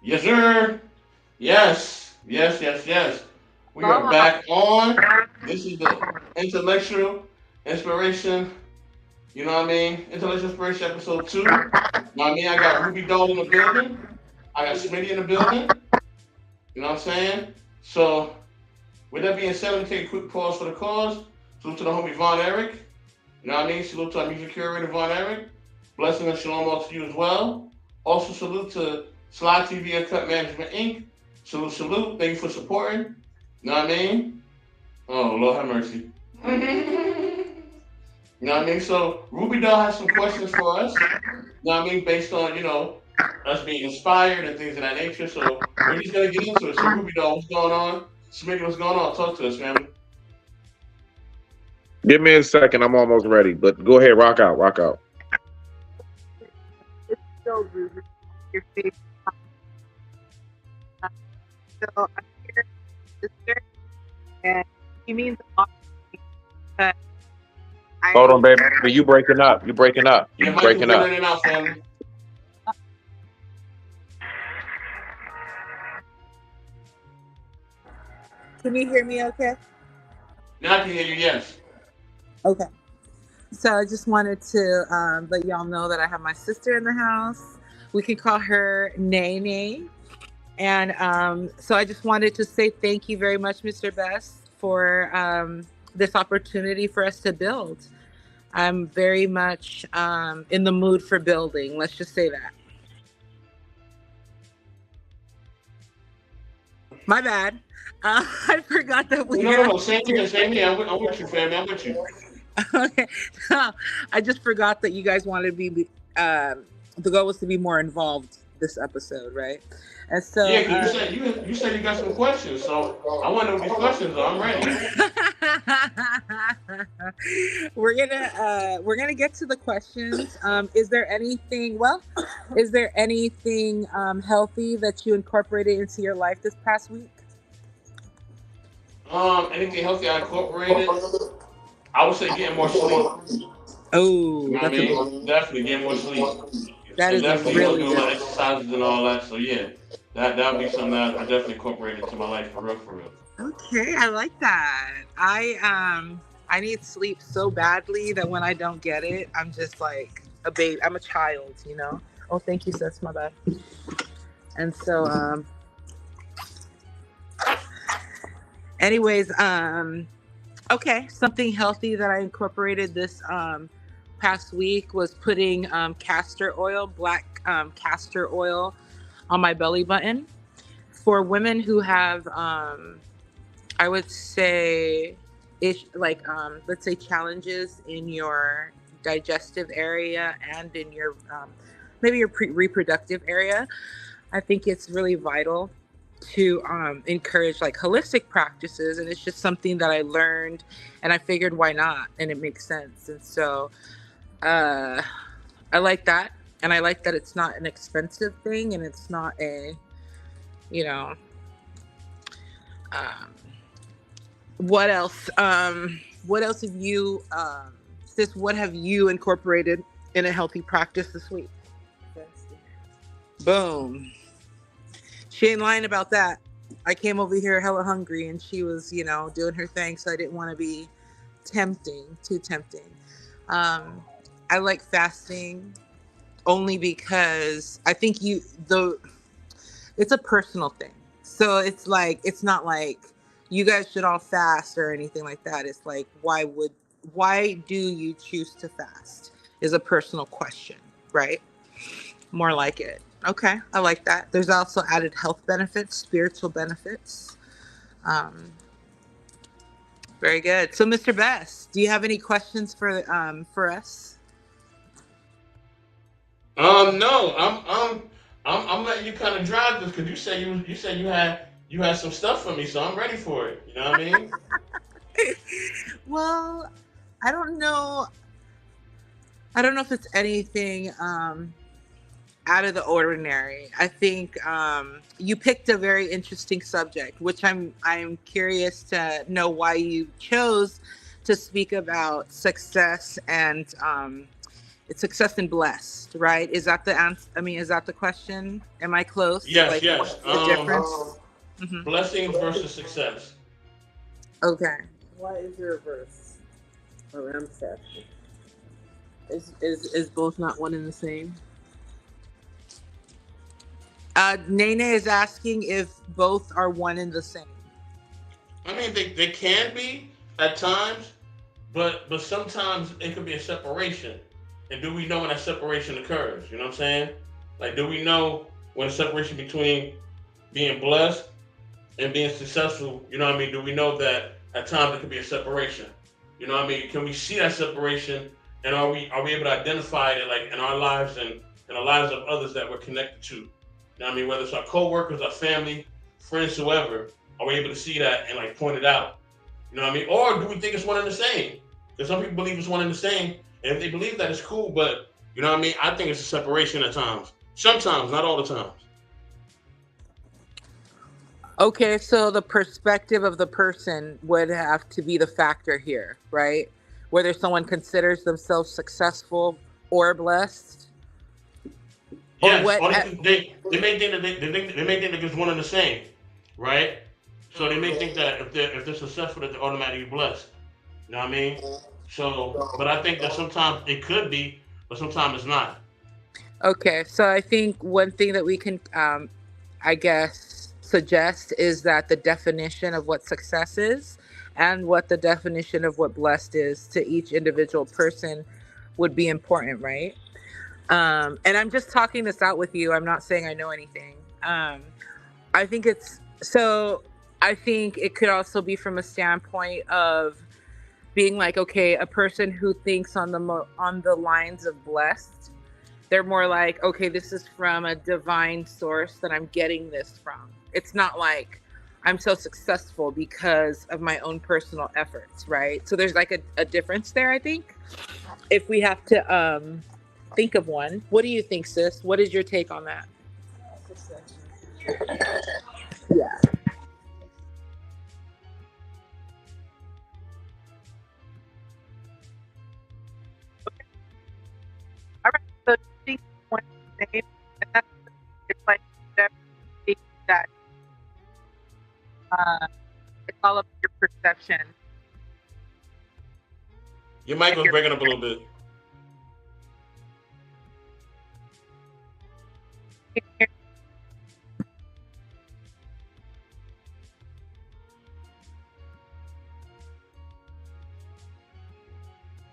Yes, sir. Yes. We are back on. This is the intellectual inspiration. You know what I mean? Intellectual inspiration episode 2. You know what I mean? I got Ruby Doll in the building. I got Smitty in the building. You know what I'm saying? So, with that being said, let me take a quick pause for the cause. Salute to the homie Von Eric. You know what I mean? Salute to our music curator Von Eric. Blessing and shalom all to you as well. Also, salute to Sly TV and Cut Management Inc. Salute. Thank you for supporting. You know what I mean? Oh, Lord have mercy. You know what I mean? So, Ruby Doll has some questions for us. You know what I mean? Based on, us being inspired and things of that nature. So, we're just going to get into it. So, Ruby Doll, what's going on? Smitty, what's going on? Talk to us, family. Give me a second. I'm almost ready. But go ahead, rock out, rock out. It's so rude. Your face. So I'm here, sister, and he means a lot to me. But Hold I on, baby. You breaking up. You breaking up. Yeah, You Michael's breaking in up. and out, family. can you hear me okay? Now I can hear you, yes. Okay. So I just wanted to let y'all know that I have my sister in the house. We can call her Nene. And so I just wanted to say thank you very much, Mr. Best, for this opportunity for us to build. I'm very much in the mood for building. Let's just say that. My bad. I forgot that we No. had. No. Same here. I'm with you, family. I'm with you. Okay. No, I just forgot that you guys wanted to be. The goal was to be more involved this episode, right? And so Yeah, because you said you got some questions, so I want to know these questions. So I'm ready. we're gonna get to the questions. Is there anything? Well, is there anything healthy that you incorporated into your life this past week? Anything healthy I incorporated? I would say getting more sleep. Oh, You know what I that's a mean? Definitely getting more sleep, that and is a definitely really doing my good. exercises and all that. So yeah, that would be something that I definitely incorporated into my life for real, for real. Okay, I like that. I need sleep so badly that when I don't get it, I'm just like a baby. I'm a child, you know. Oh, thank you, sis. My bad. And so, anyways, okay, something healthy that I incorporated this past week was putting castor oil, black castor oil, on my belly button for women who have I would say ish like let's say challenges in your digestive area and in your maybe your reproductive area. I think it's really vital to encourage like holistic practices, and it's just something that I learned, and I figured why not, and it makes sense. And so uh, I like that, and I like that it's not an expensive thing, and it's not a you know um, what else have you sis, what have you incorporated in a healthy practice this week? Boom. She ain't lying about that. I came over here hella hungry and she was, doing her thing, so I didn't want to be too tempting. Um, I like fasting only because I think it's a personal thing. So it's like it's not like you guys should all fast or anything like that. It's like why do you choose to fast is a personal question, right? More like it. Okay, I like that. There's also added health benefits, spiritual benefits. Um, Very good. So, Mr. Best, do you have any questions for us? No, I'm letting you kind of drive this because you said you had some stuff for me, so I'm ready for it. You know what I mean? Well, I don't know. I don't know if it's anything out of the ordinary. I think you picked a very interesting subject, which I'm curious to know why you chose to speak about success It's success and blessed, right? Is that the answer? I mean, is that the question? Am I close? Yes, Like, yes. what's the difference? Hmm. Blessings versus success. Okay. Why is there a verse around that? Is both not one and the same? Nene is asking if both are one and the same. I mean, they can be at times, but sometimes it could be a separation. And do we know when that separation occurs? You know what I'm saying? Like, do we know when a separation between being blessed and being successful? You know what I mean? Do we know that at times it could be a separation? You know what I mean? Can we see that separation, and are we able to identify it like in our lives and in the lives of others that we're connected to? You know what I mean? Whether it's our coworkers, our family, friends, whoever, are we able to see that and like point it out? You know what I mean? Or do we think it's one and the same? Because some people believe it's one and the same, and if they believe that, it's cool. But you know what I mean? I think it's a separation at times. Sometimes, not all the times. Okay, so the perspective of the person would have to be the factor here, right? Whether someone considers themselves successful or blessed, or Yes, what? or they may think that they may think that it's one and the same, right? So they may think that if they're successful, that they're automatically blessed. You know what I mean? So, but I think that sometimes it could be, but sometimes it's not. Okay, so I think one thing that we can, I guess, suggest is that the definition of what success is and what the definition of what blessed is to each individual person would be important, right? And I'm just talking this out with you. I'm not saying I know anything. I think it's so. I think it could also be from a standpoint of being like, okay, a person who thinks on on the lines of blessed, they're more like, okay, this is from a divine source that I'm getting this from. It's not like I'm so successful because of my own personal efforts, right? So there's like a difference there, I think. If we have to think of one, what do you think, sis? What is your take on that? Yeah. All right. So you think one is the same, and that's it's like that it's all about your perception. Your mic And was breaking up a little bit. your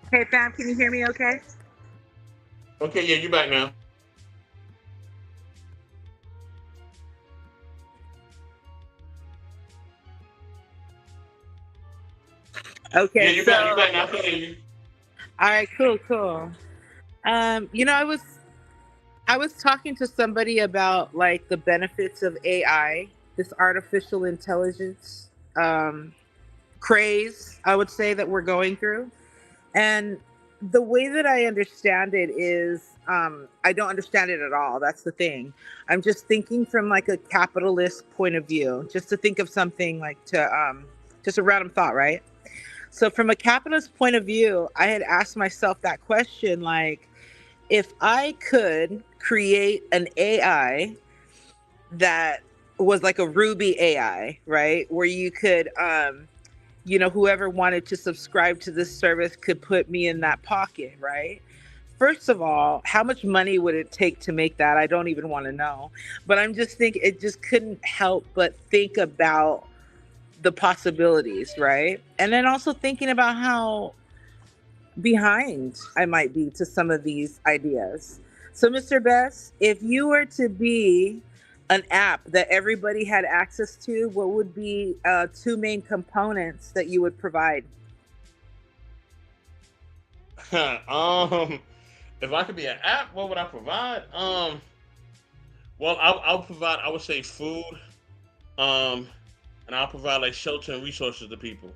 okay, fam, can you hear me okay? Okay, yeah, you back now. Yeah, Okay, you so back. You back now. I can hear you. all right, cool. You know, I was talking to somebody about like the benefits of AI, this artificial intelligence craze, I would say, that we're going through. And the way that I understand it is, I don't understand it at all. That's the thing. I'm just thinking from like a capitalist point of view, just to think of something like just a random thought, right? So, from a capitalist point of view, I had asked myself that question like, if I could create an AI that was like a Ruby AI, right? Where you could, whoever wanted to subscribe to this service could put me in that pocket, right? First of all, how much money would it take to make that? I don't even want to know. But I'm just thinking, it just couldn't help but think about the possibilities, right? And then also thinking about how behind I might be to some of these ideas. So, Mr. Best, if you were to be an app that everybody had access to, what would be two main components that you would provide? um, if I could be an app, what would I provide? Well, I'll provide. I would say food. Um, and I'll provide like shelter and resources to people.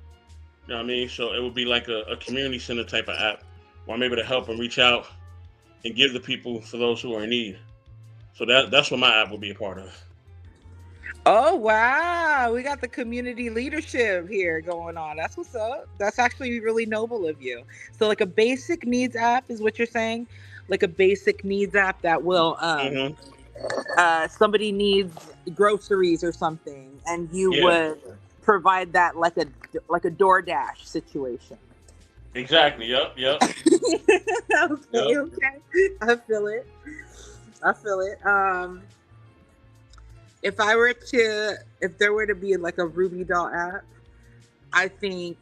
You know what I mean? So it would be like a community center type of app where I'm able to help and reach out and give the people for those who are in need. So that's what my app will be a part of. Oh wow, we got the community leadership here going on. That's what's up. That's actually really noble of you. So like a basic needs app is what you're saying? Like a basic needs app that will Hmm. somebody needs groceries or something and you Yeah, would provide that like a DoorDash situation. exactly. Yep, yep, Okay, yep. okay. I feel it. I feel it. If there were to be like a Ruby doll app, I think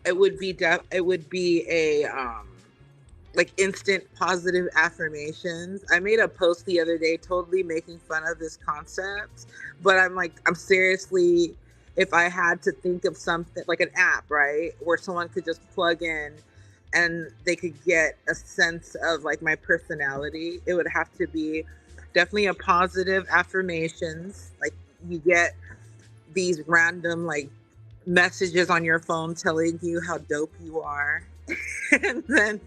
it would be a like instant positive affirmations. I made a post the other day totally making fun of this concept, but I'm seriously, if I had to think of something like an app, right, where someone could just plug in and they could get a sense of like my personality, it would have to be definitely a positive affirmations. Like you get these random like messages on your phone telling you how dope you are. And then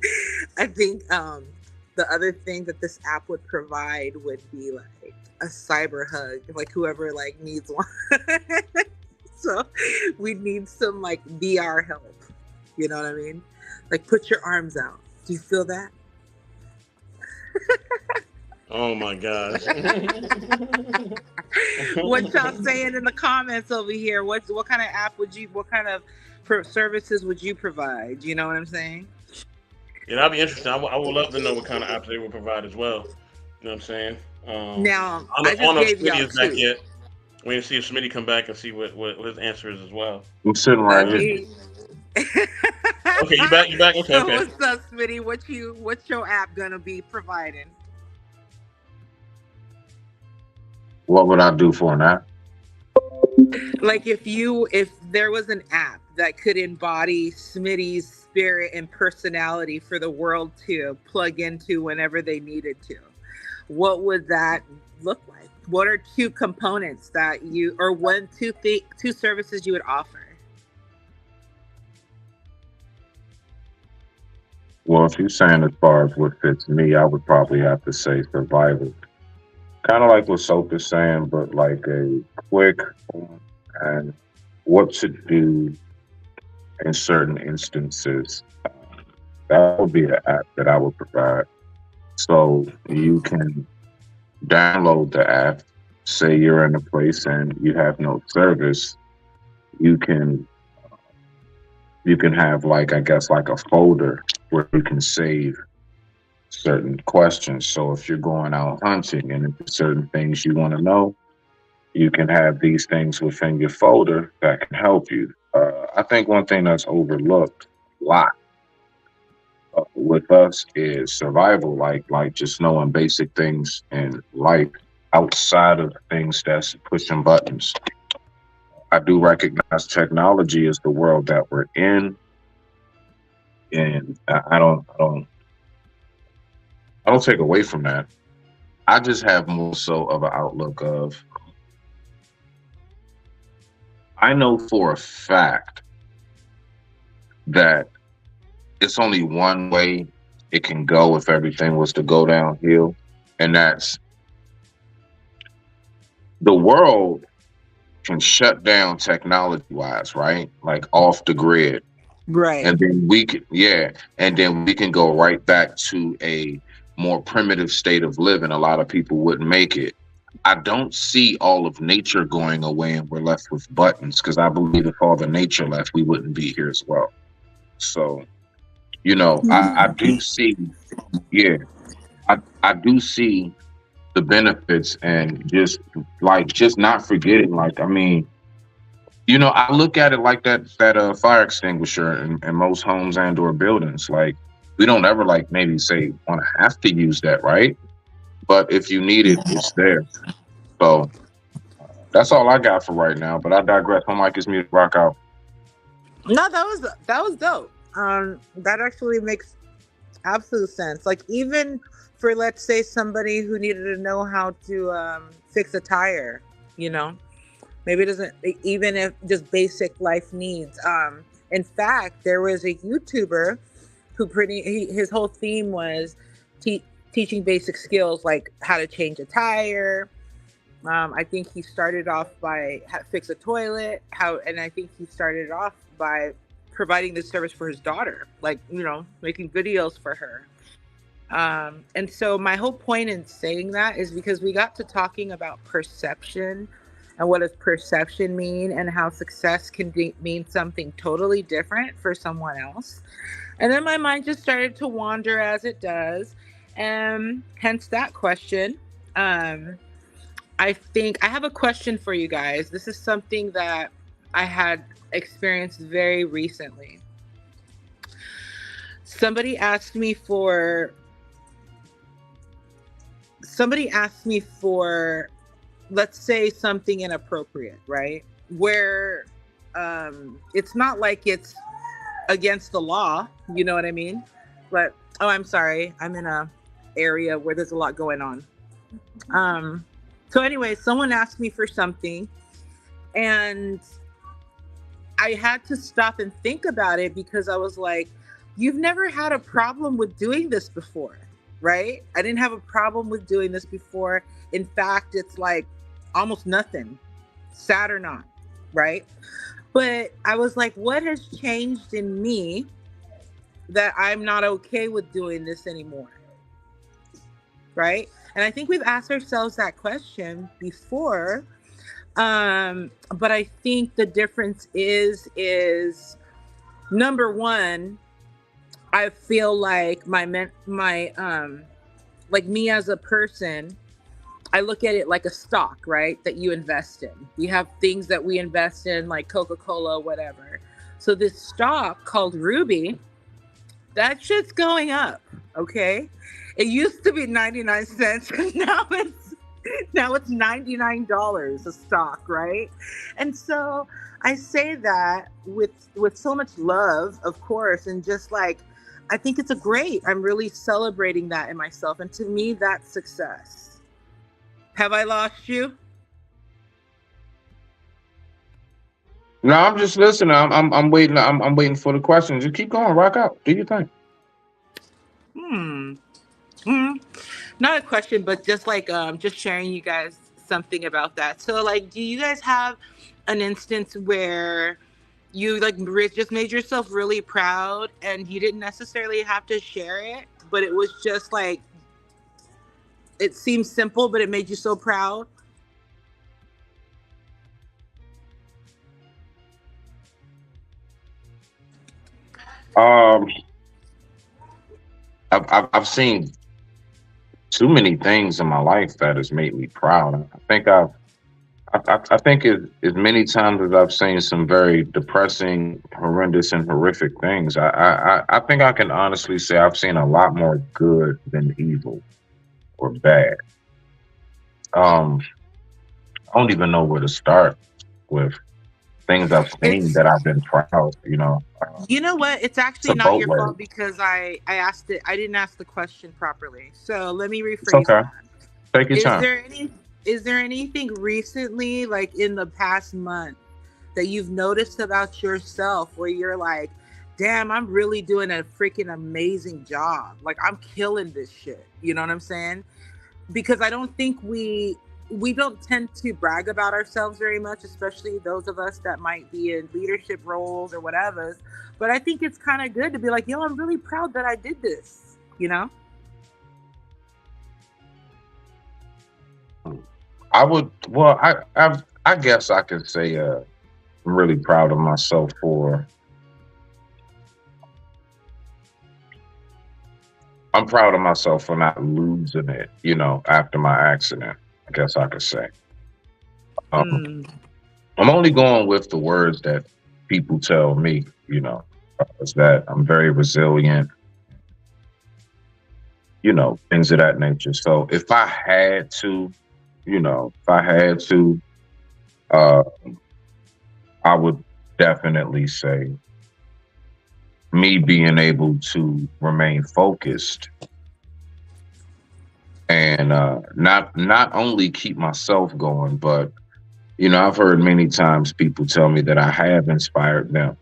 I think the other thing that this app would provide would be like a cyber hug, like whoever like needs one. So we need some like VR help. You know what I mean? Like put your arms out. Do you feel that? Oh my gosh. What y'all saying in the comments over here? What kind of app would you? What kind of services would you provide? You know what I'm saying? Yeah, that'd be interesting. I would love to know what kind of apps they would provide as well. You know what I'm saying? Now I I don't just know if gave Smitty y'all is back two. yet. Waiting to see if Smitty come back and see what his answer is as well. I'm sitting I right here. mean, Okay, you back? You back? Okay, so okay. what's up, Smitty? What's your app gonna be providing? What would I do for an app? Like if there was an app that could embody Smitty's spirit and personality for the world to plug into whenever they needed to, what would that look like? What are two components that you or two services you would offer? Well, if you're saying as far as what fits me, I would probably have to say survival. Kind of like what Soap is saying, but like a quick and what to do in certain instances. That would be the app that I would provide. So you can download the app. Say you're in a place and you have no service. You can you can have like I guess like a folder where you can save certain questions. So if you're going out hunting and if there's certain things you want to know, you can have these things within your folder that can help you. I think one thing that's overlooked a lot with us is survival, like just knowing basic things in life outside of things that's pushing buttons. I do recognize technology is the world that we're in, and I don't take away from that. I just have more so of an outlook of I know for a fact that it's only one way it can go if everything was to go downhill, and that's the world can shut down technology wise, right? Like off the grid. Right. And then we can, yeah, and then we can go right back to a more primitive state of living. A lot of people wouldn't make it. I don't see all of nature going away and we're left with buttons because I believe if all the nature left, we wouldn't be here as well. So, I do see, yeah, I do see the benefits and just not forgetting. Like, I mean, I look at it like that fire extinguisher in most homes and or buildings. Like we don't ever like maybe say want to have to use that, right? But if you need it, it's there. So that's all I got for right now. But I digress. My mic is muted. Rock out. No, that was dope. That actually makes absolute sense. Like even for let's say somebody who needed to know how to fix a tire, you know, maybe it doesn't even if just basic life needs. In fact, there was a YouTuber who his whole theme was te- teaching basic skills like how to change a tire, I think he started off by fix a toilet, and I think he started off by providing this service for his daughter, like, making videos for her. And so my whole point in saying that is because we got to talking about perception and what does perception mean and how success can mean something totally different for someone else. And then my mind just started to wander as it does. And hence that question. I think I have a question for you guys. This is something that I had experienced very recently. Somebody asked me for, let's say, something inappropriate, right? Where it's not like it's against the law, you know what I mean? But, oh, I'm sorry. I'm in a area where there's a lot going on. So anyway, someone asked me for something and I had to stop and think about it because I was like, you've never had a problem with doing this before, right? I didn't have a problem with doing this before. In fact, it's like almost nothing, sad or not, right? But I was like, what has changed in me that I'm not okay with doing this anymore, right? And I think we've asked ourselves that question before. But I think the difference is number one, I feel like like me as a person, I look at it like a stock, right? That you invest in. We have things that we invest in like Coca-Cola, whatever. So this stock called Ruby, that shit's going up. Okay. It used to be 99 cents. Now it's $99 a stock, right? And so I say that with so much love, of course, and just like, I think it's I'm really celebrating that in myself. And to me, that's success. Have I lost you? No, I'm just listening. I'm waiting. I'm waiting for the questions. Just keep going. Rock out. Do your thing. Not a question, but just like just sharing you guys something about that. So like, do you guys have an instance where you like just made yourself really proud and you didn't necessarily have to share it, but it was just like, it seems simple, but it made you so proud? I've seen too many things in my life that has made me proud. I think as many times as I've seen some very depressing, horrendous, and horrific things, I think I can honestly say I've seen a lot more good than evil or bad. I don't even know where to start with things I've seen that I've been proud. You know what? It's actually not your fault because I asked it. I didn't ask the question properly. So let me rephrase. It's okay. Take your time. Is there anything recently, like in the past month, that you've noticed about yourself where you're like, damn, I'm really doing a freaking amazing job. Like, I'm killing this shit. You know what I'm saying? Because I don't think we don't tend to brag about ourselves very much, especially those of us that might be in leadership roles or whatever. But I think it's kind of good to be like, yo, I'm really proud that I did this, you know? I guess I could say I'm really proud of myself I'm proud of myself for not losing it, after my accident. I guess I could say. I'm only going with the words that people tell me, is that I'm very resilient, things of that nature. So if I had to, I would definitely say me being able to remain focused and not only keep myself going, but I've heard many times people tell me that I have inspired them,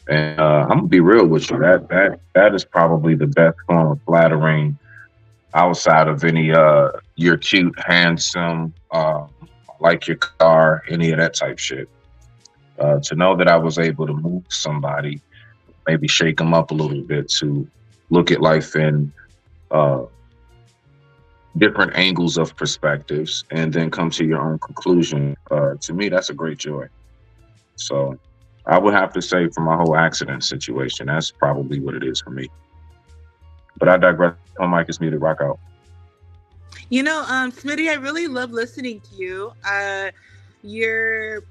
and I'm gonna be real with you. That is probably the best form of flattering outside of any you're cute, handsome, like your car, any of that type shit. To know that I was able to move somebody, maybe shake them up a little bit to look at life in uh, different angles of perspectives and then come to your own conclusion. To me, that's a great joy. So I would have to say for my whole accident situation, that's probably what it is for me. But I digress. My mic is muted. Rock out. Smitty, I really love listening to you. You're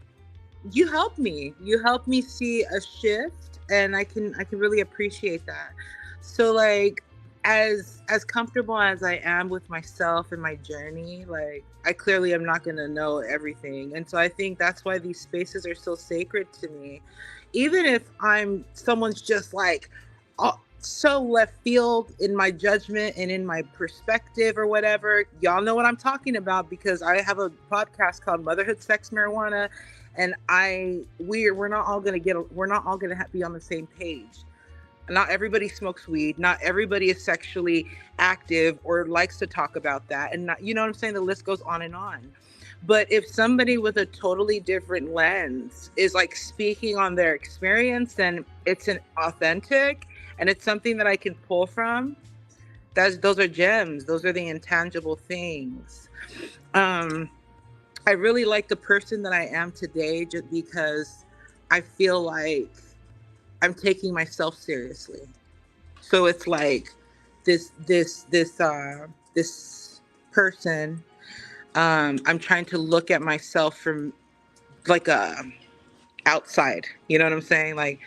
you helped me. You helped me see a shift, and I can really appreciate that. So like as comfortable as I am with myself and my journey, like I clearly am not going to know everything. And so I think that's why these spaces are so sacred to me. Even if someone's just like so left field in my judgment and in my perspective or whatever, y'all know what I'm talking about because I have a podcast called Motherhood, Sex, Marijuana, and we're not all gonna be on the same page. Not everybody smokes weed. Not everybody is sexually active or likes to talk about that. And not, you know what I'm saying? The list goes on and on. But if somebody with a totally different lens is like speaking on their experience, then it's an authentic and it's something that I can pull from. Those are gems. Those are the intangible things. I really like the person that I am today just because I feel like I'm taking myself seriously. So it's like this person. I'm trying to look at myself from like a outside. You know what I'm saying? Like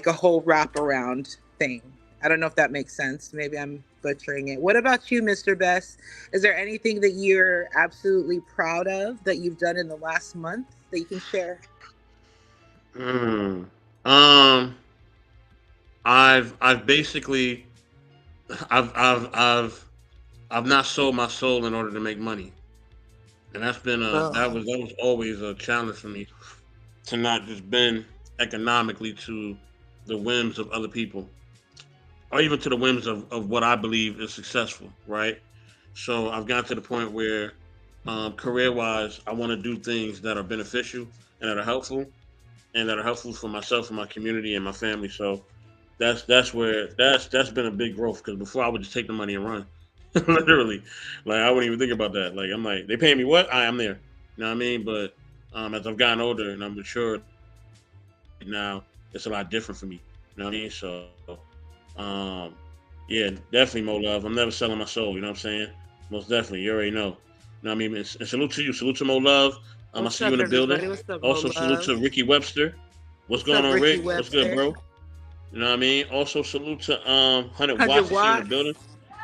a whole wraparound thing. I don't know if that makes sense. Maybe I'm butchering it. What about you, Mr. Best? Is there anything that you're absolutely proud of that you've done in the last month that you can share? Mm. Um, I've basically I've not sold my soul in order to make money, and that was always a challenge for me to not just bend economically to the whims of other people or even to the whims of what I believe is successful, right? So I've gotten to the point where, career wise, I want to do things that are beneficial and that are helpful and that are helpful for myself and my community and my family. So that's where that's been a big growth because before I would just take the money and run, literally, like I wouldn't even think about that. Like I'm like they pay me what I'm there, you know what I mean? But as I've gotten older and I'm matured now, it's a lot different for me, you know what I mean? So um, yeah, definitely more love. I'm never selling my soul. You know what I'm saying? Most definitely. You already know. You know what I mean? And salute to you. Salute to Mo Love. I What's see you up, in the building. everybody? What's up, Mo Also salute Love? to Ricky Webster. What's What's going up, on, Ricky Rick? What's good, Webster? bro? You know what I mean? Also salute to 100 100 Watts. I see you in the watts. building.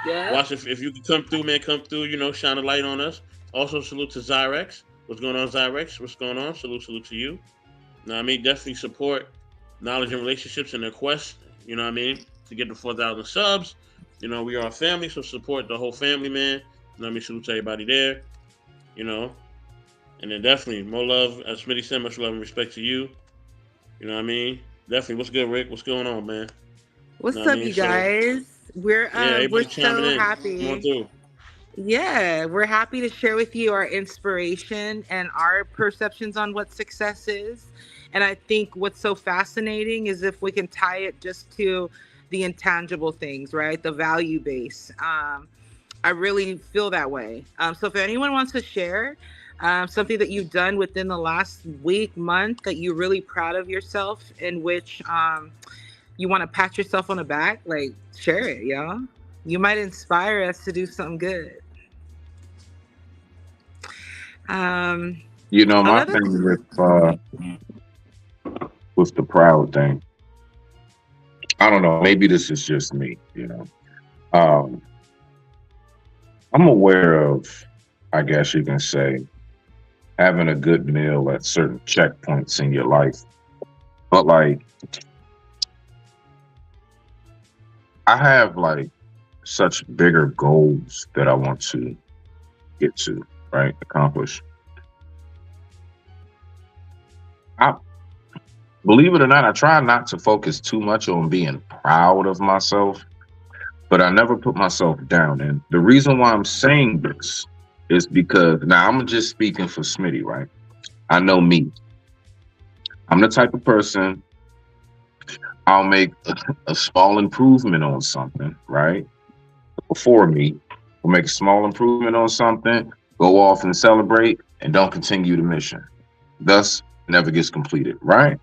Yeah. Watch if you can come through, man. Come through. You know, shine a light on us. Also salute to Zyrex. What's going on, Zyrex? What's going on? Salute to you. You know what I mean? Definitely support knowledge and relationships in their quest. You know what I mean? To get to 4,000 subs. You know, we are a family, so support the whole family, man. You know what I mean? Salute to everybody there. You know, and then definitely more love, as Smitty said, much love and respect to you. You know what I mean? Definitely. What's good, Rick? What's going on, man? You know What's what I up, mean? you So guys? yeah, We're everybody chiming so in. Come on happy. through. Yeah, we're happy to share with you our inspiration and our perceptions on what success is. And I think what's so fascinating is if we can tie it just to the intangible things, right? The value base. I really feel that way. So if anyone wants to share something that you've done within the last week, month that you're really proud of yourself, in which you want to pat yourself on the back, like share it, y'all. You might inspire us to do something good. Um, You know, my another, thing with the proud thing. I don't know. Maybe this is just me. Um, I'm aware of, I guess you can say, having a good meal at certain checkpoints in your life. But like, I have like such bigger goals that I want to get to, right? Accomplish. I believe it or not, I try not to focus too much on being proud of myself, but I never put myself down. And the reason why I'm saying this is because now I'm just speaking for Smitty, right? I know me. I'm the type of person, I'll make a small improvement on something, right? Before me, will make a small improvement on something, go off and celebrate, and don't continue the mission. Thus, never gets completed, right?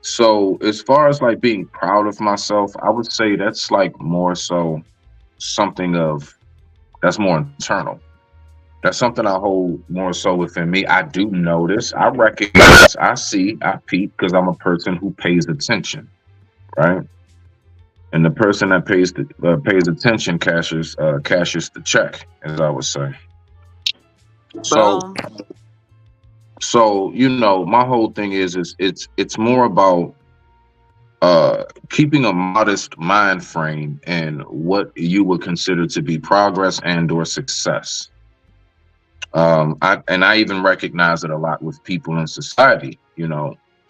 So, as far as like being proud of myself, I would say that's like more so something of that's more internal. That's something I hold more so within me. I do notice, I recognize, I see, I peep because I'm a person who pays attention, right? And the person that pays attention cashes the check, as I would say. So Boom. so my whole thing is it's more about keeping a modest mind frame and what you would consider to be progress and or success. I even recognize it a lot with people in society.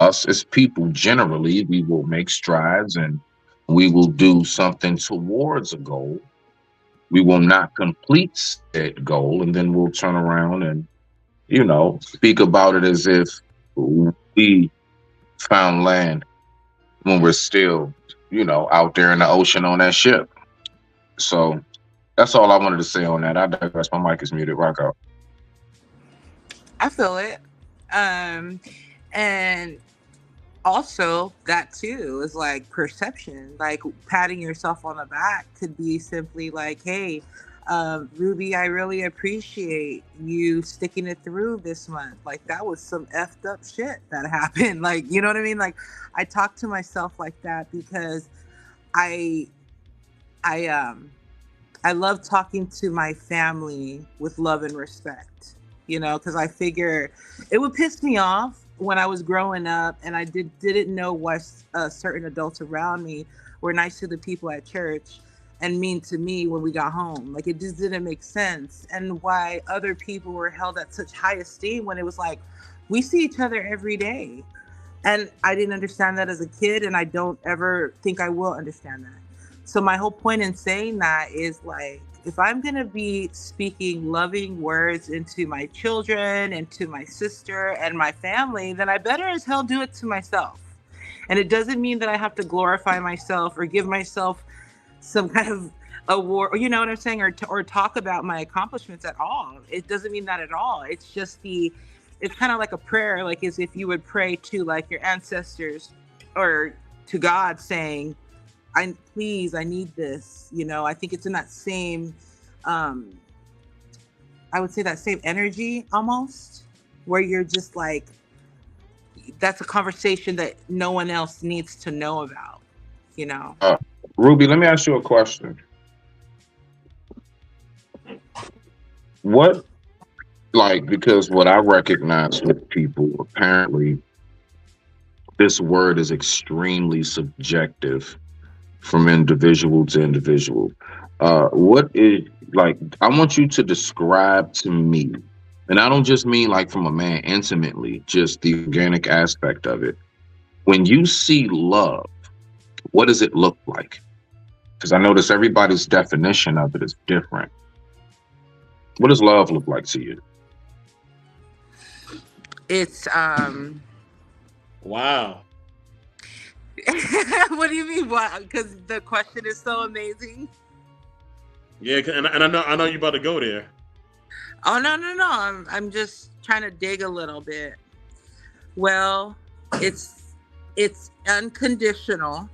Us as people generally, we will make strides and we will do something towards a goal. We will not complete that goal, and then we'll turn around and speak about it as if we found land when we're still out there in the ocean on that ship. So that's all I wanted to say on that. I digress. My mic is muted. Rock out. I feel it. And also that too is like perception. Like patting yourself on the back could be simply like, hey, Ruby, I really appreciate you sticking it through this month. Like that was some effed up shit that happened. Like, you know what I mean? Like I talk to myself like that because I I I love talking to my family with love and respect, because I figure it would piss me off when I was growing up and I didn't know why certain adults around me were nice to the people at church and mean to me when we got home. Like it just didn't make sense. And why other people were held at such high esteem when it was like, we see each other every day. And I didn't understand that as a kid, and I don't ever think I will understand that. So my whole point in saying that is like, if I'm going to be speaking loving words into my children and to my sister and my family, then I better as hell do it to myself. And it doesn't mean that I have to glorify myself or give myself some kind of award, or you know what I'm saying, or talk about my accomplishments at all. It doesn't mean that at all. It's just it's kind of like a prayer, like as if you would pray to like your ancestors or to God saying, I need this. I think it's in that same, I would say that same energy almost, where you're just like, that's a conversation that no one else needs to know about, Ruby, let me ask you a question. What, because what I recognize with people, apparently, this word is extremely subjective from individual to individual. What is, I want you to describe to me, and I don't just mean like from a man intimately, just the organic aspect of it. When you see love, what does it look like? Because I notice everybody's definition of it is different. What does love look like to you? It's Wow. What do you mean? Why? Because the question is so amazing. Yeah, and I know you about to go there. Oh no! I'm just trying to dig a little bit. Well, it's unconditional,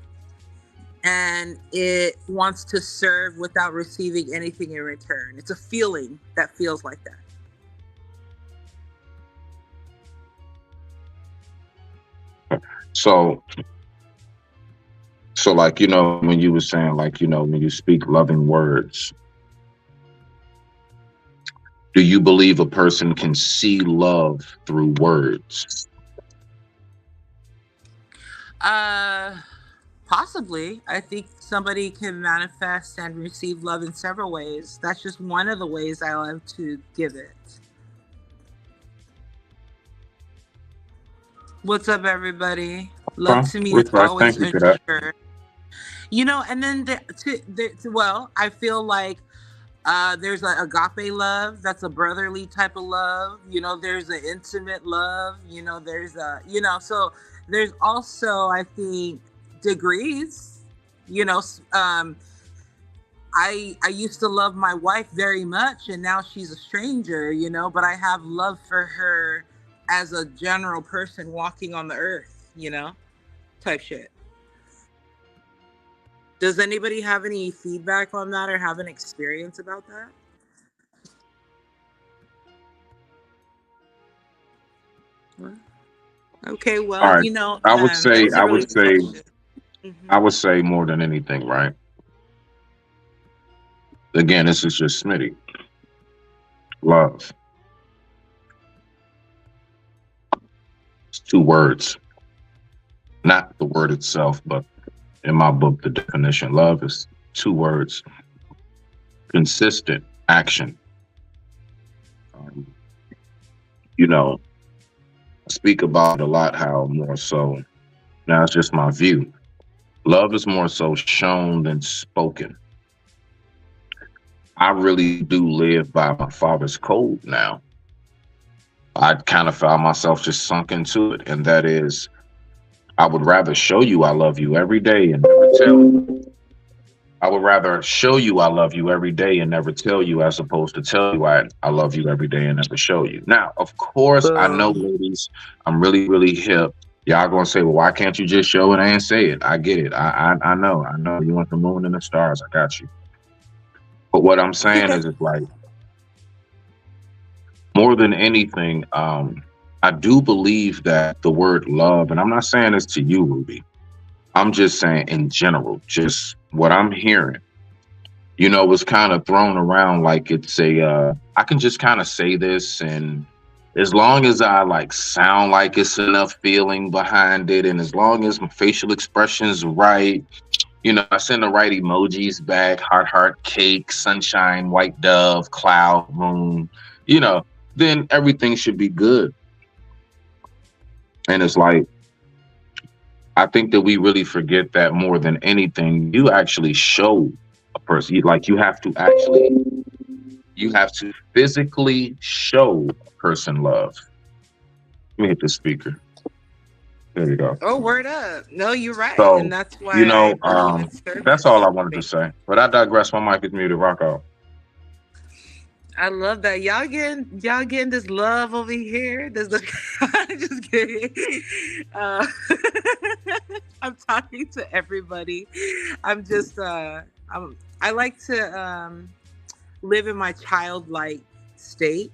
and it wants to serve without receiving anything in return. It's a feeling that feels like that. So like, when you were saying, like, when you speak loving words, do you believe a person can see love through words? Possibly. I think somebody can manifest and receive love in several ways. That's just one of the ways I love to give it. What's up, everybody? Love to me is always unsure. And then well, I feel like there's a agape love, that's a brotherly type of love. There's an intimate love. There's so there's also, I think, degrees. I used to love my wife very much, and now she's a stranger. But I have love for her as a general person walking on the earth. Type shit. Does anybody have any feedback on that or have an experience about that? Okay, well, All right. I would say, that was a really good question. I would say more than anything, right? Again, this is just Smitty. Love. It's 2 words. Not the word itself, but in my book, the definition. Love is 2 words. Consistent action. I speak about a lot how more so, now it's just my view. Love is more so shown than spoken. I really do live by my father's code now. I kind of found myself just sunk into it, and that is, I would rather show you I love you every day and never tell you. I would rather show you I love you every day and never tell you, as opposed to tell you I love you every day and never show you. Now, of course, I know, ladies, I'm really, really hip. Y'all gonna say, well, why can't you just show it and say it? I get it. I know. You want the moon and the stars. I got you. But what I'm saying is, it's like, more than anything, I do believe that the word love, and I'm not saying this to you, Ruby. I'm just saying in general, just what I'm hearing, was kind of thrown around like it's I can just kind of say this, and as long as I sound like it's enough feeling behind it, and as long as my facial expression's right, I send the right emojis back, heart, cake, sunshine, white dove, cloud, moon, then everything should be good. And it's like, I think that we really forget that more than anything, you actually show a person, you have to physically show a person love. Let me hit the speaker. There you go. Oh, word up. No, you're right. So, and that's why that's all I wanted to say. But I digress. My mic is muted. Rock out. I love that. Y'all getting this love over here. Just kidding. I'm talking to everybody. I'm just I like to live in my childlike state.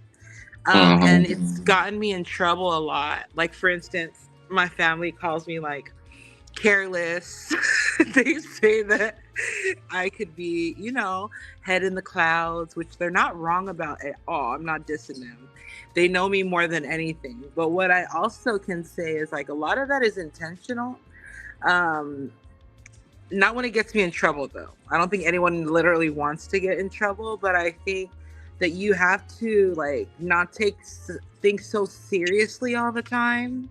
And it's gotten me in trouble a lot. Like, for instance, my family calls me careless. They say that I could be, head in the clouds, which they're not wrong about at all. I'm not dissing them. They know me more than anything. But what I also can say is a lot of that is intentional. Not when it gets me in trouble, though. I don't think anyone literally wants to get in trouble, but I think that you have to not take things so seriously all the time.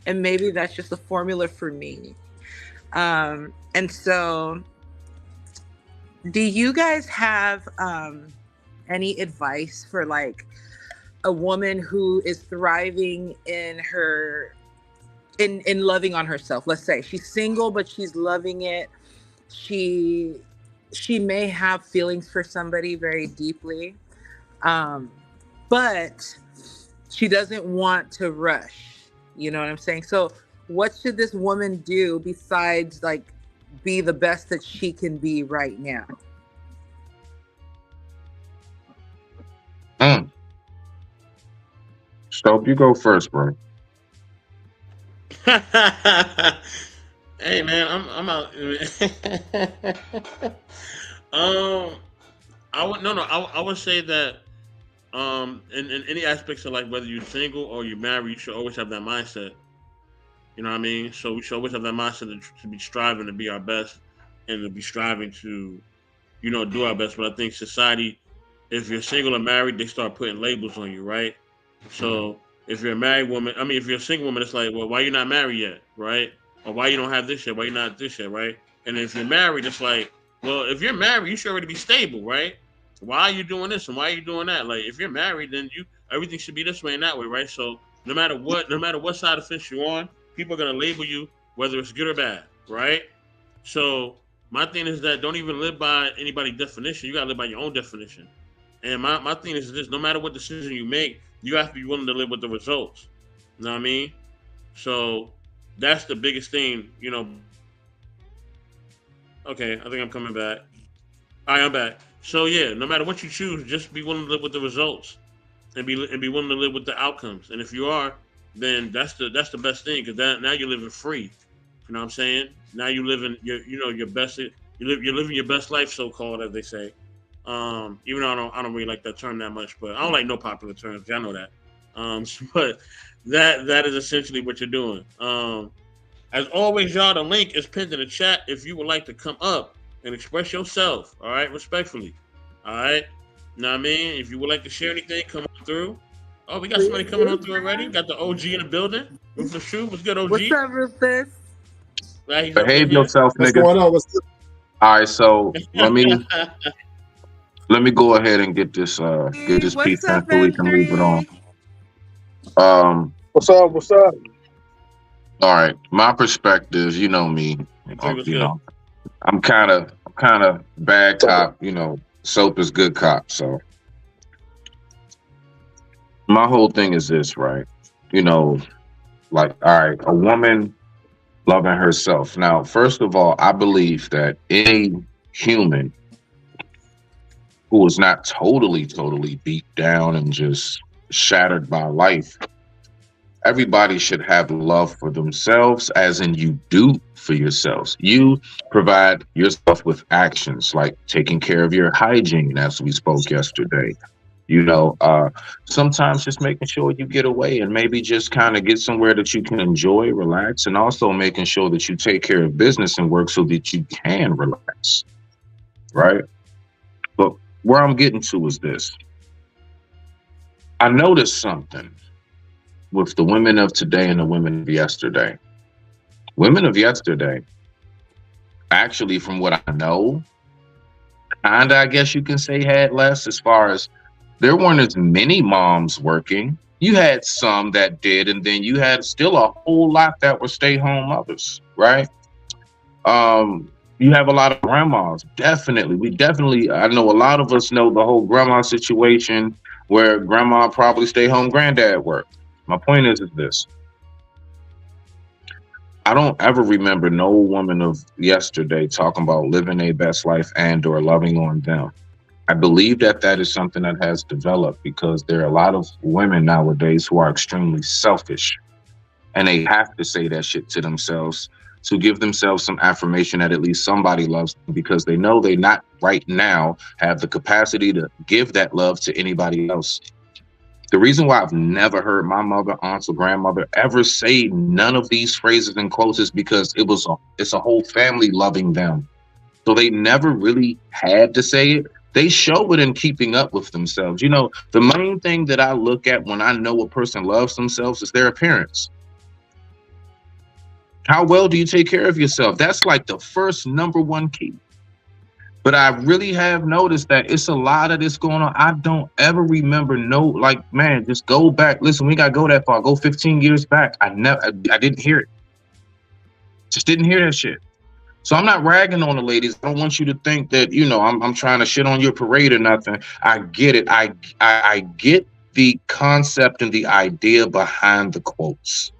And maybe that's just a formula for me. And so, do you guys have any advice for a woman who is thriving in loving on herself? Let's say she's single, but she's loving it. She may have feelings for somebody very deeply, but she doesn't want to rush. You know what I'm saying? So what should this woman do besides be the best that she can be right now? Stope, you go first, bro. Hey man, I'm out. I would say that in any aspects of whether you're single or you're married, you should always have that mindset. You know what I mean? So we should always have that mindset to be striving to be our best and to be striving to, do our best. But I think society, if you're single or married, they start putting labels on you, right? So if you're a married woman, if you're a single woman, it's well, why you not married yet, right? Or why you don't have this yet? Why you not this yet, right? And if you're married, it's like, well, if you're married, you should already be stable, right? Why are you doing this and why are you doing that? Like, if you're married, then everything should be this way and that way, right? So no matter what side of the fence you're on, people are gonna label you, whether it's good or bad, right? So my thing is that don't even live by anybody's definition. You gotta live by your own definition. And my thing is this: no matter what decision you make, you have to be willing to live with the results. You know what I mean? So that's the biggest thing, you know. Okay, I think I'm coming back. All right, I'm back. So yeah, no matter what you choose, just be willing to live with the results, and be willing to live with the outcomes. And if you are, then that's the best thing, because now you're living free. You know what I'm saying? Now you living your best. You're living your best life, so called, as they say. Even though I don't really like that term that much, but I don't like no popular terms. Y'all know that. But that is essentially what you're doing. As always, y'all, the link is pinned in the chat if you would like to come up and express yourself, all right, respectfully, all right? Know what I mean? If you would like to share anything, come on through. Oh, we got somebody coming on through already. Got the OG in the building. Ruthless Shoe, what's good, OG? What's up, Ruthless? Right, Behave yourself, What's nigga. going on? What's up? All right, so let me go ahead and get this What's pizza up, so we can leave it on. Henry? What's up? What's up? All right, my perspective, you know me, you know, I'm kind of bad cop, you know, Soap is good cop. So my whole thing is this, right? You know, like, all right, a woman loving herself. Now, first of all, I believe that any human who is not totally beat down and just shattered by life, everybody should have love for themselves, as in you do for yourselves. You provide yourself with actions like taking care of your hygiene, as we spoke yesterday. You know, sometimes just making sure you get away and maybe just kind of get somewhere that you can enjoy, relax, and also making sure that you take care of business and work so that you can relax, right? But where I'm getting to is this. I noticed something with the women of today and the women of yesterday. Women of yesterday, actually, from what I know, kinda, I guess you can say, had less, as far as there weren't as many moms working. You had some that did, and then you had still a whole lot that were stay-home mothers, right? You have a lot of grandmas, definitely. I know a lot of us know the whole grandma situation where grandma probably stay home, granddad work. My point is this. I don't ever remember no woman of yesterday talking about living their best life and or loving on them. I believe that is something that has developed because there are a lot of women nowadays who are extremely selfish, and they have to say that shit to themselves to give themselves some affirmation that at least somebody loves them, because they know they not right now have the capacity to give that love to anybody else. The reason why I've never heard my mother, aunts, or grandmother ever say none of these phrases and quotes is because it's a whole family loving them. So they never really had to say it. They show it in keeping up with themselves. You know, the main thing that I look at when I know a person loves themselves is their appearance. How well do you take care of yourself? That's like the first number one key. But I really have noticed that it's a lot of this going on. I don't ever remember man, just go back. Listen, we got to go that far. Go 15 years back. I didn't hear it. Just didn't hear that shit. So I'm not ragging on the ladies. I don't want you to think that, you know, I'm trying to shit on your parade or nothing. I get it. I get the concept and the idea behind the quotes.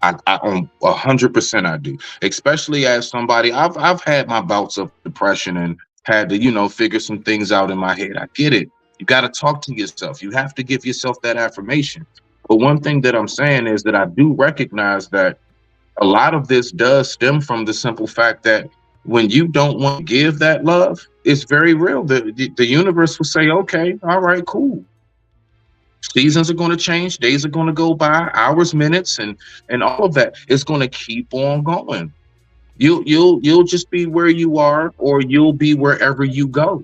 I 100% I do. Especially as somebody, I've had my bouts of depression and had to, you know, figure some things out in my head. I get it. You got to talk to yourself. You have to give yourself that affirmation. But one thing that I'm saying is that I do recognize that a lot of this does stem from the simple fact that when you don't want to give that love, it's very real. The universe will say, okay, all right, cool. Seasons are going to change. Days are going to go by, hours, minutes, and all of that. It's going to keep on going. You'll just be where you are, or you'll be wherever you go.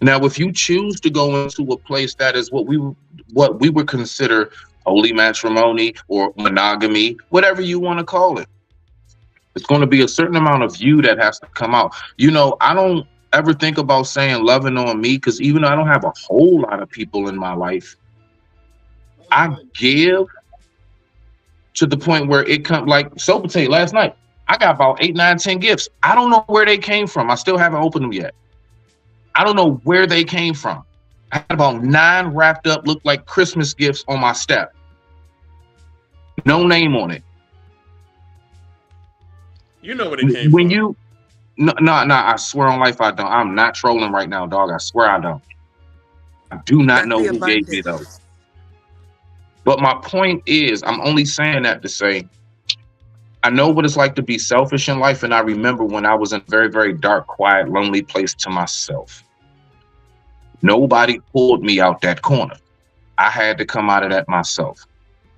Now, if you choose to go into a place that is what we would consider holy matrimony or monogamy, whatever you want to call it, It's going to be a certain amount of you that has to come out. You know, I don't ever think about saying loving on me, because even though I don't have a whole lot of people in my life, I give to the point where it comes, like Soper Tate last night. I got about 8, 9, 10 gifts. I don't know where they came from. I still haven't opened them yet. I don't know where they came from. I had about 9 wrapped up, looked like Christmas gifts on my step. No name on it. You know where they came When from. you, no, I swear on life I don't. I'm not trolling right now, dog. I swear I don't. I do not know who gave me those. But my point is, I'm only saying that to say, I know what it's like to be selfish in life, and I remember when I was in a very, very dark, quiet, lonely place to myself. Nobody pulled me out that corner. I had to come out of that myself.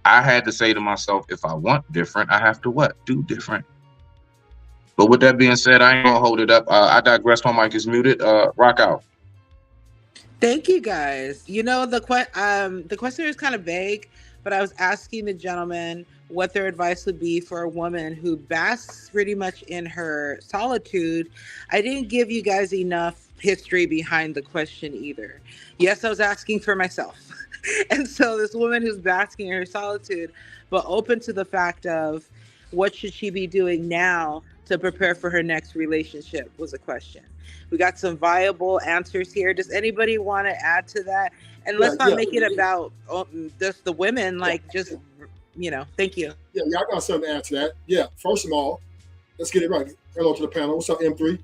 I had to say to myself, if I want different, I have to what? Do different. But with that being said, I ain't gonna hold it up. I digress. My mic is muted. Rock out. Thank you, guys. You know, the question is kind of vague, but I was asking the gentleman what their advice would be for a woman who basks pretty much in her solitude. I didn't give you guys enough history behind the question either. Yes, I was asking for myself. And so this woman who's basking in her solitude, but open to the fact of what should she be doing now to prepare for her next relationship was a question. We got some viable answers here. Does anybody want to add to that? And let's not make it about just the women, like just, you know, thank you. Yeah, I got something to add to that. Yeah, first of all, let's get it right. Hello to the panel. What's up, M3?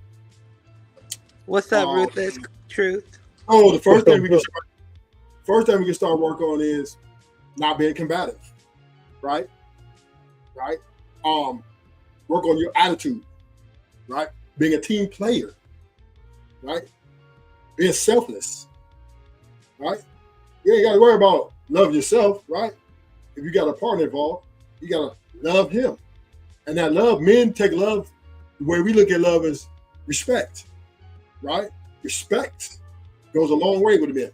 What's up, Ruthless Truth? Oh, the first thing we can start work on is not being combative, right? Right? Work on your attitude, right? Being a team player, right? Being selfless, right? You ain't got to worry about love yourself, right? If you got a partner involved, you got to love him. And that love, men take love, the way we look at love is respect, right? Respect goes a long way with men.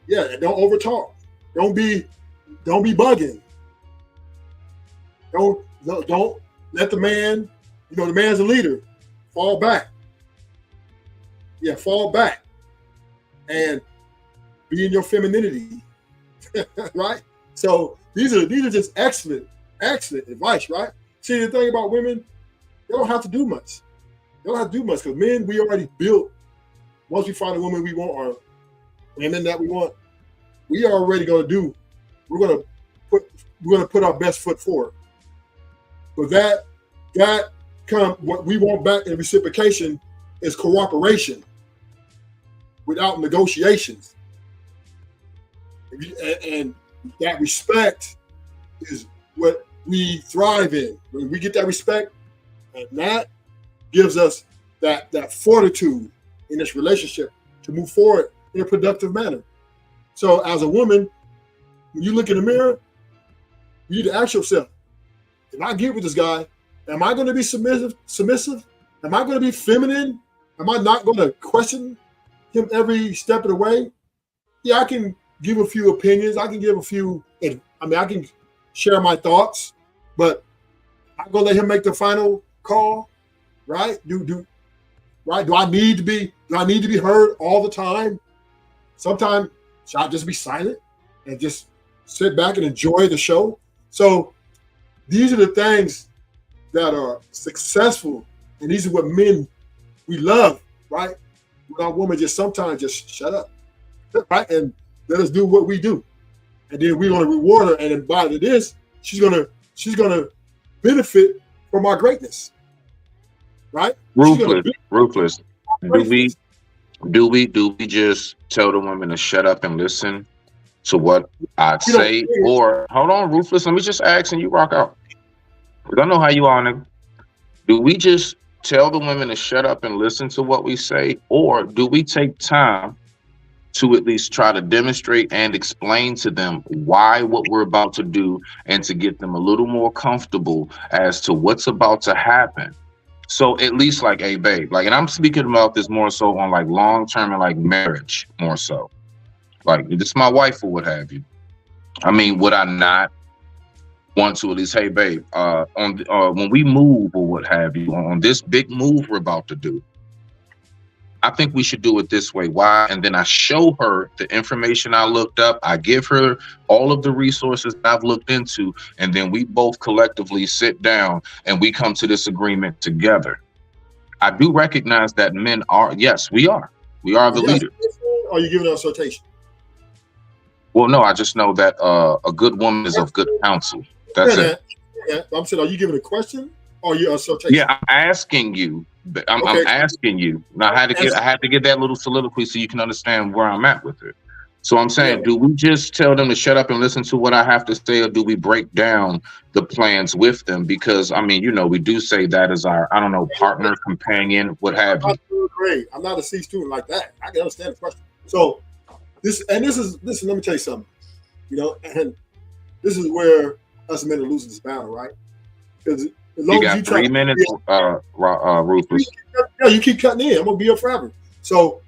Yeah, don't overtalk. Don't be bugging. Don't let the man, you know, the man's a leader, fall back. Yeah, fall back and be in your femininity, right? So these are just excellent advice, right? See, the thing about women, they don't have to do much. They don't have to do much because men, we already built. Once we find a woman we want or women that we want, we are already going to do. We're going to put our best foot forward. But that what we want back in reciprocation is cooperation without negotiations. And that respect is what we thrive in. When we get that respect, and that gives us that fortitude in this relationship to move forward in a productive manner. So as a woman, when you look in the mirror, you need to ask yourself, if I get with this guy, am I going to be submissive? Am I going to be feminine? Am I not going to question him every step of the way? Yeah, I can give a few opinions. I can share my thoughts, but I'm going to let him make the final call, right? Do I need to be heard all the time? Sometimes should I just be silent and just sit back and enjoy the show? So these are the things that are successful, and these are what men we love, right? When our woman sometimes just shut up, right, and let us do what we do, and then we're gonna reward her, and then by this, she's gonna benefit from our greatness, right? Ruthless. Do we just tell the women to shut up and listen to what I say? Or hold on, Ruthless, let me just ask and you rock out. Because I know how you are, nigga. Do we just tell the women to shut up and listen to what we say? Or do we take time to at least try to demonstrate and explain to them why what we're about to do, and to get them a little more comfortable as to what's about to happen? So at least like, hey, babe, like, and I'm speaking about this more so on like long-term and like marriage more so. Like, this is my wife or what have you. I mean, would I not want to at least, hey babe, when we move or what have you, on this big move we're about to do, I think we should do it this way. Why? And then I show her the information I looked up. I give her all of the resources I've looked into, and then we both collectively sit down and we come to this agreement together. I do recognize that men are, yes, we are the leader. Or are you giving us a rotation? Well, no, I just know that a good woman is of good counsel. That's it. Yeah, I'm saying, are you giving a question or are you a rotation? Yeah, I'm asking you. I'm asking you. Now, I had to get that little soliloquy so you can understand where I'm at with it. So I'm saying, do we just tell them to shut up and listen to what I have to say, or do we break down the plans with them? Because I mean, we do say that as our, I don't know, partner, companion, what have you. Great. I'm not a C student like that. I can understand the question. So this is let me tell you something. And this is where us men are losing this battle, right? Because as long you as got 3 minutes, Rufus. Yeah, you keep cutting in. I'm gonna be here forever. So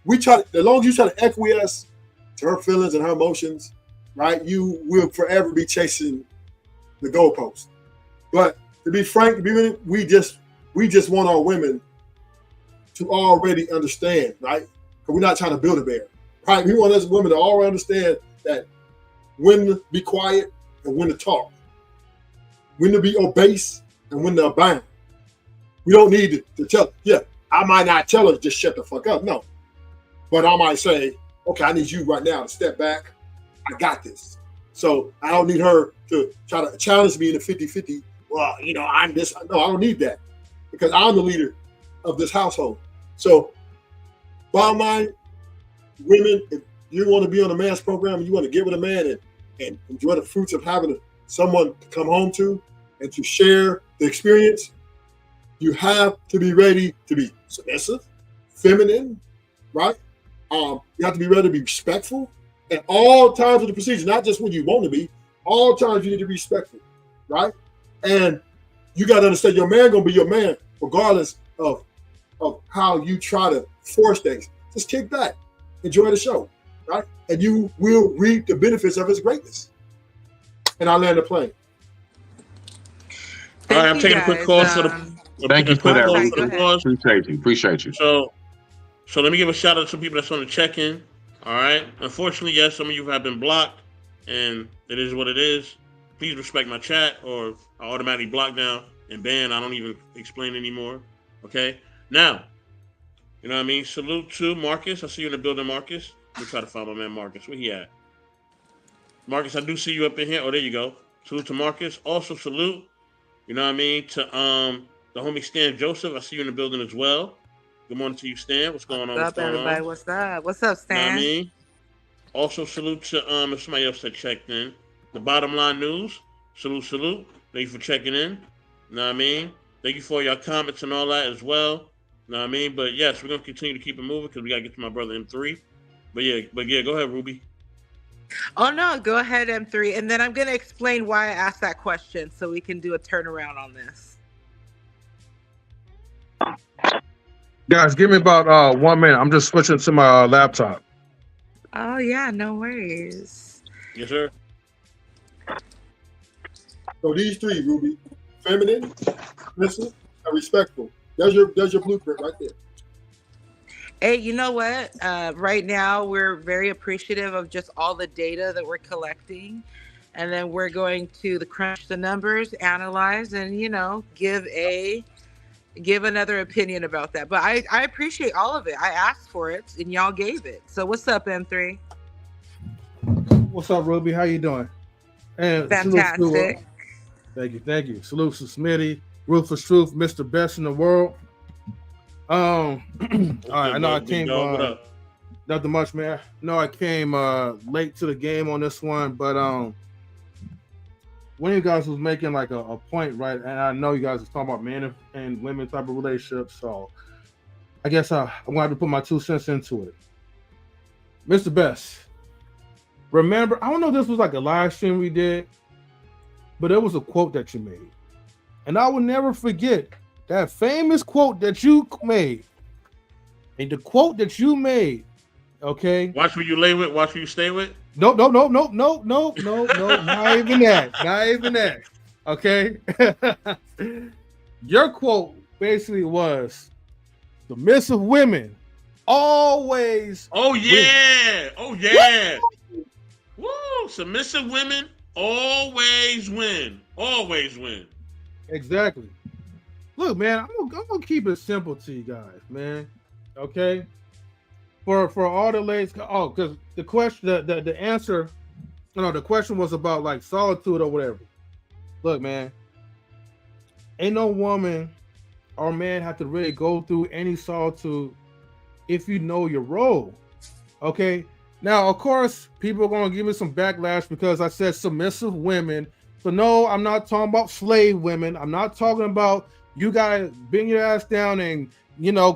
as long as you try to acquiesce to her feelings and her emotions, right? You will forever be chasing the goalpost. But to be frank, we just want our women to already understand, right? Because we're not trying to build a bear, right? We want us women to already understand that when to be quiet and when to talk, when to be obese and when to abound. We don't need to tell. Yeah, I might not tell her just shut the fuck up. No, but I might say, okay, I need you right now to step back. I got this. So I don't need her to try to challenge me in a 50-50. Well, I'm this. No, I don't need that because I'm the leader of this household. So bottom line, women, if you want to be on a man's program and you want to get with a man and enjoy the fruits of having someone to come home to and to share the experience, you have to be ready to be submissive, feminine, right? You have to be ready to be respectful at all times of the procedure, not just when you want to be. All times you need to be respectful, right? And you got to understand your man gonna be your man regardless of how you try to force things. Just kick back, enjoy the show, right? And you will reap the benefits of his greatness. And I land the plane. All right, I'm taking a quick call for the. Thank you for that. Appreciate you. So let me give a shout out to some people that's on the check-in. All right. Unfortunately, yes, some of you have been blocked, and it is what it is. Please respect my chat, or I automatically block now and ban. I don't even explain anymore. Okay. Now, you know what I mean? Salute to Marcus. I see you in the building, Marcus. Let me try to find my man Marcus. Where he at? Marcus, I do see you up in here. Oh, there you go. Salute to Marcus. Also salute, you know what I mean, to the homie Stan Joseph. I see you in the building as well. Good morning to you, Stan. What's going on? What's up, everybody? What's up? What's up, Stan? You know what I mean? Also salute to if somebody else that checked in. The Bottom Line News. Salute. Thank you for checking in. You know what I mean? Thank you for your comments and all that as well. You know what I mean? But yes, we're gonna continue to keep it moving because we gotta get to my brother M3. But yeah, go ahead, Ruby. Oh no, go ahead, M3, and then I'm gonna explain why I asked that question so we can do a turnaround on this. Guys, give me about 1 minute. I'm just switching to my laptop. Oh yeah, no worries. Yes, sir. So these three, Ruby, feminine, submissive, and respectful. There's your blueprint right there. Hey, you know what? Right now, we're very appreciative of just all the data that we're collecting. And then we're going to crunch the numbers, analyze, and, give another opinion about that. But I appreciate all of it. I asked for it, and y'all gave it. So what's up, M3? What's up, Ruby? How you doing? And fantastic. Thank you. Salute to Smitty, Ruthless Truth, Mr. Best in the world. All right, I know I came nothing much, man. No, I came late to the game on this one, but one of you guys was making like a point, right? And I know you guys was talking about men and women type of relationships, so I guess I'm gonna have to put my 2 cents into it. Mr. Best, remember, I don't know if this was like a live stream we did, but it was a quote that you made. And I will never forget that famous quote that you made. And the quote that you made, okay? Watch who you lay with, watch who you stay with. No, no, no, no, no, no, no, no, not even that. Not even that. Okay. Your quote basically was submissive women always Oh win. yeah. Oh yeah. Woo! Submissive women always win. Always win. Exactly. Look, man, I'm gonna keep it simple to you guys, man. Okay. For all the ladies, oh, because the question, the answer, the question was about like solitude or whatever. Look, man, ain't no woman or man have to really go through any solitude if you know your role. Okay. Now, of course, people are gonna give me some backlash because I said submissive women. So no, I'm not talking about slave women. I'm not talking about you gotta bring your ass down and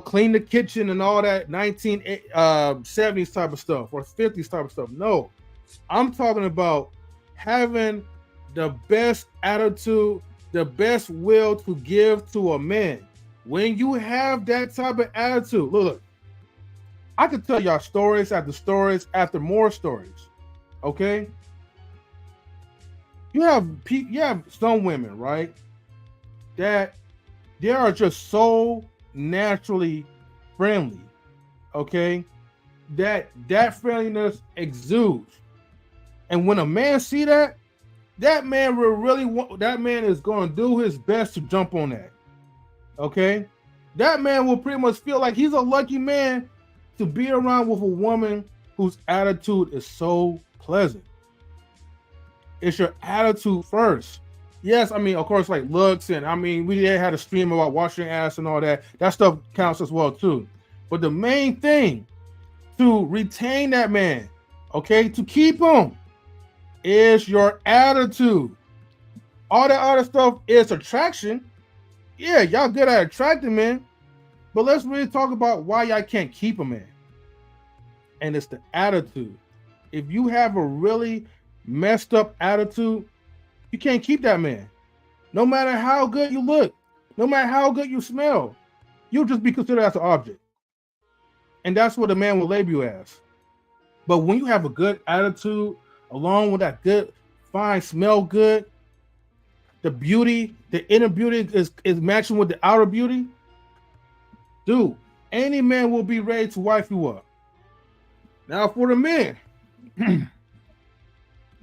clean the kitchen and all that 1970s type of stuff or 50s type of stuff. No, I'm talking about having the best attitude, the best will to give to a man. When you have that type of attitude, look, I could tell y'all stories after more stories. Okay, you have some women, right, that they are just so naturally friendly. Okay, that friendliness exudes, and when a man see that man will really that man is going to do his best to jump on that. Okay, that man will pretty much feel like he's a lucky man to be around with a woman whose attitude is so pleasant. It's your attitude first. Yes, I mean, of course, like looks, and I mean, we had a stream about washing your ass and all that. That stuff counts as well too. But the main thing to retain that man, okay, to keep him, is your attitude. All that other stuff is attraction. Yeah, y'all good at attracting men, but let's really talk about why y'all can't keep a man. And it's the attitude. If you have a really messed up attitude, you can't keep that man. No matter how good you look, no matter how good you smell, you'll just be considered as an object. And that's what a man will label you as. But when you have a good attitude, along with that good, fine, smell good, the beauty, the inner beauty is matching with the outer beauty, dude, any man will be ready to wife you up. Now for the men,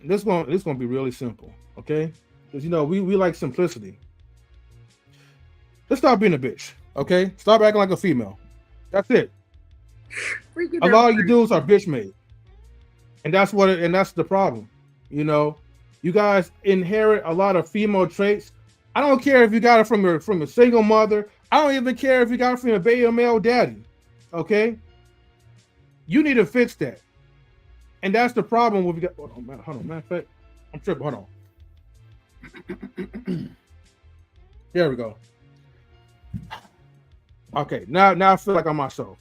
this gonna be really simple, okay? Because we like simplicity. Let's stop being a bitch, okay? Stop acting like a female. That's it. A lot of you dudes are bitch made, and that's the problem. You guys inherit a lot of female traits. I don't care if you got it from a single mother. I don't even care if you got it from a beta male daddy. Okay, you need to fix that, and that's the problem with you. Hold on, matter of fact, I'm tripping. Hold on. There we go. Okay, now I feel like I'm myself.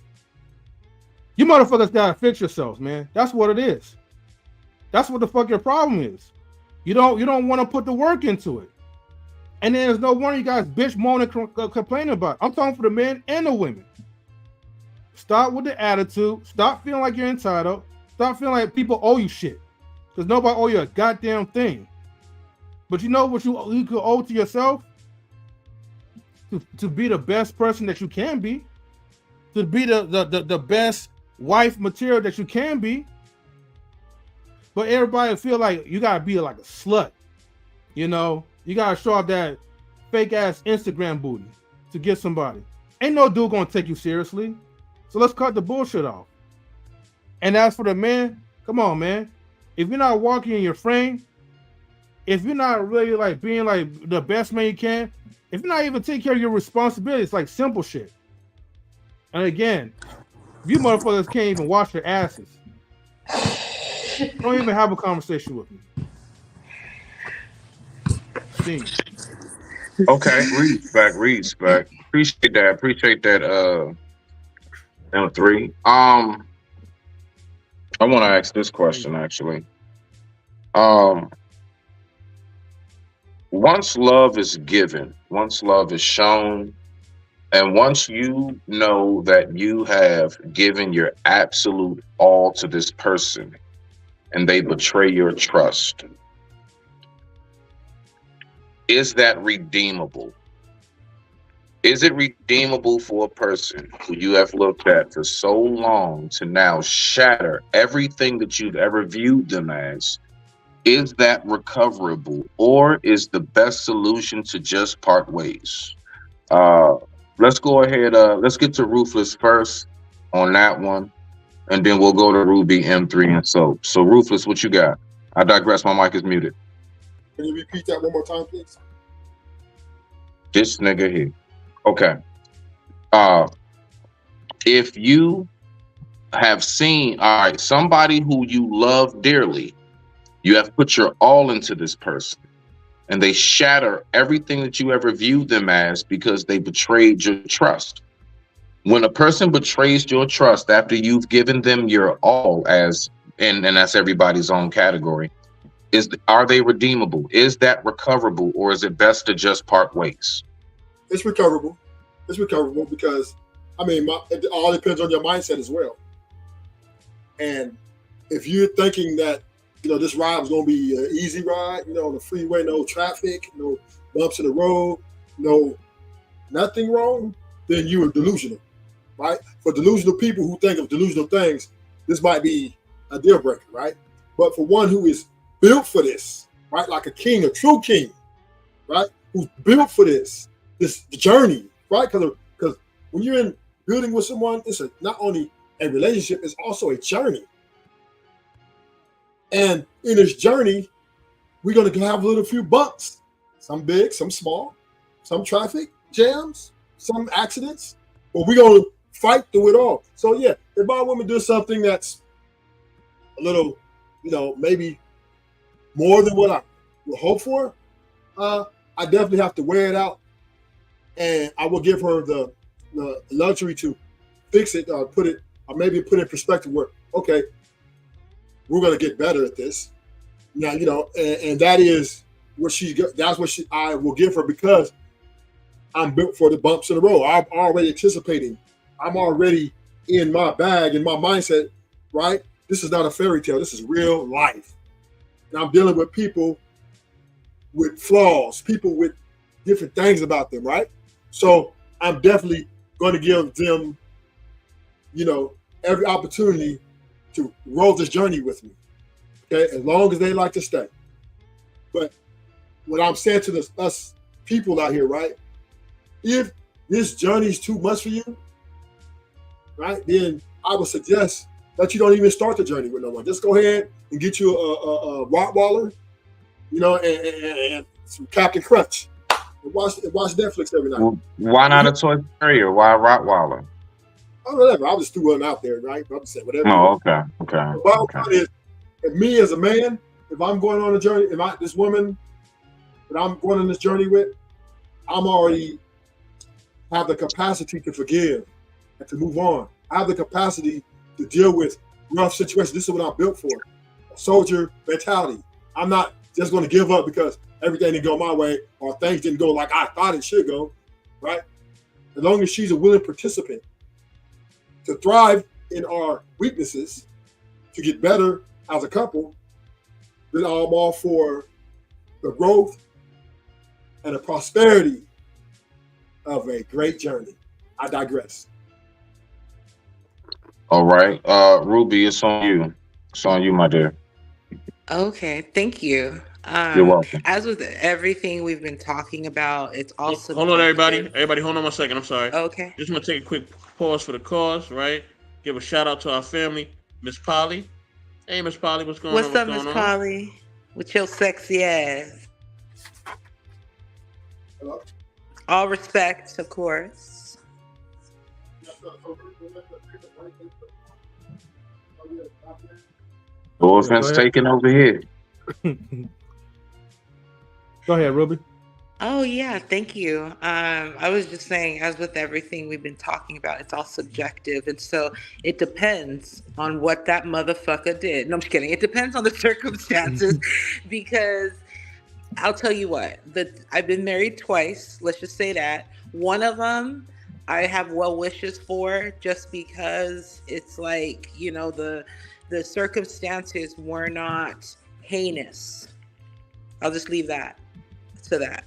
You motherfuckers gotta fix yourselves, man. That's what it is. That's what the fuck your problem is. You don't want to put the work into it. And then there's no wonder you guys bitch moaning complaining about it. I'm talking for the men and the women. Stop with the attitude. Stop feeling like you're entitled. Stop feeling like people owe you shit. Because nobody owe you a goddamn thing. But you know what you could owe to yourself? To be the best person that you can be. To be the best wife material that you can be. But everybody feel like you gotta be like a slut. You gotta show off that fake ass Instagram booty to get somebody. Ain't no dude gonna take you seriously. So let's cut the bullshit off. And as for the man, come on, man. If you're not walking in your frame, if you're not really like being like the best man you can, if you're not even taking care of your responsibilities, like simple shit. And again, you motherfuckers can't even wash your asses. Don't even have a conversation with me. Steve. Okay, respect. Appreciate that. Number 3. I want to ask this question actually. Once love is given, once love is shown, and once you know that you have given your absolute all to this person, and they betray your trust. Is that redeemable? Is it redeemable for a person who you have looked at for so long to now shatter everything that you've ever viewed them as? Is that recoverable, or is the best solution to just part ways? Let's go ahead. Let's get to Ruthless first on that one, and then we'll go to Ruby, M3, and Soap. So, Ruthless, what you got? I digress. My mic is muted. Can you repeat that one more time, please? This nigga here. Okay. If you have seen, all right, somebody who you love dearly, you have put your all into this person, and they shatter everything that you ever viewed them as because they betrayed your trust. When a person betrays your trust after you've given them your all, and that's everybody's own category, are they redeemable? Is that recoverable, or is it best to just part ways? It's recoverable. It's recoverable because, I mean, it all depends on your mindset as well. And if you're thinking that, this ride was going to be an easy ride, on the freeway, no traffic, no bumps in the road, no nothing wrong, then you are delusional, right? For delusional people who think of delusional things, this might be a deal breaker, right? But for one who is built for this, right? Like a king, a true king, right? Who's built for this journey, right? Because when you're in building with someone, it's not only a relationship, it's also a journey. And in this journey, we're going to have a little few bumps, some big, some small, some traffic jams, some accidents, but we're going to fight through it all. So yeah, if my woman does something that's a little, maybe more than what I would hope for, I definitely have to wear it out, and I will give her the luxury to fix it, or maybe put it in perspective where, okay, we're going to get better at this. Now, and that is what I will give her, because I'm built for the bumps in the road. I'm already anticipating. I'm already in my bag, in my mindset, right? This is not a fairy tale. This is real life. And I'm dealing with people with flaws, people with different things about them, right? So I'm definitely going to give them, every opportunity to roll this journey with me, okay? As long as they like to stay. But what I'm saying to us people out here, right? If this journey is too much for you, right, then I would suggest that you don't even start the journey with no one. Just go ahead and get you a Rottweiler, and some Captain Crunch. And watch Netflix every night. Well, why not a Toy Terrier? Why a Rottweiler? Oh, whatever. I'll just threw one out there, right? I'm just saying whatever. Oh, okay. The bottom line is, if me as a man, if I'm going on a journey, this woman that I'm going on this journey with, I'm already have the capacity to forgive and to move on. I have the capacity to deal with rough situations. This is what I'm built for. A soldier mentality. I'm not just going to give up because everything didn't go my way or things didn't go like I thought it should go, right? As long as she's a willing participant to thrive in our weaknesses, to get better as a couple, then I'm all for the growth and the prosperity of a great journey. I digress. All right. Ruby, it's on you. It's on you, my dear. Okay, thank you. You're welcome. As with everything we've been talking about, it's also Hold on, everybody. Everybody, hold on 1 second. I'm sorry. Okay. Just want to take a quick pause for the cause, right? Give a shout out to our family, Miss Polly. Hey, Miss Polly, what's going on? What's up, Miss Polly? With your sexy ass. Hello? All respect, of course. No offense taken over here. Go ahead, Ruby. Oh yeah, thank you. I was just saying, as with everything we've been talking about, it's all subjective, and so it depends on what that motherfucker did. No, I'm just kidding. It depends on the circumstances, because I'll tell you what. I've been married twice. Let's just say that one of them I have well wishes for, just because it's like, the the circumstances were not heinous. I'll just leave that to that.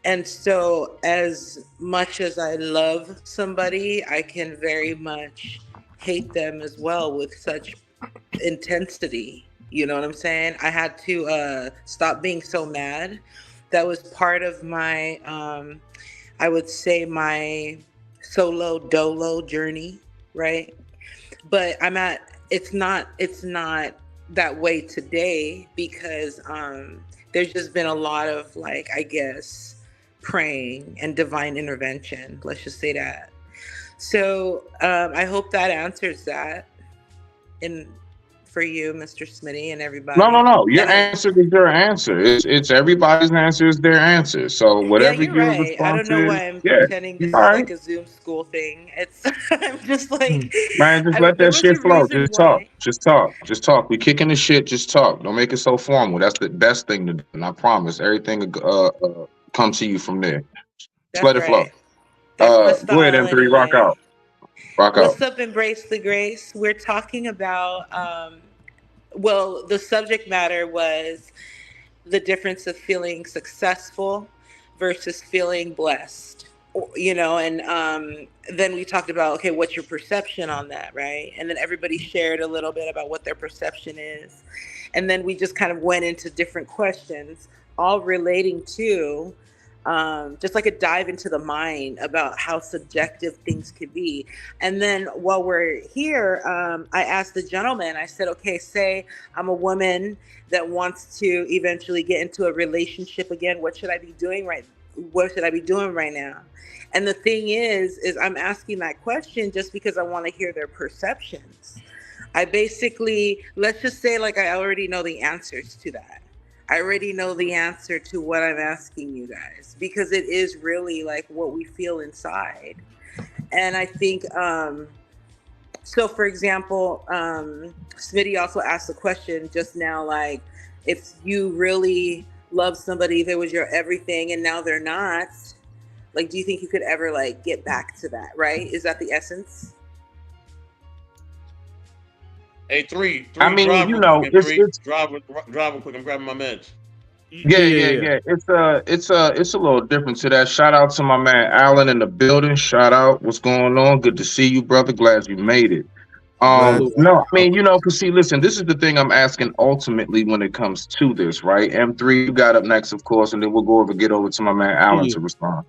And so as much as I love somebody, I can very much hate them as well with such intensity. You know what I'm saying? I had to stop being so mad. That was part of my, I would say, my solo dolo journey, right? But it's not that way today because there's just been a lot of, like, I guess, praying and divine intervention. Let's just say that. So I hope that answers that for you, Mr. Smitty, and everybody. No. Your answer is your answer. It's everybody's answer is their answer. So whatever you're your right. response I don't know why I'm pretending this is like a Zoom school thing. It's I'm just like, man, just let that shit flow. Just talk. We kicking the shit. Just talk. Don't make it so formal. That's the best thing to do. And I promise everything will come to you from there. Just let it flow. Go ahead, M3. Anyway. Rock out. What's up, Embrace the Grace? We're talking about, well, the subject matter was the difference of feeling successful versus feeling blessed, you know, and then we talked about, okay, what's your perception on that, right? And then everybody shared a little bit about what their perception is. And then we just kind of went into different questions, all relating to just like a dive into the mind about how subjective things could be. And then while we're here, I asked the gentleman, I said, okay, say I'm a woman that wants to eventually get into a relationship again. What should I be doing right now? And the thing is I'm asking that question just because I want to hear their perceptions. I basically, let's just say, like, I already know the answers to that. I already know the answer to what I'm asking you guys, because it is really like what we feel inside. And I think, so for example, Smitty also asked the question just now, like, if you really love somebody that was your everything and now they're not, like, do you think you could ever, like, get back to that, right? Is that the essence? Hey, three. I mean, drive you know, it's drive real quick. I'm grabbing my meds. Yeah. It's a little different to that. Shout out to my man Alan in the building. Shout out. What's going on? Good to see you, brother. Glad you made it. No, I mean, you know, cause see, listen, this is the thing I'm asking ultimately when it comes to this, right? M3, you got up next, of course, and then we'll get over to my man Alan to respond.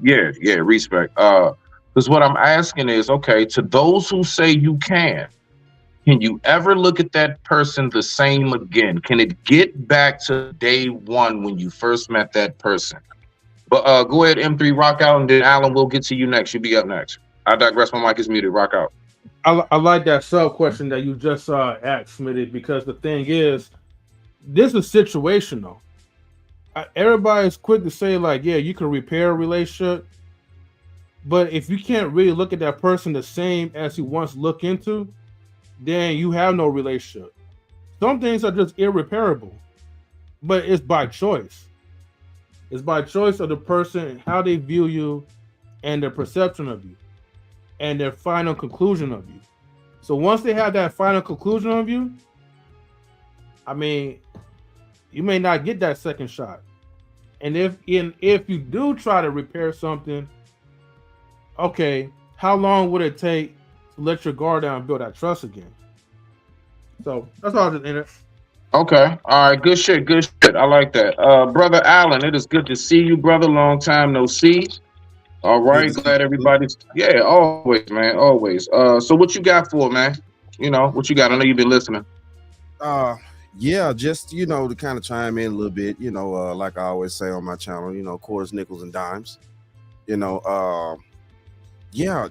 Yeah, respect. Because what I'm asking is, okay, to those who say you can you ever look at that person the same again? Can it get back to day one when you first met that person? But go ahead, M3, rock out, and then Alan, we'll get to you next. You'll be up next. I digress. My mic is muted. Rock out. I like that sub question that you just asked, Smitty, because the thing is, this is situational. Everybody's quick to say, like, yeah, you can repair a relationship, but if you can't really look at that person the same as you once looked into, then you have no relationship. Some things are just irreparable, but it's by choice. It's by choice of the person, how they view you, and their perception of you, and their final conclusion of you. So once they have that final conclusion of you, I mean, you may not get that second shot. And if you do try to repair something, okay, how long would it take to let your guard down and build that trust again? So that's all just in it. Okay. All right. Good shit. I like that. Brother Allen, it is good to see you, brother. Long time no see. All right. Glad everybody's. Yeah, always, man. Always. So what you got for, man? You know, what you got? I know you've been listening. Yeah, just, you know, to kind of chime in a little bit, you know, like I always say on my channel, you know, quarters, nickels, and dimes. You know, yeah,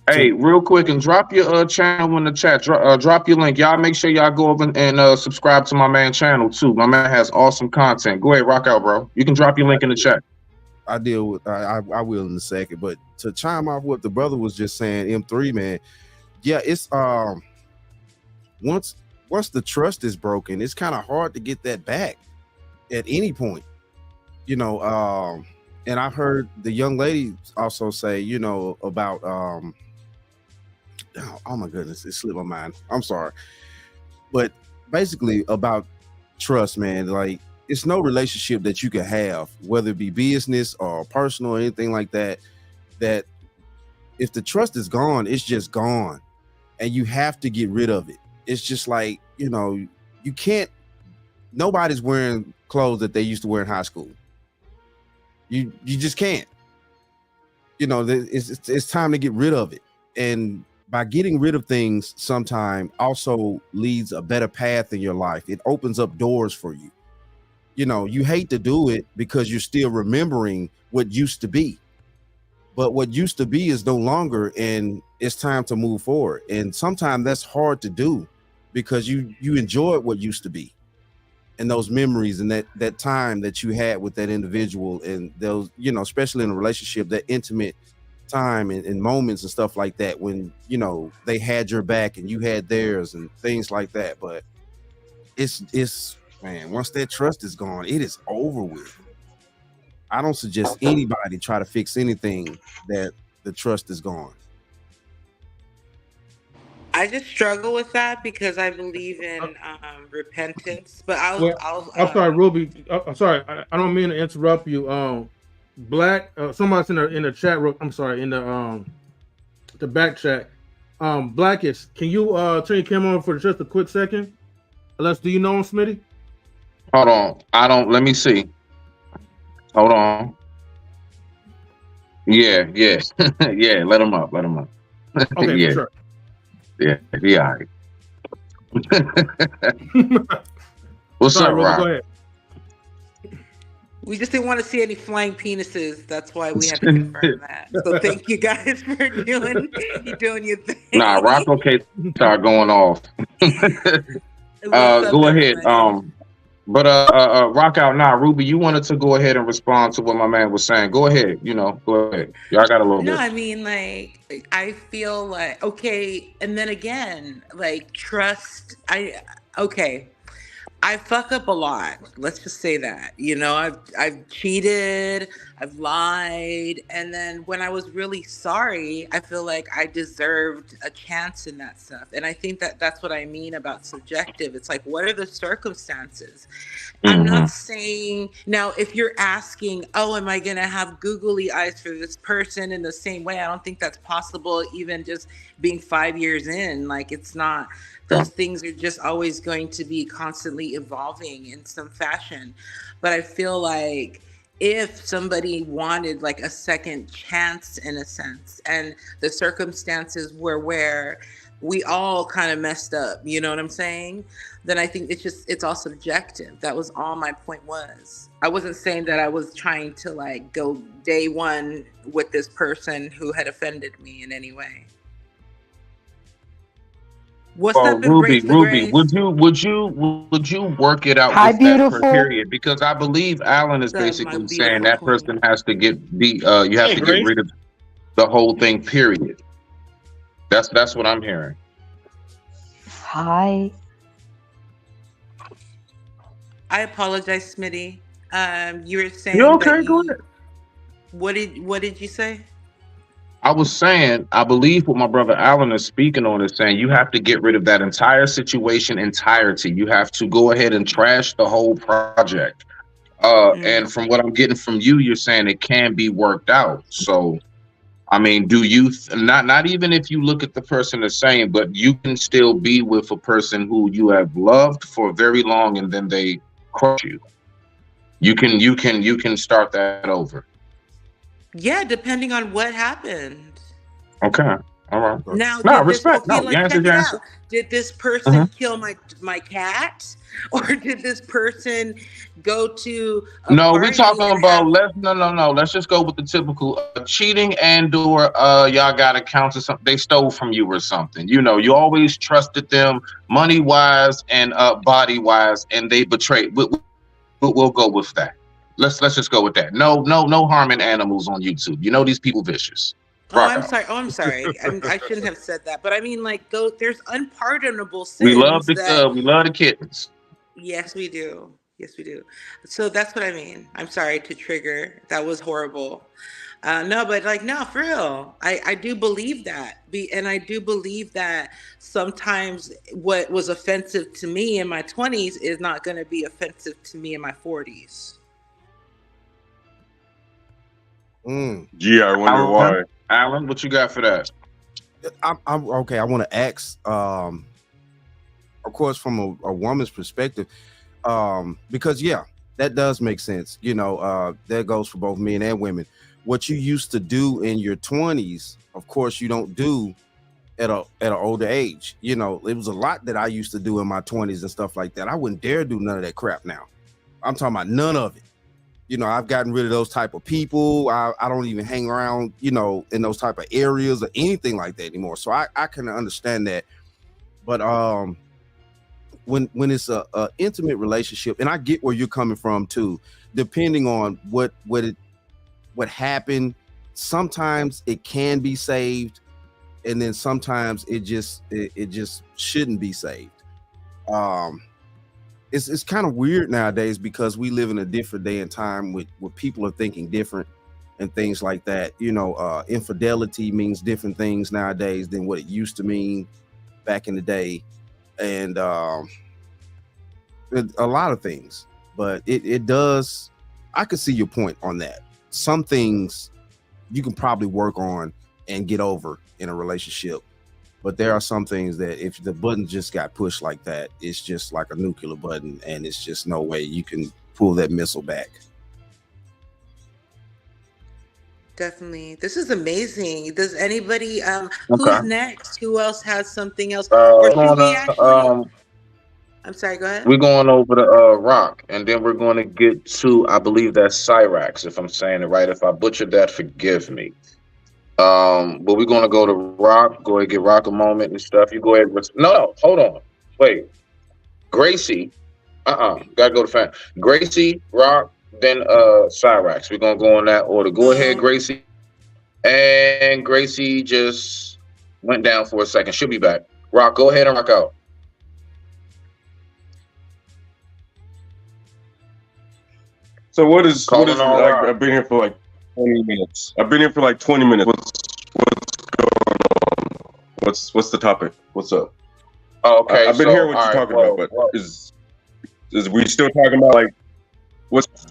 real quick, and drop your channel in the chat. Drop your link. Y'all make sure y'all go over and subscribe to my man channel too. My man has awesome content. Go ahead, rock out, bro. You can drop your link in the chat. I will in a second, but to chime off what the brother was just saying, M3, man, yeah, it's once the trust is broken, it's kind of hard to get that back at any point, you know. And I heard the young lady also say, you know, about oh my goodness, it slipped my mind. I'm sorry. But basically about trust, man, like it's no relationship that you can have, whether it be business or personal or anything like that, that if the trust is gone, it's just gone. And you have to get rid of it. It's just like, you can't, nobody's wearing clothes that they used to wear in high school. You just can't. It's time to get rid of it. And by getting rid of things sometime also leads a better path in your life. It opens up doors for you. You hate to do it because you're still remembering what used to be. But what used to be is no longer, and it's time to move forward. And sometimes that's hard to do because you enjoyed what used to be and those memories and that time that you had with that individual, and those, especially in a relationship, that intimate time and moments and stuff like that when, they had your back and you had theirs and things like that. But it's man, once that trust is gone, it is over with. I don't suggest anybody try to fix anything that the trust is gone. I just struggle with that because I believe in repentance. But I'm sorry, Ruby. I'm sorry. I don't mean to interrupt you. Black. Somebody's in the chat room. I'm sorry, in the back chat. Blackish. Can you turn your camera on for just a quick second? Unless, do you know him, Smitty? Hold on. I don't. Let me see. Hold on. Yeah. Yeah. Let him up. Okay, yeah. for sure. Yeah. What's Sorry, up, Ruby, Rock? go ahead. we just didn't want to see any flying penises. That's why we had to confirm that. So thank you guys for doing your thing. Nah, Rock. Okay, start going off. What's up, Go ahead. everybody? But rock out now, Ruby. You wanted to go ahead and respond to what my man was saying. Go ahead. Go ahead. Y'all got a little No, bit. I mean, like, I feel like, okay, and then again, like, trust, I fuck up a lot. Let's just say that. I've cheated, I've lied, and then when I was really sorry, I feel like I deserved a chance in that stuff. And I think that that's what I mean about subjective. It's like, what are the circumstances? I'm not saying now, if you're asking, oh, am I going to have googly eyes for this person in the same way? I don't think that's possible, even just being 5 years in. Like, it's not. Those things are just always going to be constantly evolving in some fashion. But I feel like if somebody wanted like a second chance in a sense, and the circumstances were where we all kind of messed up, you know what I'm saying? Then I think it's all subjective. That was all my point was. I wasn't saying that I was trying to like go day one with this person who had offended me in any way. What's up, Ruby, Embrace the Grace? would you work it out Hi, with that beautiful. period? Because I believe Alan is What's up, my basically saying beautiful that queen? person has to you have Hey, to get Grace. rid of the whole thing, period. That's what I'm hearing. Hi. I apologize, Smitty. You were saying You okay? that Go ahead. What did you say? I was saying, I believe what my brother Alan is speaking on is saying you have to get rid of that entire situation entirety. You have to go ahead and trash the whole project. And from what I'm getting from you, you're saying it can be worked out. So, I mean, do you not even if you look at the person the same, but you can still be with a person who you have loved for very long and then they crush you. You can start that over. Yeah, depending on what happened. Okay. All right. Now, No, did respect. This, okay, No, like, answer, check it answer. out. Did this person kill my cat, or did this person go to a No, we're party talking and about have- no. Let's just go with the typical cheating and/or y'all got accounts or something. They stole from you or something. You always trusted them money wise and body wise, and they betrayed. We'll go with that. Let's just go with that. No harming animals on YouTube. These people vicious. Oh, I'm sorry. I shouldn't have said that. But I mean, like, there's unpardonable sins. We love the kittens. Yes, we do. So that's what I mean. I'm sorry to trigger. That was horrible. No, but like, no, for real. I do believe that. And I do believe that sometimes what was offensive to me in my 20s is not going to be offensive to me in my 40s. Gee, I wonder why. Alan, what you got for that? I'm okay. I want to ask, of course, from a woman's perspective, because yeah, that does make sense. You know, that goes for both men and women. What you used to do in your 20s, of course, you don't do at an older age. You know, it was a lot that I used to do in my 20s and stuff like that. I wouldn't dare do none of that crap now. I'm talking about none of it. You know, I've gotten rid of those type of people. I don't even hang around, you know, in those type of areas or anything like that anymore. So I can understand that. But when it's a intimate relationship, and I get where you're coming from too, depending on what happened, sometimes it can be saved, and then sometimes it just shouldn't be saved. It's kind of weird nowadays because we live in a different day and time with people are thinking different and things like that. You know, infidelity means different things nowadays than what it used to mean back in the day, and a lot of things. But it does. I could see your point on that. Some things you can probably work on and get over in a relationship, but there are some things that if the button just got pushed like that, it's just like a nuclear button, and it's just no way you can pull that missile back. Definitely. This is amazing. Does anybody who's next? Who else has something else? I'm sorry, go ahead. We're going over to Rock, and then we're going to get to, I believe that's Cyrax, if I'm saying it right. If I butchered that, forgive me. But we're going to go to Rock. Go ahead, get Rock a moment and stuff. You go ahead. No, hold on. Wait. Gracie. Gotta go to fan. Gracie, Rock, then Cyrax. We're going to go in that order. Go ahead, Gracie. And Gracie just went down for a second. She'll be back. Rock, go ahead and rock out. So what is like, I've been here for like 20 minutes. What's going on? What's the topic? What's up? Oh, okay. I've been hearing what you're talking about, but is we still talking about like what's?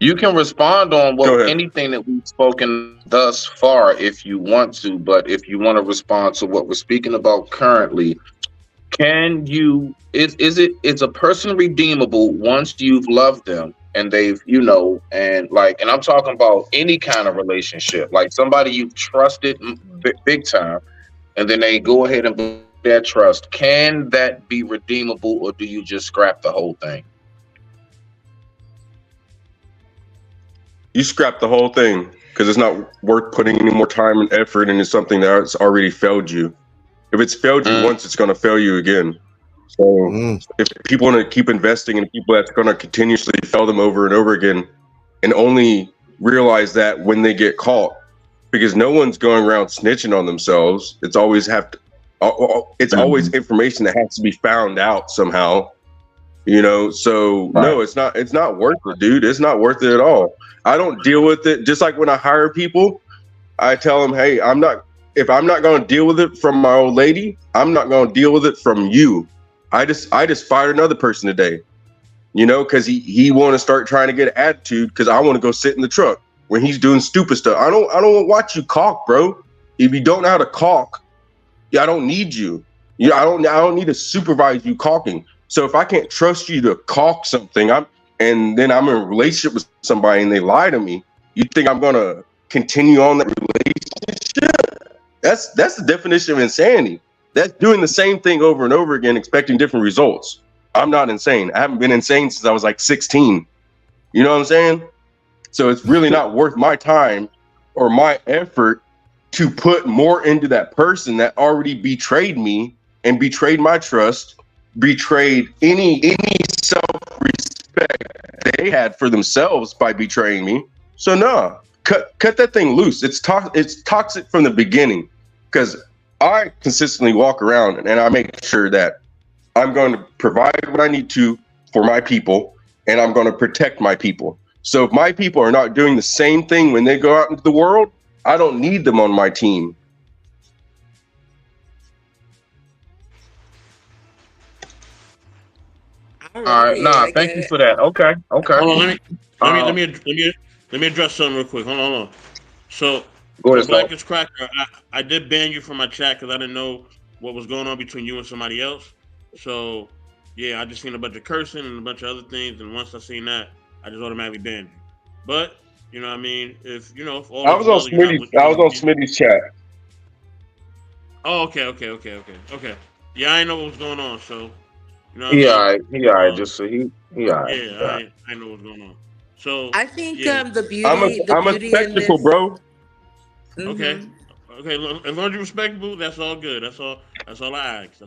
You can respond on anything that we've spoken thus far if you want to, but if you want to respond to what we're speaking about currently, can you? Is a person redeemable once you've loved them? And they've, you know, and I'm talking about any kind of relationship, like somebody you've trusted big time, and then they go ahead and break that trust. Can that be redeemable, or do you just scrap the whole thing? You scrap the whole thing because it's not worth putting any more time and effort into something that's already failed you. If it's failed you once, it's going to fail you again. So if people want to keep investing in people that's going to continuously fail them over and over again, and only realize that when they get caught, because no one's going around snitching on themselves. It's always always information that has to be found out somehow, you know? So no, it's not worth it, dude. It's not worth it at all. I don't deal with it. Just like when I hire people, I tell them, hey, if I'm not going to deal with it from my old lady, I'm not going to deal with it from you. I just fired another person today, you know, because he want to start trying to get an attitude because I want to go sit in the truck when he's doing stupid stuff. I don't want to watch you caulk, bro. If you don't know how to caulk, I don't need you. I don't need to supervise you caulking. So if I can't trust you to caulk something, and then I'm in a relationship with somebody and they lie to me, you think I'm gonna continue on that relationship? That's the definition of insanity. That's doing the same thing over and over again, expecting different results. I'm not insane. I haven't been insane since I was like 16. You know what I'm saying? So it's really not worth my time or my effort to put more into that person that already betrayed me and betrayed my trust, betrayed any self-respect they had for themselves by betraying me. So no, cut that thing loose. It's toxic from the beginning, because I consistently walk around and I make sure that I'm going to provide what I need to for my people, and I'm going to protect my people. So if my people are not doing the same thing when they go out into the world, I don't need them on my team. All right, nah, thank you for that. Okay. Hold on, let me address something real quick. Hold on. So, Go ahead, Black Sal. is Cracker, I did ban you from my chat because I didn't know what was going on between you and somebody else. So, yeah, I just seen a bunch of cursing and a bunch of other things, and once I seen that, I just automatically banned you. But you know what I mean? If all I was on Smitty's chat. Oh, okay. Yeah, I didn't know what was going on, so you know what He I all mean? right. He all right. Just so he all right. Yeah, I know what's going on. So I think yeah, the I'm beauty a in spectacle, this. bro. okay, Mhm. okay. As long as you're respectable, that's all good. That's all I ask.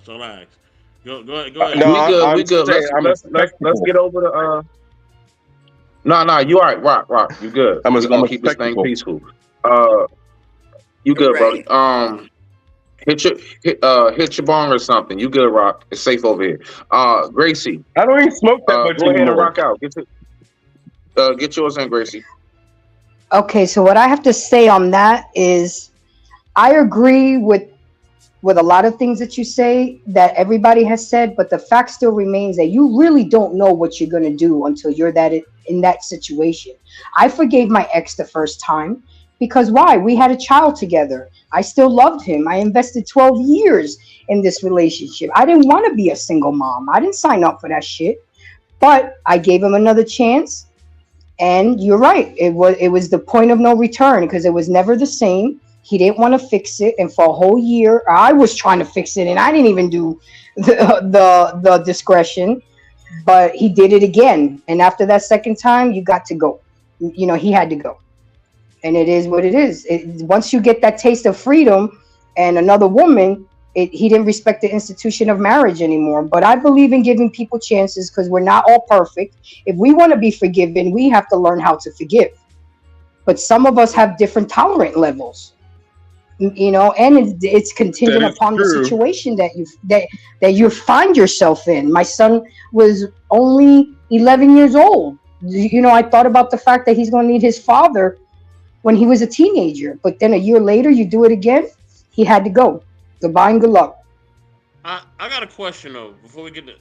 Go ahead. No, We good. I'm We good. saying I'm a Let's get spectacle. over the. No, you all right. Rock. You good. I'm We're gonna a keep this thing spectacle. peaceful. You good, Right. brother. Hit your bong or something. You good, Rock? It's safe over here. Gracie, I don't even smoke that much go ahead and anymore. rock out. Get yours in, Gracie. Okay, so what I have to say on that is I agree with a lot of things that you say that everybody has said, but the fact still remains that you really don't know what you're going to do until you're in that situation. I forgave my ex the first time because why? We had a child together. I still loved him. I invested 12 years in this relationship. I didn't want to be a single mom. I didn't sign up for that shit, but I gave him another chance. And you're right. It was the point of no return because it was never the same. He didn't want to fix it, and for a whole year, I was trying to fix it, and I didn't even do the discretion. But he did it again, and after that second time, you got to go. He had to go, and it is what it is. Once you get that taste of freedom and another woman, he didn't respect the institution of marriage anymore. But I believe in giving people chances because we're not all perfect. If we want to be forgiven, we have to learn how to forgive. But some of us have different tolerant levels, and it's contingent That is upon the true. situation that you find yourself in. My son was only 11 years old. I thought about the fact that he's going to need his father when he was a teenager. But then a year later, you do it again. He had to go. Goodbye and good luck. I got a question though before we get to,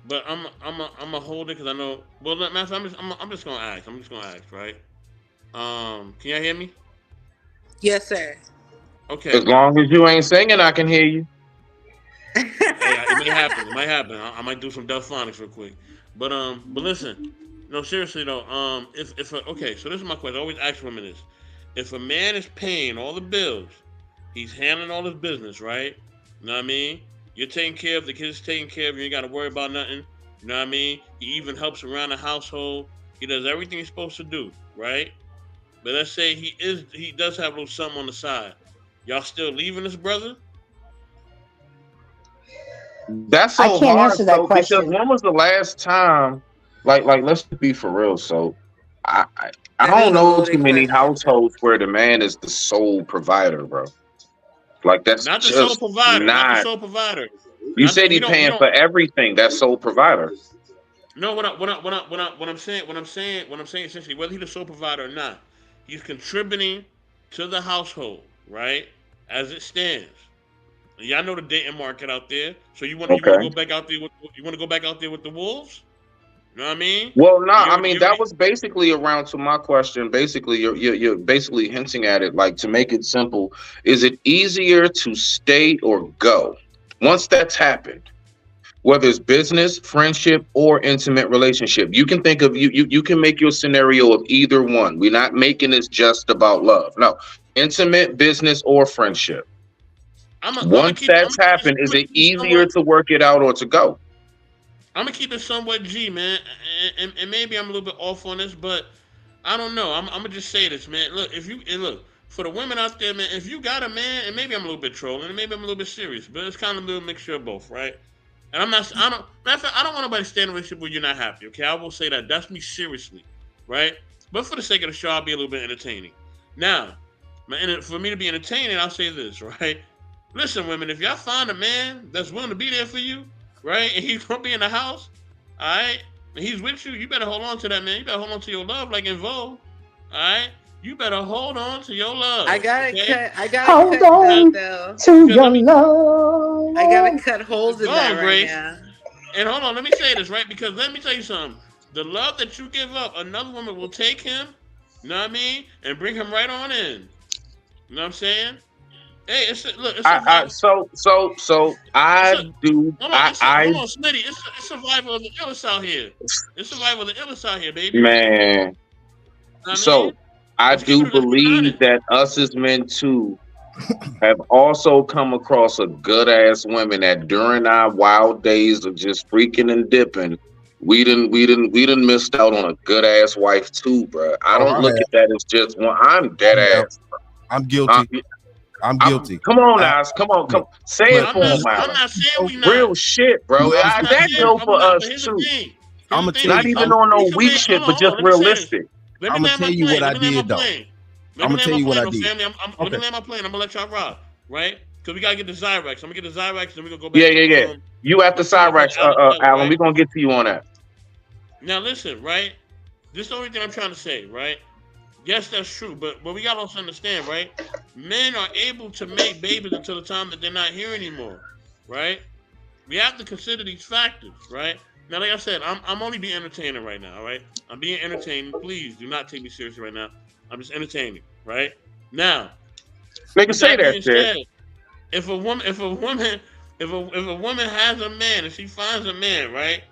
but I'm a hold it because I know. Well, Master, I'm just gonna ask. Right? Can y'all hear me? Yes, sir. Okay. As long as you ain't singing, I can hear you. Hey, it might happen. I might do some Delphonics real quick. But listen. No, seriously though. Okay, so this is my question. I always ask women this: if a man is paying all the bills, he's handling all his business, right? You know what I mean? You're taking care of the kids, taking care of you. You ain't got to worry about nothing. You know what I mean? He even helps around the household. He does everything he's supposed to do, right? But let's say he does have a little something on the side. Y'all still leaving this brother? That's so I can't hard. answer that So because question. when was the last time? Like, let's be for real. So, I That don't is a know loaded too many question. households where the man is the sole provider, bro. Like that's Not the sole just provider. Not the not. sole provider. You Not the, said he we paying don't. for everything. That's sole provider. No, what I'm saying essentially, whether he's the sole provider or not, he's contributing to the household, right? As it stands. Y'all know the dating market out there. So you want to Okay. go back out there with the wolves? You know what I mean? Well, no, You I already, mean you that already, was basically around to my question. Basically, you're basically hinting at it. Like to make it simple, is it easier to stay or go once that's happened? Whether it's business, friendship, or intimate relationship, you can think of you can make your scenario of either one. We're not making this just about love. No, intimate, business, or friendship. I'm gonna Once keep. that's happened, is it easier to work it out or to go? I'm gonna keep it somewhat G, man. And maybe I'm a little bit off on this, but I don't know. I'm gonna just say this, man. Look, look for the women out there, man. If you got a man, and maybe I'm a little bit trolling, and maybe I'm a little bit serious, but it's kind of a little mixture of both, right? And I don't. Matter of fact, I don't want nobody to stay in a relationship where you're not happy. Okay, I will say that. That's me seriously, right? But for the sake of the show, I'll be a little bit entertaining. Now, for me to be entertaining, I'll say this, right? Listen, women, if y'all find a man that's willing to be there for you, right, and he's gonna be in the house, all right, and he's with you, you better hold on to that, man. You better hold on to your love, like in Vogue. All right, you better hold on to your love. I gotta okay? cut. I gotta Hold cut on that though. to Because your let me love. I gotta cut holes in go that on, right Grace. now. And hold on, let me say this, right? Because let me tell you something. The love that you give up, another woman will take him, you know what I mean, and bring him right on in. You know what I'm saying? Hey, look, it's I survival. so It's I a do hold on, I hold on, Smitty. It's survival of the illest out here. It's survival of the illest out here, baby. You man. know what I So mean? I Let's keep do it 100. believe that us as men too have also come across a good ass women that during our wild days of just freaking and dipping, we didn't missed out on a good ass wife too, bro. I Oh, don't look at that as just one. I'm dead I have. ass. I'm I'm, guilty. I'm guilty. come on, I, guys. Come on, yeah. come. Say it But for him, I'm Alan. not saying we Real not. shit, bro. no, I'm not That saying go we for not. us But here's the too. thing. I'm Here's gonna the tell thing. Not you. even on no We can weak make. shit, Hold but on, just hold on. Let me say this. realistic. Let me I'm gonna land tell my you what plane. I Let me land my did though. plane. Let I'm me gonna tell land my you what plane, I though, did. family. Let me Okay. land my plane. I'm gonna let y'all rock, right? Because we gotta get the Zyrex. I'm gonna get the Zyrex, then we gonna go Yeah, back to yeah, yeah. You at the my brother Cyrex, Alex Keller, Alan. right? We're gonna get to you on that. Now listen, right? This is the only thing I'm trying to say, right? Yes, that's true, but we gotta also understand, right? Men are able to make babies until the time that they're not here anymore, right? We have to consider these factors, right? Now, like I said, I'm only being entertaining right now, right? I'm being entertaining. Please do not take me seriously right now. I'm just entertaining, right? Now, Nigga, with say that that being shit. said, if a woman has a man and she finds a man, right,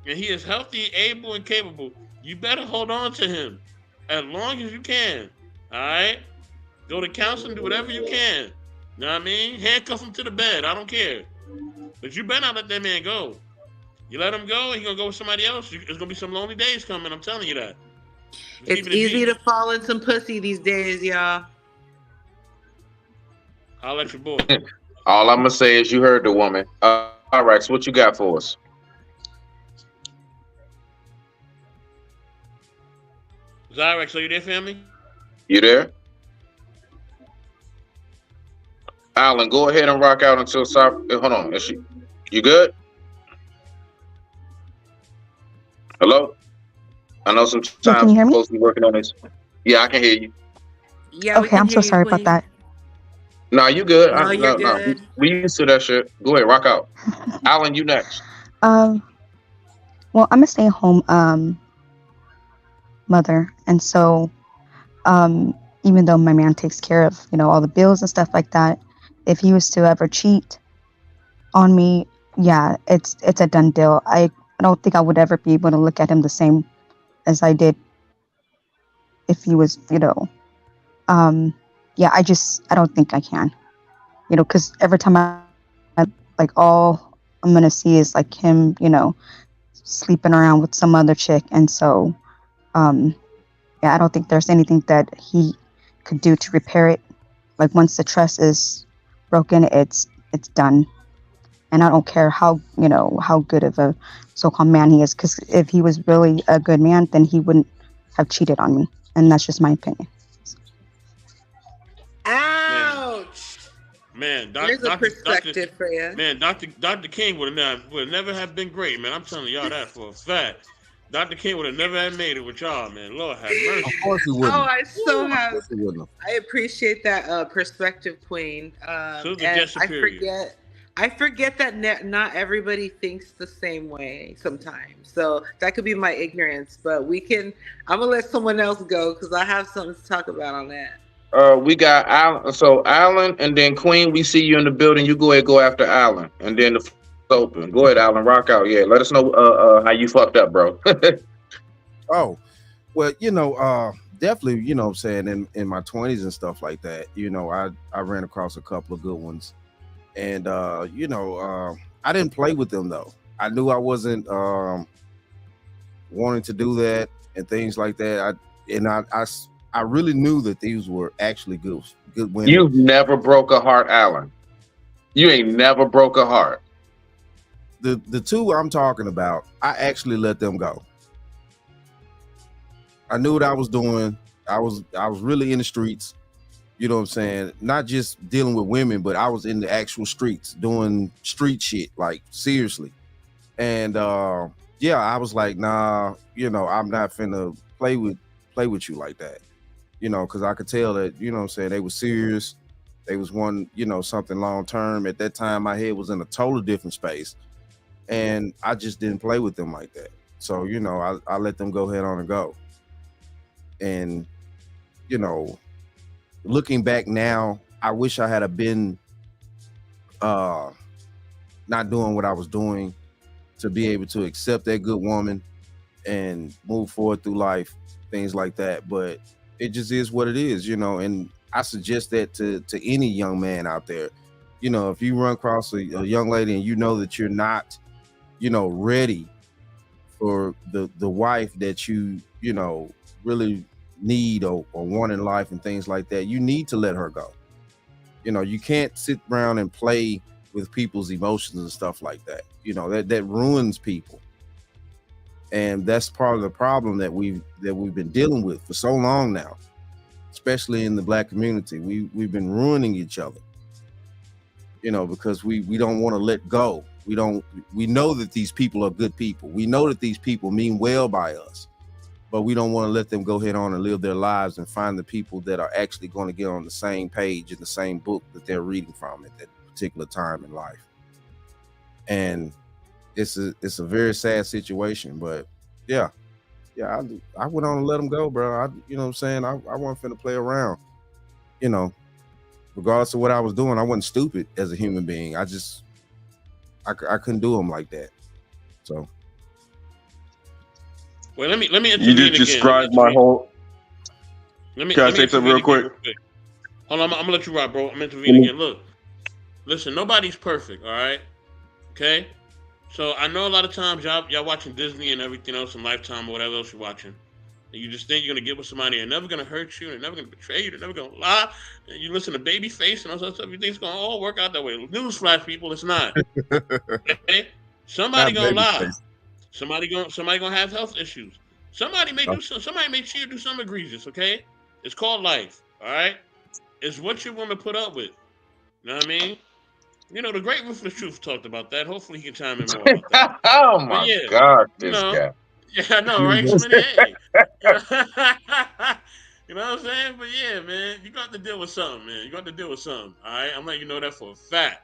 and he is healthy, able, and capable, you better hold on to him as long as you can. All right, go to counseling, do whatever you can. You know what I mean? Handcuff him to the bed. I don't care, but you better not let that man go. You let him go, he gonna go with somebody else. There's gonna be some lonely days coming. I'm telling you that. Just It's keeping it easy G. to fall in some pussy these days, y'all. I'll let your boy. All I'm gonna say is you heard the woman. Cyrex, what you got for us? Zyrex, are you there, family? You there? Alan, go ahead and rock out until hold on. Is she? You good? Hello? I know Yeah, can sometimes you hear we're me? supposed to be working on this. Yeah, I can hear you. Yeah, we Okay, can I'm hear so you, sorry about Queen. that. No, you good. No, you're No. good. We used to that shit. Go ahead, rock out. Alan, you next. Um, well, I'm a stay-at-home mother, and so even though my man takes care of all the bills and stuff like that, if he was to ever cheat on me, yeah, it's a done deal. I don't think I would ever be able to look at him the same as I did if he was, yeah, I don't think I can, because every time I like all I'm gonna see is like him, sleeping around with some other chick, and so yeah, I don't think there's anything that he could do to repair it. Like once the trust is broken, it's done. And I don't care how good of a so-called man he is, because if he was really a good man, then he wouldn't have cheated on me, and that's just my opinion. Ouch! Man, There's a perspective for you. Man, Dr. King would never have been great, man. I'm telling y'all that for a fact. Dr. King would have never have made it with y'all, man. Lord have mercy. Of course he Oh, wouldn't. I so Of have. course he wouldn't. I appreciate that perspective, Queen. So the And Jet Superior. I forget that not everybody thinks the same way sometimes. So that could be my ignorance, but I'm gonna let someone else go because I have something to talk about on that. We got Alan. So Alan and then Queen, we see you in the building. You go ahead, go after Alan, and then the floor's open. Go ahead, Alan, rock out. Yeah, let us know how you fucked up, bro. Oh, well, definitely, what I'm saying, in my 20s and stuff like that, I ran across a couple of good ones. And I didn't play with them though. I knew I wasn't wanting to do that and things like that. I really knew that these were actually good women. You've never broke a heart, Alan. You ain't never broke a heart. The two I'm talking about, I actually let them go. I knew what I was doing. I was really in the streets. You know what I'm saying? Not just dealing with women, but I was in the actual streets doing street shit, like seriously. And yeah, I was like, nah, I'm not finna play with you like that, because I could tell that, what I'm saying, they were serious. They was one, something long term. At that time, my head was in a totally different space, and I just didn't play with them like that. So, I let them go ahead on and go. And, looking back now, I wish I had been not doing what I was doing to be able to accept that good woman and move forward through life, things like that. But it just is what it is, and I suggest that to any young man out there. If you run across a young lady and you know that you're not, ready for the wife that you really need or want in life and things like that, you need to let her go. You can't sit around and play with people's emotions and stuff like that. That ruins people. And that's part of the problem that we've been dealing with for so long now, especially in the Black community. We've been ruining each other, because we don't want to let go. We know that these people are good people. We know that these people mean well by us, but we don't want to let them go head on and live their lives and find the people that are actually going to get on the same page in the same book that they're reading from at that particular time in life. And it's a very sad situation, but yeah, I went on and let them go, bro. You know what I'm saying? I wasn't finna play around. Regardless of what I was doing, I wasn't stupid as a human being. I couldn't do them like that. So. Well, let me intervene You just again. described my whole. Can I say something real quick? Hold on, I'm gonna let you rock, bro. I'm intervening again. Look, listen, nobody's perfect, all right? Okay? So I know a lot of times y'all watching Disney and everything else and Lifetime or whatever else you're watching. And you just think you're gonna get with somebody and they're never gonna hurt you, and they're never gonna betray you, they're never gonna lie. And you listen to Babyface and all that stuff, you think it's gonna all work out that way. Newsflash, people, it's not. Okay? Somebody Not gonna lie. Babyface. Somebody gonna have health issues. Somebody may do something egregious, okay? It's called life, all right? It's what you're willing to put up with. You know what I mean? The great Ruthless Truth talked about that. Hopefully he can chime in more about that. Oh But my yeah, God, you this know, guy. yeah, I know, right? So many, hey. You know what I'm saying? But yeah, man, you got to deal with something, man. You got to deal with something, all right? I'm letting you know that for a fact.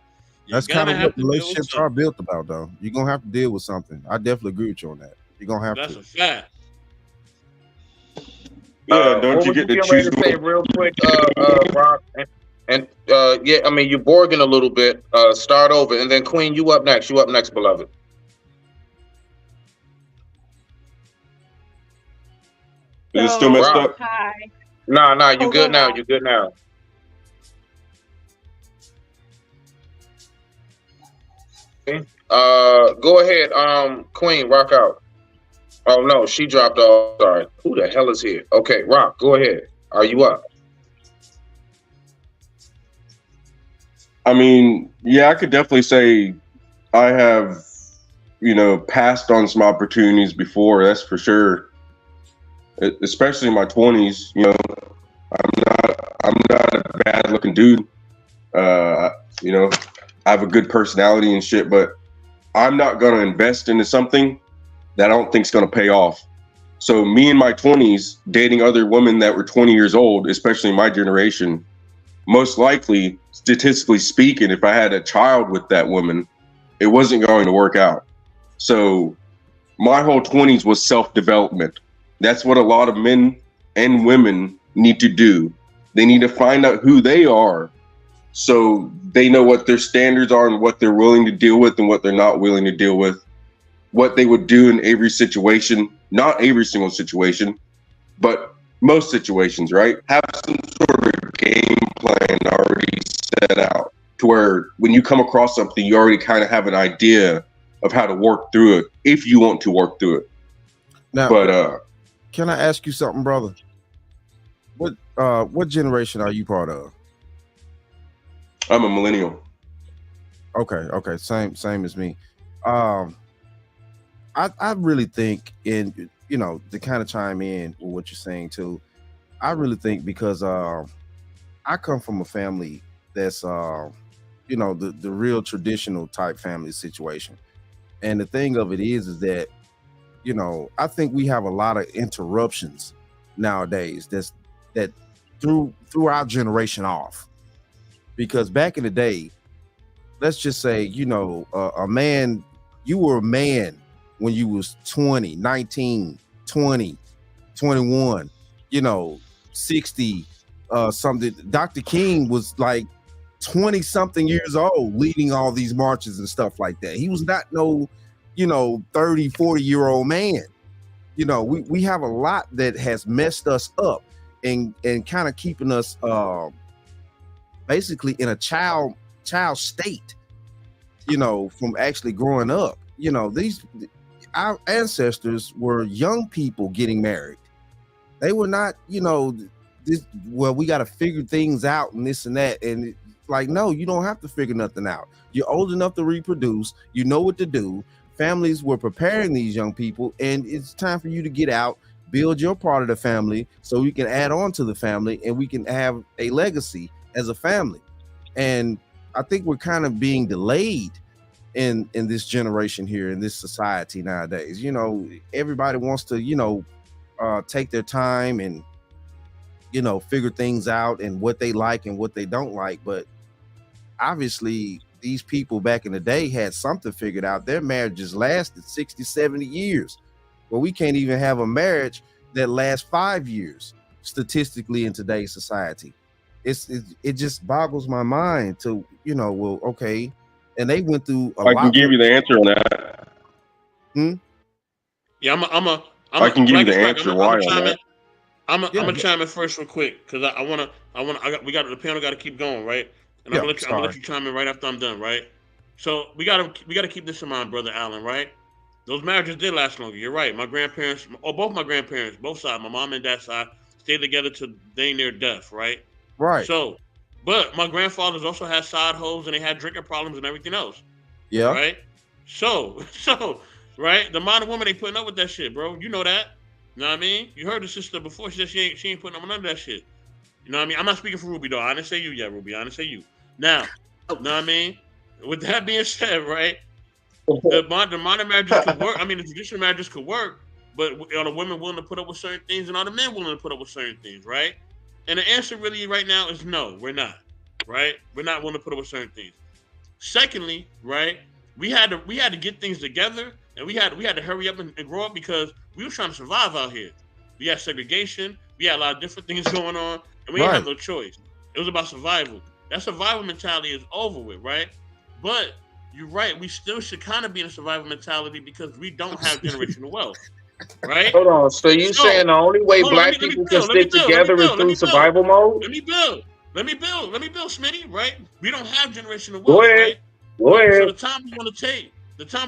That's kind of what relationships are built about, though. You're going to have to deal with something. I definitely agree with you on that. You're going to have That's to. That's a fact. Yeah, don't you get to choose? To say real quick, Rock, and yeah, I mean you're Borging a little bit. Start over, and then Queen, you up next. You up next, beloved. Is it still messed Rock. up? Hi. Nah, you Oh, good go now. ahead. You good now. Okay. Go ahead, Queen, rock out. Oh no, she dropped off. Sorry. Who the hell is here? Okay, Rock, go ahead. Are you up? I mean, yeah, I could definitely say I have, passed on some opportunities before. That's for sure. Especially in my 20s, I'm not a bad looking dude. I have a good personality and shit, but I'm not gonna invest into something that I don't think is gonna pay off. So me in my 20s dating other women that were 20 years old, especially in my generation, most likely, statistically speaking, if I had a child with that woman, it wasn't going to work out. So my whole 20s was self-development. That's what a lot of men and women need to do. They need to find out who they are so they know what their standards are and what they're willing to deal with and what they're not willing to deal with, what they would do in every situation, not every single situation, but most situations, right? Have some sort of game plan already set out to where when you come across something, you already kind of have an idea of how to work through it if you want to work through it. Now, But can I ask you something, brother? What generation are you part of? I'm a millennial. Okay, same as me. I really think, in to kind of chime in with what you're saying too. I really think because I come from a family that's the real traditional type family situation, and the thing of it is that You know, I think we have a lot of interruptions nowadays that threw our generation off. Because back in the day, let's just say, you know, a man, you were a man when you was 20, 19, 20, 21, you know, 60, something. Dr. King was like 20 something years old leading all these marches and stuff like that. He was not no, you know, 30, 40-year-old man. You know, we have a lot that has messed us up and kind of keeping us basically in a child state, you know, from actually growing up. You know, our ancestors were young people getting married. They were not, you know, we got to figure things out and this and that. And like, no, you don't have to figure nothing out. You're old enough to reproduce. You know what to do. Families were preparing these young people, and it's time for you to get out, build your part of the family so we can add on to the family and we can have a legacy as a family. And I think we're kind of being delayed in this generation here, in this society nowadays. You know, everybody wants to, you know, take their time and, you know, figure things out and what they like and what they don't like. But obviously these people back in the day had something figured out. Their marriages lasted 60, 70 years. Well, we can't even have a marriage that lasts 5 years statistically in today's society. It just boggles my mind to, you know, well, okay. And they went through a lot. I can give you the answer on that. Yeah, I can give you the answer why on that. I'm gonna chime in first real quick because the panel got to keep going, right? And I'm gonna let you chime in right after I'm done, right? So we gotta keep this in mind, brother Allen, right? Those marriages did last longer. You're right. My grandparents, or both my grandparents, both sides, my mom and dad's side, stayed together to day near death, right? Right. So, but my grandfathers also had side hoes and they had drinking problems and everything else. Yeah. Right. So, right. The modern woman ain't putting up with that shit, bro. You know that. You know what I mean? You heard the sister before. She said she ain't putting up with none of that shit. You know what I mean? I'm not speaking for Ruby, though. I didn't say you yet, Ruby. I didn't say you. Now, you know what I mean? With that being said, right? The modern marriages could work. I mean, the traditional marriages could work, but are the women willing to put up with certain things and are the men willing to put up with certain things, right? And the answer really right now is no, we're not, right? We're not willing to put up with certain things. Secondly, right, we had to get things together, and we had to hurry up and grow up because we were trying to survive out here. We had segregation, we had a lot of different things going on, and we didn't have no choice. It was about survival. That survival mentality is over with, right? But you're right, we still should kind of be in a survival mentality because we don't have generational wealth. Right? Hold on. So you saying the only way black people can stick together is through survival mode? Let me build, Smitty, right? We don't have generational wealth, Go ahead. right? Go ahead. So the time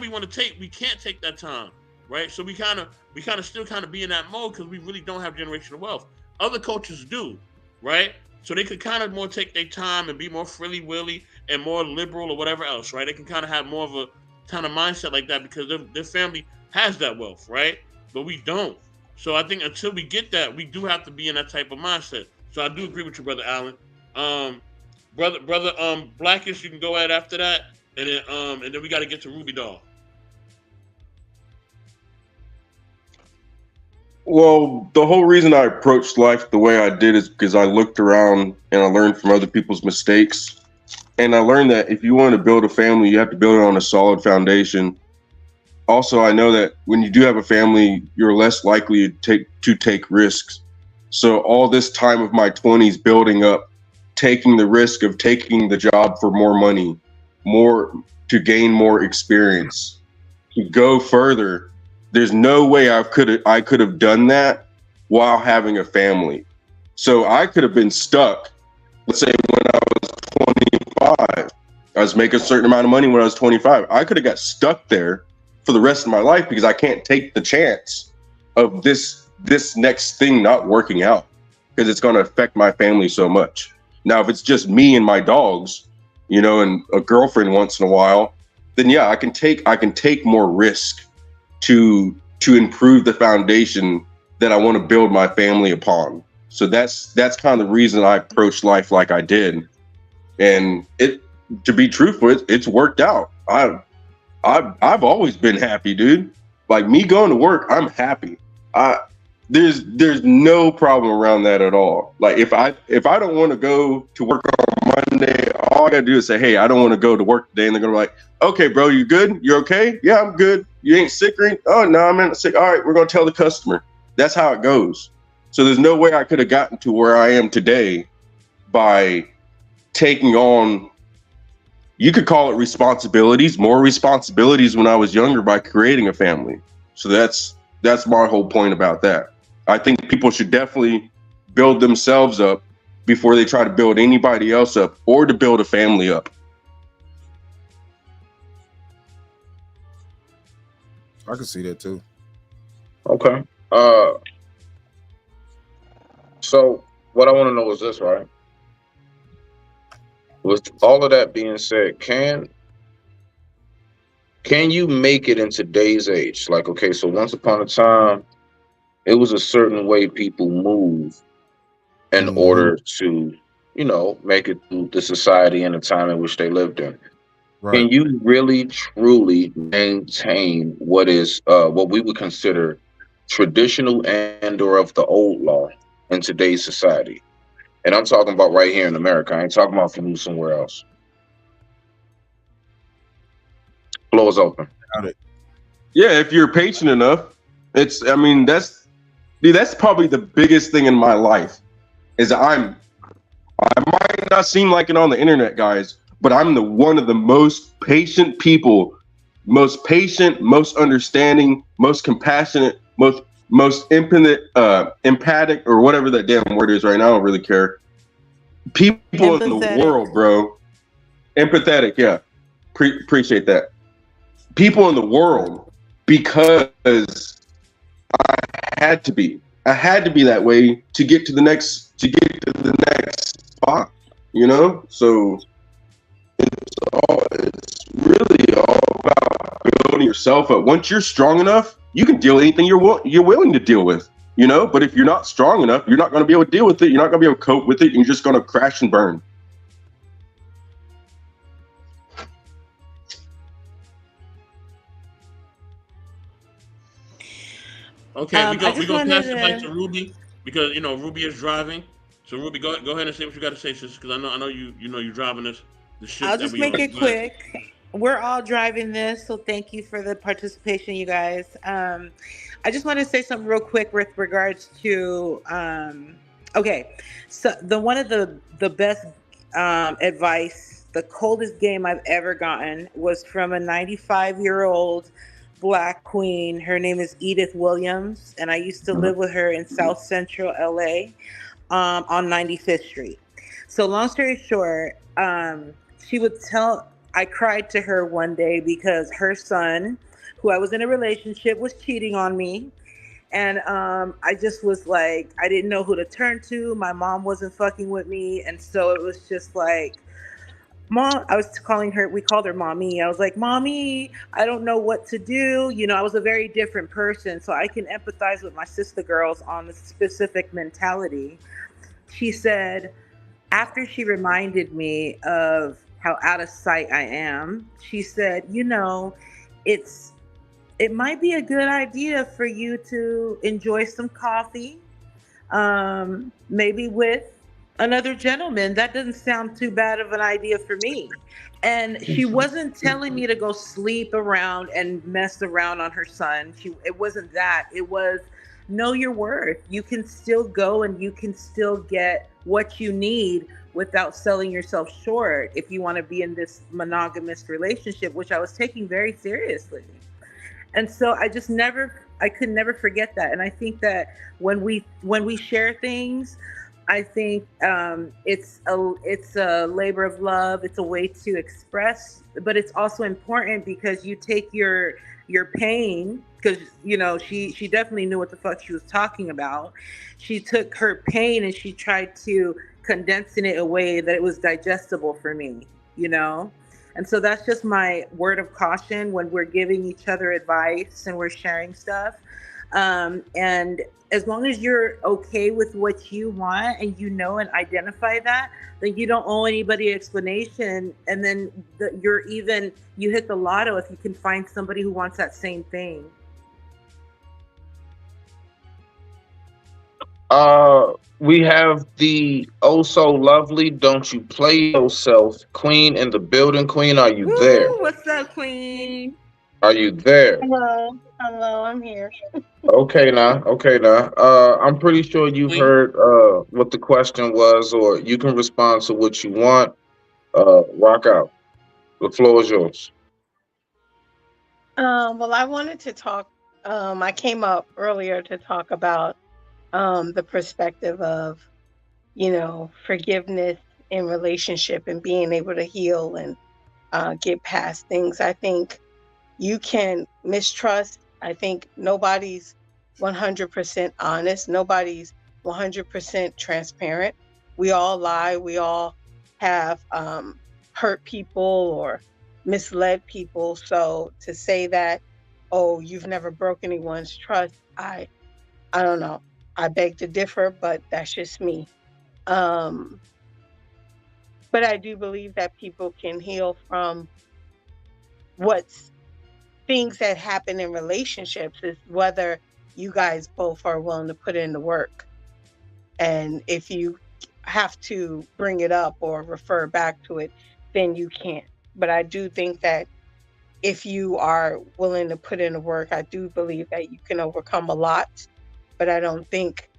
we want to take, we can't take that time, right? So we kind of still be in that mode because we really don't have generational wealth. Other cultures do, right? So they could kind of more take their time and be more freely-willy and more liberal or whatever else, right? They can kind of have more of a kind of mindset like that because their family has that wealth, right? But we don't. So I think until we get that, we do have to be in that type of mindset. So I do agree with you, brother Allen. Brother Blackish, you can go ahead after that, and then we got to get to Ruby Doll. Well, the whole reason I approached life the way I did is because I looked around and I learned from other people's mistakes. And I learned that if you want to build a family, you have to build it on a solid foundation. Also, I know that when you do have a family, you're less likely to take risks. So all this time of my 20s building up, taking the risk of taking the job for more money, to gain more experience, to go further. There's no way I could have done that while having a family. So I could have been stuck. Let's say when I was 25, I was making a certain amount of money when I was 25. I could have got stuck there for the rest of my life because I can't take the chance of this next thing not working out because it's going to affect my family so much. Now, if it's just me and my dogs, and a girlfriend once in a while, then yeah, I can take more risk to improve the foundation that I want to build my family upon. So that's kind of the reason I approached life like I did. And to be truthful, it's worked out. I've always been happy, dude. Like me going to work, I'm happy. There's no problem around that at all. Like if I don't want to go to work on Monday, all I gotta do is say, hey, I don't want to go to work today, and they're gonna be like, okay, bro, you good? You okay? Yeah, I'm good. You ain't sick or anything? Oh no, I'm not sick. All right, we're gonna tell the customer. That's how it goes. So there's no way I could have gotten to where I am today by taking on, you could call it responsibilities, more responsibilities when I was younger by creating a family. So that's my whole point about that. I think people should definitely build themselves up before they try to build anybody else up or to build a family up. I can see that too. Okay. So what I want to know is this, right? With all of that being said, can you make it in today's age? Like, okay, so once upon a time, it was a certain way people move in order to, you know, make it through the society and the time in which they lived in. Right. Can you really truly maintain what is what we would consider traditional and or of the old law in today's society? And I'm talking about right here in America. I ain't talking about from somewhere else. Floor is open. Yeah, if you're patient enough, that's probably the biggest thing in my life is I might not seem like it on the internet, guys, but I'm one of the most patient people, most patient, most understanding, most compassionate, most empathic, or whatever that damn word is right now. I don't really care. People in the world, bro. Empathetic, yeah. Appreciate that. People in the world, because I had to be that way to get to the next spot, you know? So it's really all about building yourself up. Once you're strong enough, you can deal with anything you're willing to deal with, you know? But if you're not strong enough, you're not going to be able to deal with it. You're not going to be able to cope with it. You're just going to crash and burn. Okay, we're gonna pass it back to Ruby because Ruby is driving. So Ruby, go ahead and say what you got to say, sis, because I know you're driving the ship. I'll just make it quick. We're all driving this, so thank you for the participation, you guys. I just want to say something real quick with regards to okay, so one of the best advice, the coldest game I've ever gotten was from a 95-year-old Black queen. Her name is Edith Williams, and I used to live with her in South Central LA on 95th Street. So long story short, she would tell, I cried to her one day because her son, who I was in a relationship, was cheating on me. And I just was like, I didn't know who to turn to. My mom wasn't fucking with me. And so it was just like, Mom, I was calling her, we called her Mommy. I was like, Mommy, I don't know what to do. You know, I was a very different person, so I can empathize with my sister girls on the specific mentality. She said, after she reminded me of how out of sight I am, she said, it might be a good idea for you to enjoy some coffee, maybe with another gentleman. That doesn't sound too bad of an idea for me. And she wasn't telling me to go sleep around and mess around on her son. It wasn't that. It was, know your worth. You can still go and you can still get what you need without selling yourself short if you want to be in this monogamous relationship, which I was taking very seriously. And so I could never forget that. And I think that when we share things, I think it's a labor of love. It's a way to express, but it's also important because you take your pain, because she definitely knew what the fuck she was talking about. She took her pain and she tried to condense it in a way that it was digestible for me, And so that's just my word of caution when we're giving each other advice and we're sharing stuff. And as long as you're okay with what you want and and identify that, then you don't owe anybody an explanation. And then you hit the lotto if you can find somebody who wants that same thing. We have the oh so lovely, don't you play yourself, Queen in the building. Queen, are you there? Woo, what's up, Queen? Are you there? Hello, hello, I'm here. Okay now. I'm pretty sure you've Queen? heard what the question was, or you can respond to what you want. Rock out. The floor is yours. Well, I wanted to talk. I came up earlier to talk about the perspective of, forgiveness in relationship and being able to heal and get past things. I think you can mistrust. I think nobody's 100% honest. Nobody's 100% transparent. We all lie. We all have hurt people or misled people. So to say that, oh, you've never broke anyone's trust, I don't know. I beg to differ, but that's just me. But I do believe that people can heal from things that happen in relationships, is whether you guys both are willing to put in the work. And if you have to bring it up or refer back to it, then you can't. But I do think that if you are willing to put in the work, I do believe that you can overcome a lot. But I don't think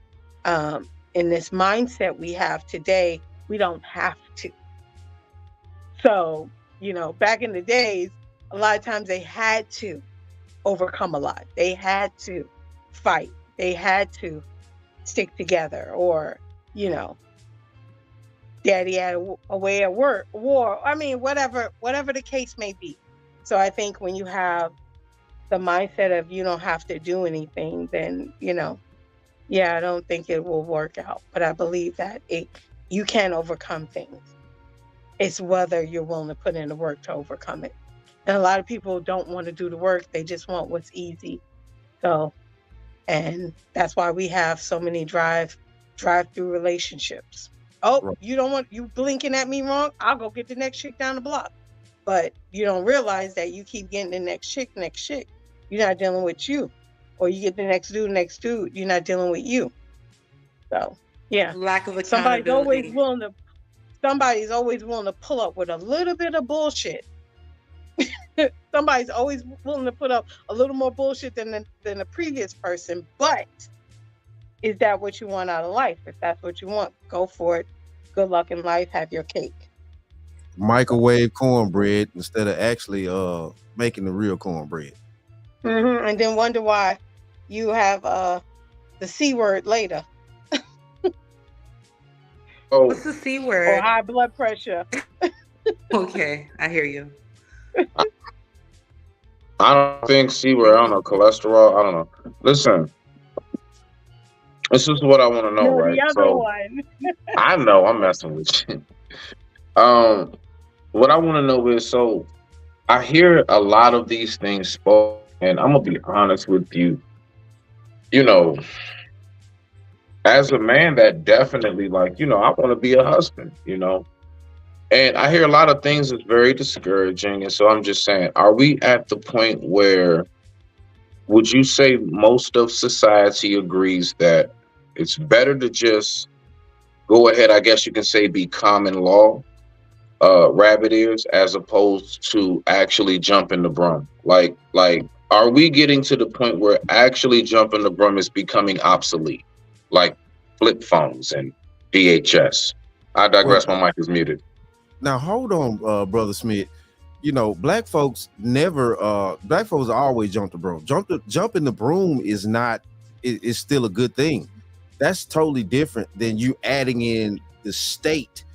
in this mindset we have today, we don't have to. So, back in the days, a lot of times they had to overcome a lot. They had to fight. They had to stick together, or, daddy had a way at work, war. I mean, whatever the case may be. So I think when you have the mindset of you don't have to do anything, then, I don't think it will work out. But I believe that you can overcome things. It's whether you're willing to put in the work to overcome it. And a lot of people don't want to do the work. They just want what's easy. So, and that's why we have so many drive-through relationships. Oh, Right. you blinking at me wrong? I'll go get the next chick down the block. But you don't realize that you keep getting the next chick. You're not dealing with you. Or you get the next dude, you're not dealing with you. So, yeah. Lack of Somebody's accountability. always willing to pull up with a little bit of bullshit. Somebody's always willing to put up a little more bullshit than the previous person. But is that what you want out of life? If that's what you want, go for it. Good luck in life. Have your cake. Microwave cornbread instead of actually making the real cornbread. And then wonder why you have the C word later. What's the C Or word? high blood pressure. Okay, I hear you. I don't think C-word, I don't know, cholesterol, I don't know. Listen, this is what I want to know, No, right? the other So one. I know I'm messing with you. What I want to know is, so I hear a lot of these things spoken, and I'm gonna be honest with you. As a man that definitely I want to be a husband, and I hear a lot of things that's very discouraging. And so I'm just saying, are we at the point where, would you say most of society agrees that it's better to just go ahead, I guess you can say, be common law, rabbit ears, as opposed to actually jumping the broom? Like, are we getting to the point where actually jumping the broom is becoming obsolete? Like flip phones and VHS. I digress. My mic is muted. Now hold on, Brother Smith. Black folks always jump the broom. Jumping the broom is still a good thing. That's totally different than you adding in the state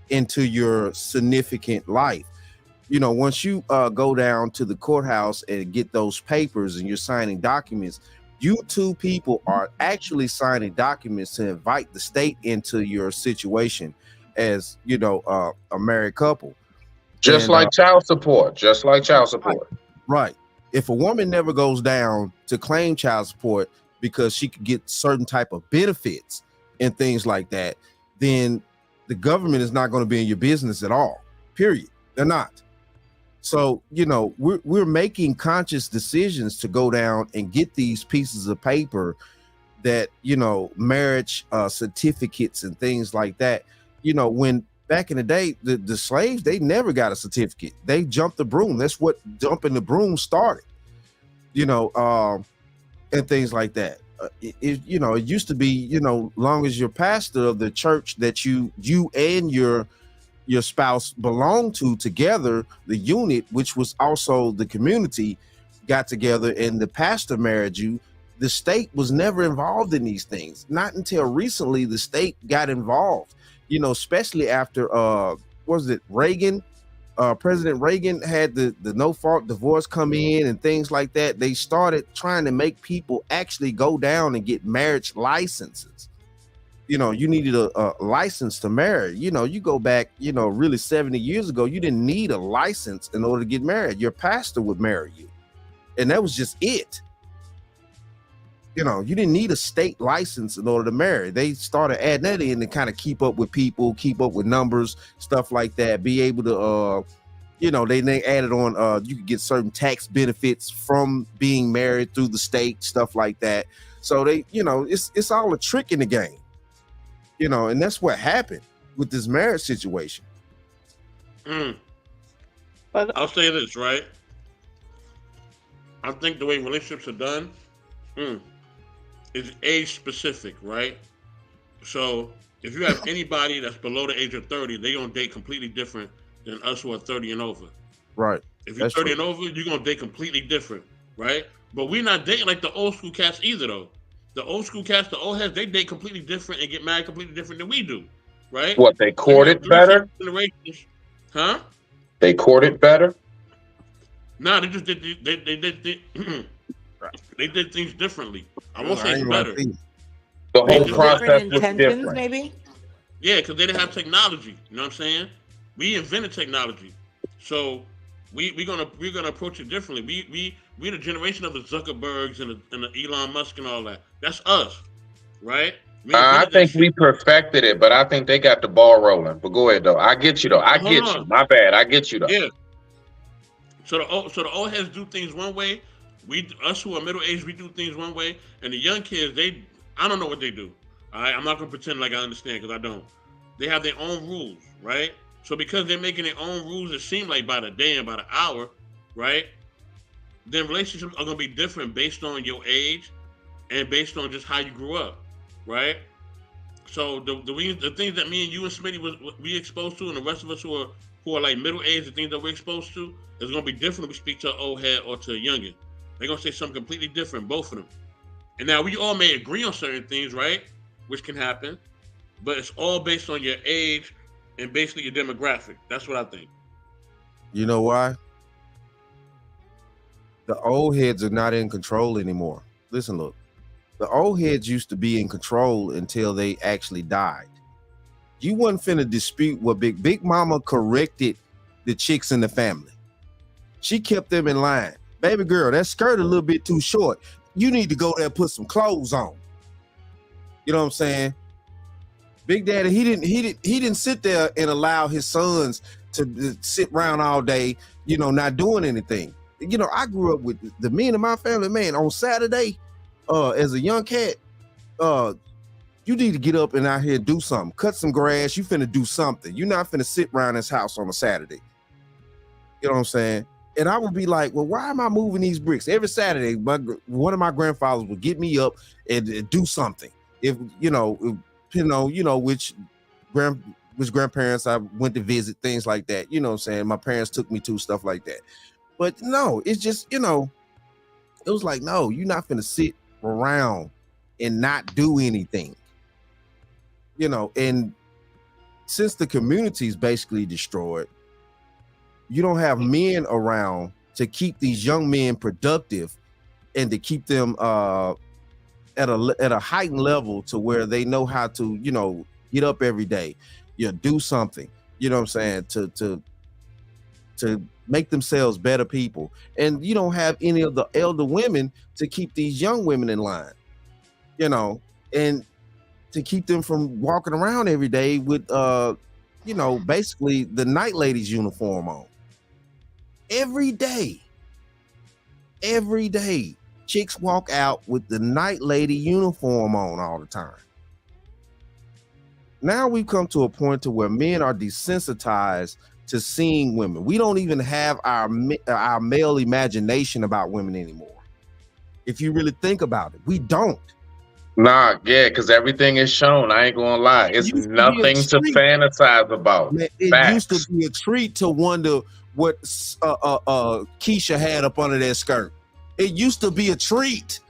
into your significant life. Once you go down to the courthouse and get those papers and you're signing documents, you two people are actually signing documents to invite the state into your situation as a married couple. Just like child support. Right. If a woman never goes down to claim child support because she could get certain type of benefits and things like that, then the government is not going to be in your business at all. Period. They're not. So, we're making conscious decisions to go down and get these pieces of paper that, you know, marriage certificates and things like that. You know, when back in the day, the slaves, they never got a certificate. They jumped the broom. That's what jumping the broom started, you know, and things like that. You know, it used to be, you know, long as you're pastor of the church that you and your spouse belong to together, the unit, which was also the community, got together and the pastor married you. The state was never involved in these things. Not until recently the state got involved, you know, especially after what was it, Reagan, President Reagan had the no-fault divorce come in and things like that. They started trying to make people actually go down and get marriage licenses. You know, you needed a license to marry. You know, you go back, you know, really 70 years ago, you didn't need a license in order to get married. Your pastor would marry you. And that was just it. You know, you didn't need a state license in order to marry. They started adding that in to kind of keep up with people, keep up with numbers, stuff like that, be able to, you know, they added on, you could get certain tax benefits from being married through the state, stuff like that. So they, you know, it's all a trick in the game, you know, and that's what happened with this marriage situation. I'll say this, right? I think the way relationships are done, is age specific, right? So if you have anybody that's below the age of 30, they're gonna date completely different than us who are 30 and over. Right. If you're 30 and over, you're gonna date completely different, right? But we're not dating like the old school cats either, though. The old school cats, the old heads, they date completely different and get married completely different than we do, right? What, they courted better? Huh? They courted better? No, they just did they did things differently. I won't say it's better. The whole process was different. Maybe? Yeah, because they didn't have technology. You know what I'm saying? We invented technology, so we're gonna approach it differently. We the generation of the Zuckerbergs and the Elon Musk and all that. That's us, right? I think we perfected it, but I think they got the ball rolling. But go ahead though. I get you though. I get you. My bad. I get you though. Yeah. So the old heads do things one way. Us who are middle aged, we do things one way, and the young kids, I don't know what they do. All right, I'm not gonna pretend like I understand because I don't. They have their own rules, right? So because they're making their own rules, it seems like by the day and by the hour, right? Then relationships are gonna be different based on your age and based on just how you grew up, right? So the things that me and you and Smitty we exposed to, and the rest of us who are like middle aged, the things that we're exposed to, is gonna be different if we speak to an old head or to a youngin. They're gonna say something completely different, both of them. And now we all may agree on certain things, right? Which can happen, but it's all based on your age and basically your demographic. That's what I think. You know why? The old heads are not in control anymore. Listen, look, the old heads used to be in control until they actually died. You wasn't finna dispute what Big Mama corrected the chicks in the family. She kept them in line. Baby girl, that skirt a little bit too short. You need to go there and put some clothes on. You know what I'm saying? Big Daddy, he didn't sit there and allow his sons to sit around all day, you know, not doing anything. You know, I grew up with the men in my family, man, on Saturday, as a young cat, you need to get up and out here and do something. Cut some grass. You finna do something. You're not finna sit around this house on a Saturday. You know what I'm saying? And I would be like, well, why am I moving these bricks? Every Saturday, one of my grandfathers would get me up and do something. If, you know, depending on, you know, which grandparents I went to visit, things like that. You know what I'm saying? My parents took me to, stuff like that. But no, it's just, you know, it was like, no, you're not finna sit around and not do anything. You know, and since the community is basically destroyed, you don't have men around to keep these young men productive and to keep them at a heightened level to where they know how to, you know, get up every day, you know, do something, you know what I'm saying, to make themselves better people. And you don't have any of the elder women to keep these young women in line, you know, and to keep them from walking around every day with, you know, basically the night ladies uniform on. Every day. chicks walk out with the night lady uniform on all the time. Now we've come to a point to where men are desensitized to seeing women. We don't even have our male imagination about women anymore. If you really think about it, we don't. Nah, yeah, because everything is shown. I ain't gonna lie. It's nothing to fantasize about. Man, it used to be a treat to wonder what Keisha had up under that skirt. It used to be a treat.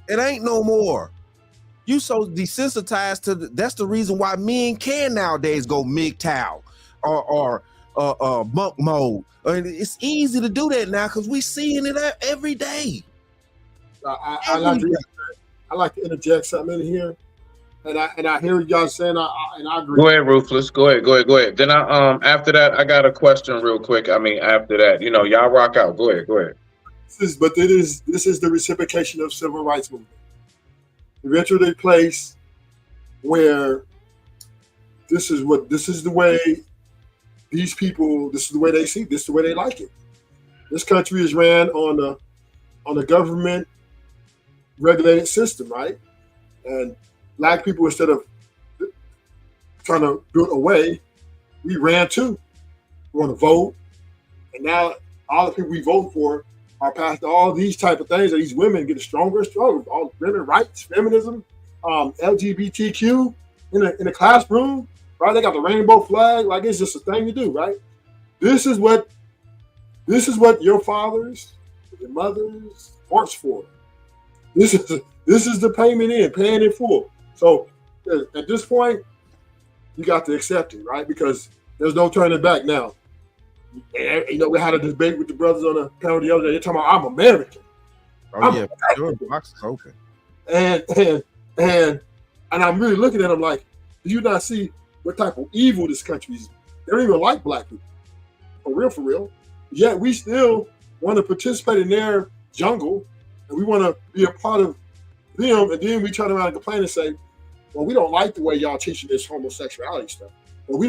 It ain't no more. You so desensitized to that's the reason why men can nowadays go MGTOW or monk mode. And it's easy to do that now because we seeing it every day. I like to interject something in here, and I hear y'all saying, and I agree. Go ahead, Ruthless. Go ahead. Then after that, I got a question real quick. I mean, after that, y'all rock out. Go ahead. This is the reciprocation of civil rights movement. Eventually, a place where this is the way these people. This is the way they see. This is the way they like it. This country is ran on a government regulated system, right? And black people, instead of trying to do it away, we ran too. We want to vote, and now all the people we vote for are passed all these type of things, and these women get stronger and stronger. All women rights, feminism, LGBTQ in the classroom, right? They got the rainbow flag, like it's just a thing to do, right? This is what your fathers, your mothers works for. This is the paying in full. So at this point, you got to accept it, right? Because there's no turning back now. And, we had a debate with the brothers on the panel the other day. They're talking about I'm American. Oh, sure. The box is open. And I'm really looking at them like, do you not see what type of evil this country is? They don't even like black people. For real. Yet we still want to participate in their jungle, and we want to be a part of them, and then we turn around and complain and say, well, we don't like the way y'all teaching this homosexuality stuff. Well, we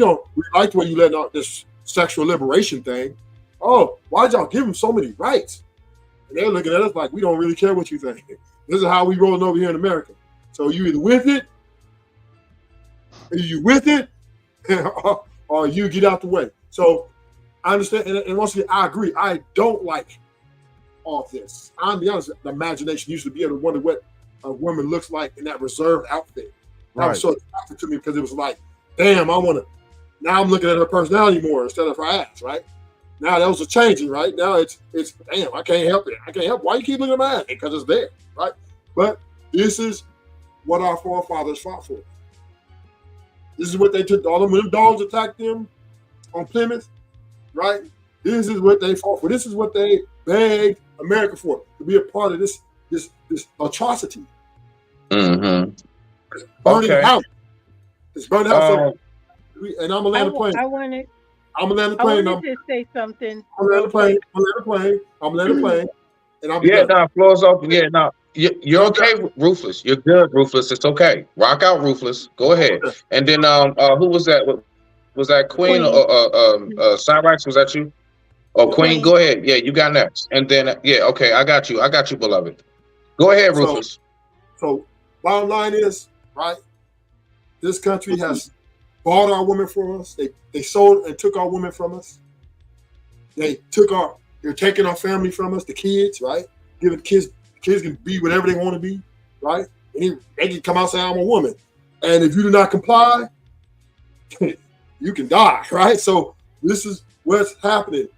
like the way you letting out this sexual liberation thing. Oh, why'd y'all give them so many rights? And they're looking at us like we don't really care what you think. This is how we rolling over here in America. So you either with it, or you get out the way. So I understand, and once again, I agree. I don't like all of this. I'll be honest, the imagination used to be able to wonder what a woman looks like in that reserved outfit. That was so attractive to me because it was like, damn, I want to. Now I'm looking at her personality more instead of her ass, right? Now that was a changing, right? Now it's damn, I can't help it. I can't help. Why you keep looking at my ass? Because it's there, right? But this is what our forefathers fought for. This is what they took. All them dogs attacked them on Plymouth, right? This is what they fought for. This is what they begged America for, to be a part of this atrocity. Mm-hmm. It's burning house. It's burning house. And I'm gonna land the plane. I wanted to say something. I'm gonna land the plane. And I'm floor's open. Yeah, no. You're okay, Ruthless. You're good, Ruthless. It's okay. Rock out, Ruthless. Go ahead. And then who was that? Was that Queen or Cyrax? Was that you? Oh, Queen, go ahead. Yeah, you got next. And then okay, I got you, beloved. Go ahead, Ruthless. So bottom line is, right, this country has bought our women from us. They sold and took our women from us. They're taking our family from us, the kids, right? Giving kids can be whatever they want to be, right? And they can come out and say, I'm a woman. And if you do not comply, you can die, right? So this is what's happening.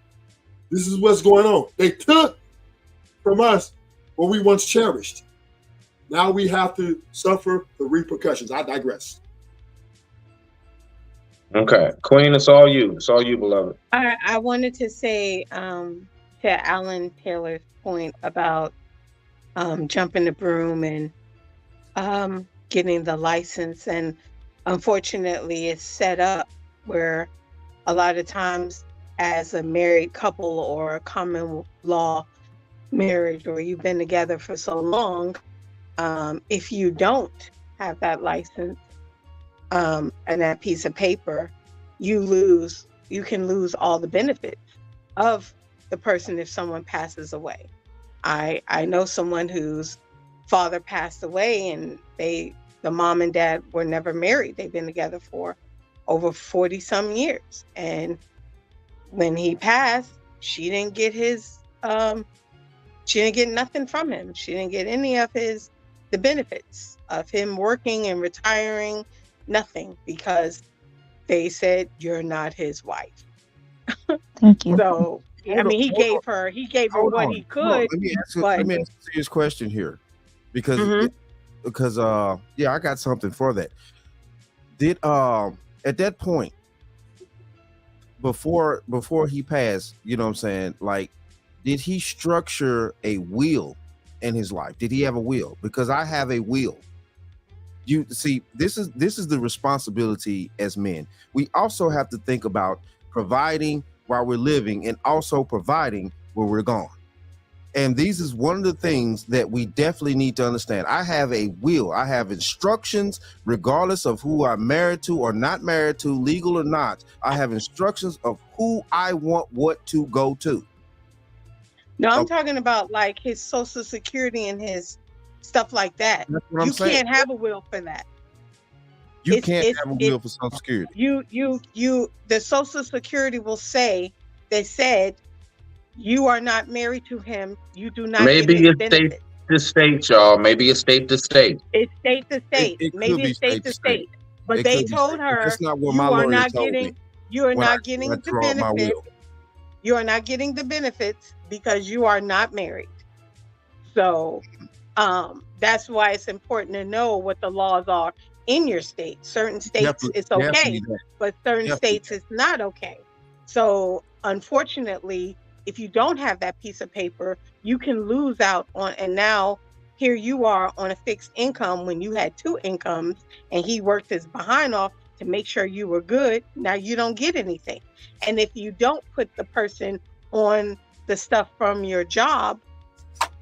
This is what's going on. They took from us what we once cherished. Now we have to suffer the repercussions. I digress. Okay. Queen, it's all you. It's all you, beloved. I wanted to say to Alan Taylor's point about jumping the broom and getting the license. And unfortunately, it's set up where a lot of times as a married couple or a common law marriage, or you've been together for so long, if you don't have that license and that piece of paper, you can lose all the benefits of the person if someone passes away. I know someone whose father passed away, and the mom and dad were never married. They've been together for over 40 some years. And when he passed, she didn't get she didn't get nothing from him. She didn't get any of the benefits of him working and retiring, nothing, because they said, you're not his wife. Thank you. So, I mean, he gave her what he could. Let me ask a serious question here, because yeah, I got something for that. Did at that point, before he passed, you know what I'm saying, like, did he structure a will in his life? Did he have a will? Because I have a will. You see, this is the responsibility as men. We also have to think about providing while we're living and also providing when we're gone. And these is one of the things that we definitely need to understand. I have a will. I have instructions, regardless of who I'm married to or not married to, legal or not. I have instructions of who I want what to go to. No, I'm talking about like his Social Security and his stuff like that. That's what I'm saying. Can't have a will for that. You can't have a will for Social Security. The Social Security will say, they said, you are not married to him. You do not. Maybe it's state to state, y'all. Maybe it's state to state. It's state to state. Maybe it's state to state. But they told her, that's not what my lawyer told me. You are not getting the benefits. You are not getting the benefits because you are not married. So that's why it's important to know what the laws are in your state. Certain states it's okay, but certain states it's not okay. So unfortunately, if you don't have that piece of paper, you can lose out on, and now here you are on a fixed income when you had two incomes, and he worked his behind off to make sure you were good. Now you don't get anything. And if you don't put the person on the stuff from your job,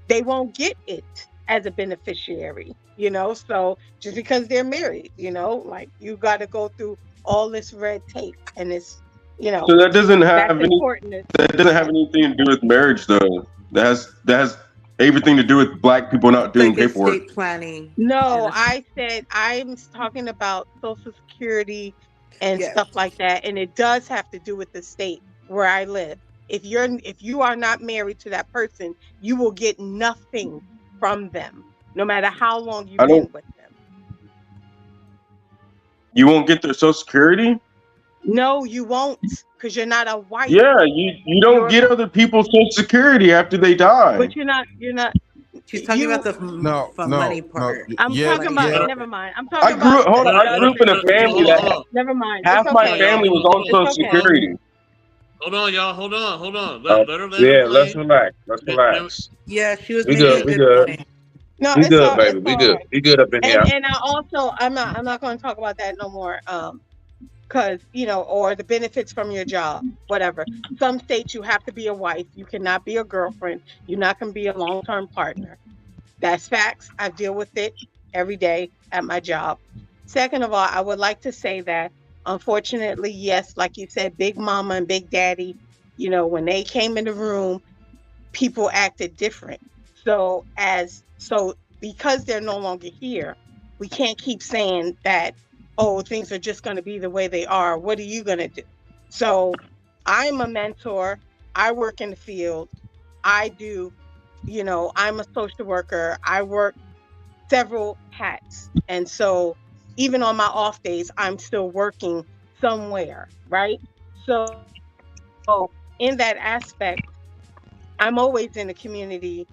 they won't get it as a beneficiary, you know? So just because they're married, you know, like you got to go through all this red tape, and it's, you know. So that doesn't have anything to do with marriage, though. That has everything to do with Black people not doing paperwork. Estate planning. No, I said I'm talking about Social Security and stuff like that, and it does have to do with the state where I live. If you are not married to that person, you will get nothing from them, no matter how long you've been with them. You won't get their Social Security? No, you won't, because you're not a wife. Yeah, you don't get other people's Social Security after they die. But you're not. She's talking about the money part. I'm talking about. Never mind. I'm talking about. I grew up in a family that. Never mind. Half my family was on Social Security. Hold on, y'all. Hold on. Let her let's relax. Yeah, she was. We good. No, we it's good, all, baby. We good. We good up in here. And I'm not going to talk about that no more. Because, you know, or the benefits from your job, whatever. Some states you have to be a wife. You cannot be a girlfriend. You're not going to be a long-term partner. That's facts. I deal with it every day at my job. Second of all, I would like to say that, unfortunately, yes, like you said, Big Mama and Big Daddy, you know, when they came in the room, people acted different. So because they're no longer here, we can't keep saying that, oh, things are just going to be the way they are. What are you going to do? So I'm a mentor. I work in the field. I do, you know, I'm a social worker. I work several hats. And so even on my off days, I'm still working somewhere, right? So in that aspect, I'm always in the community,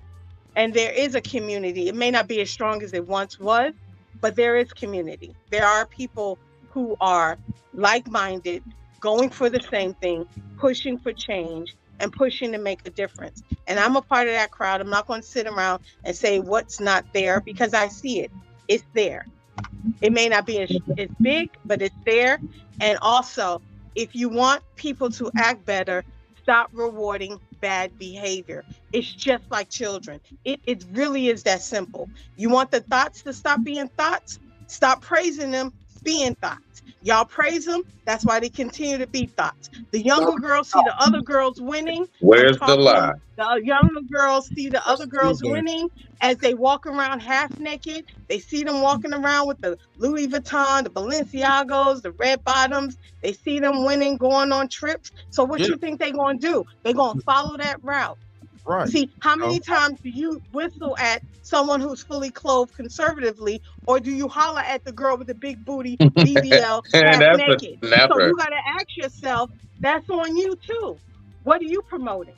and there is a community. It may not be as strong as it once was, but there is community. There are people who are like-minded, going for the same thing, pushing for change, and pushing to make a difference. And I'm a part of that crowd. I'm not going to sit around and say what's not there, because I see it. It's there. It may not be as big, but it's there. And also, if you want people to act better, stop rewarding bad behavior. It's just like children. It really is that simple. You want the thoughts to stop being thoughts? Stop praising them being thoughts. Y'all praise them. That's why they continue to be thoughts. The younger girls see the other girls winning. Where's the lie? The younger girls see the other girls winning as they walk around half naked. They see them walking around with the Louis Vuitton, the Balenciagos, the red bottoms. They see them winning, going on trips. So what you think they're going to do? They're going to follow that route. Right. See, how many times do you whistle at someone who's fully clothed conservatively, or do you holler at the girl with the big booty, BBL, half naked? So you got to ask yourself, that's on you too. What are you promoting?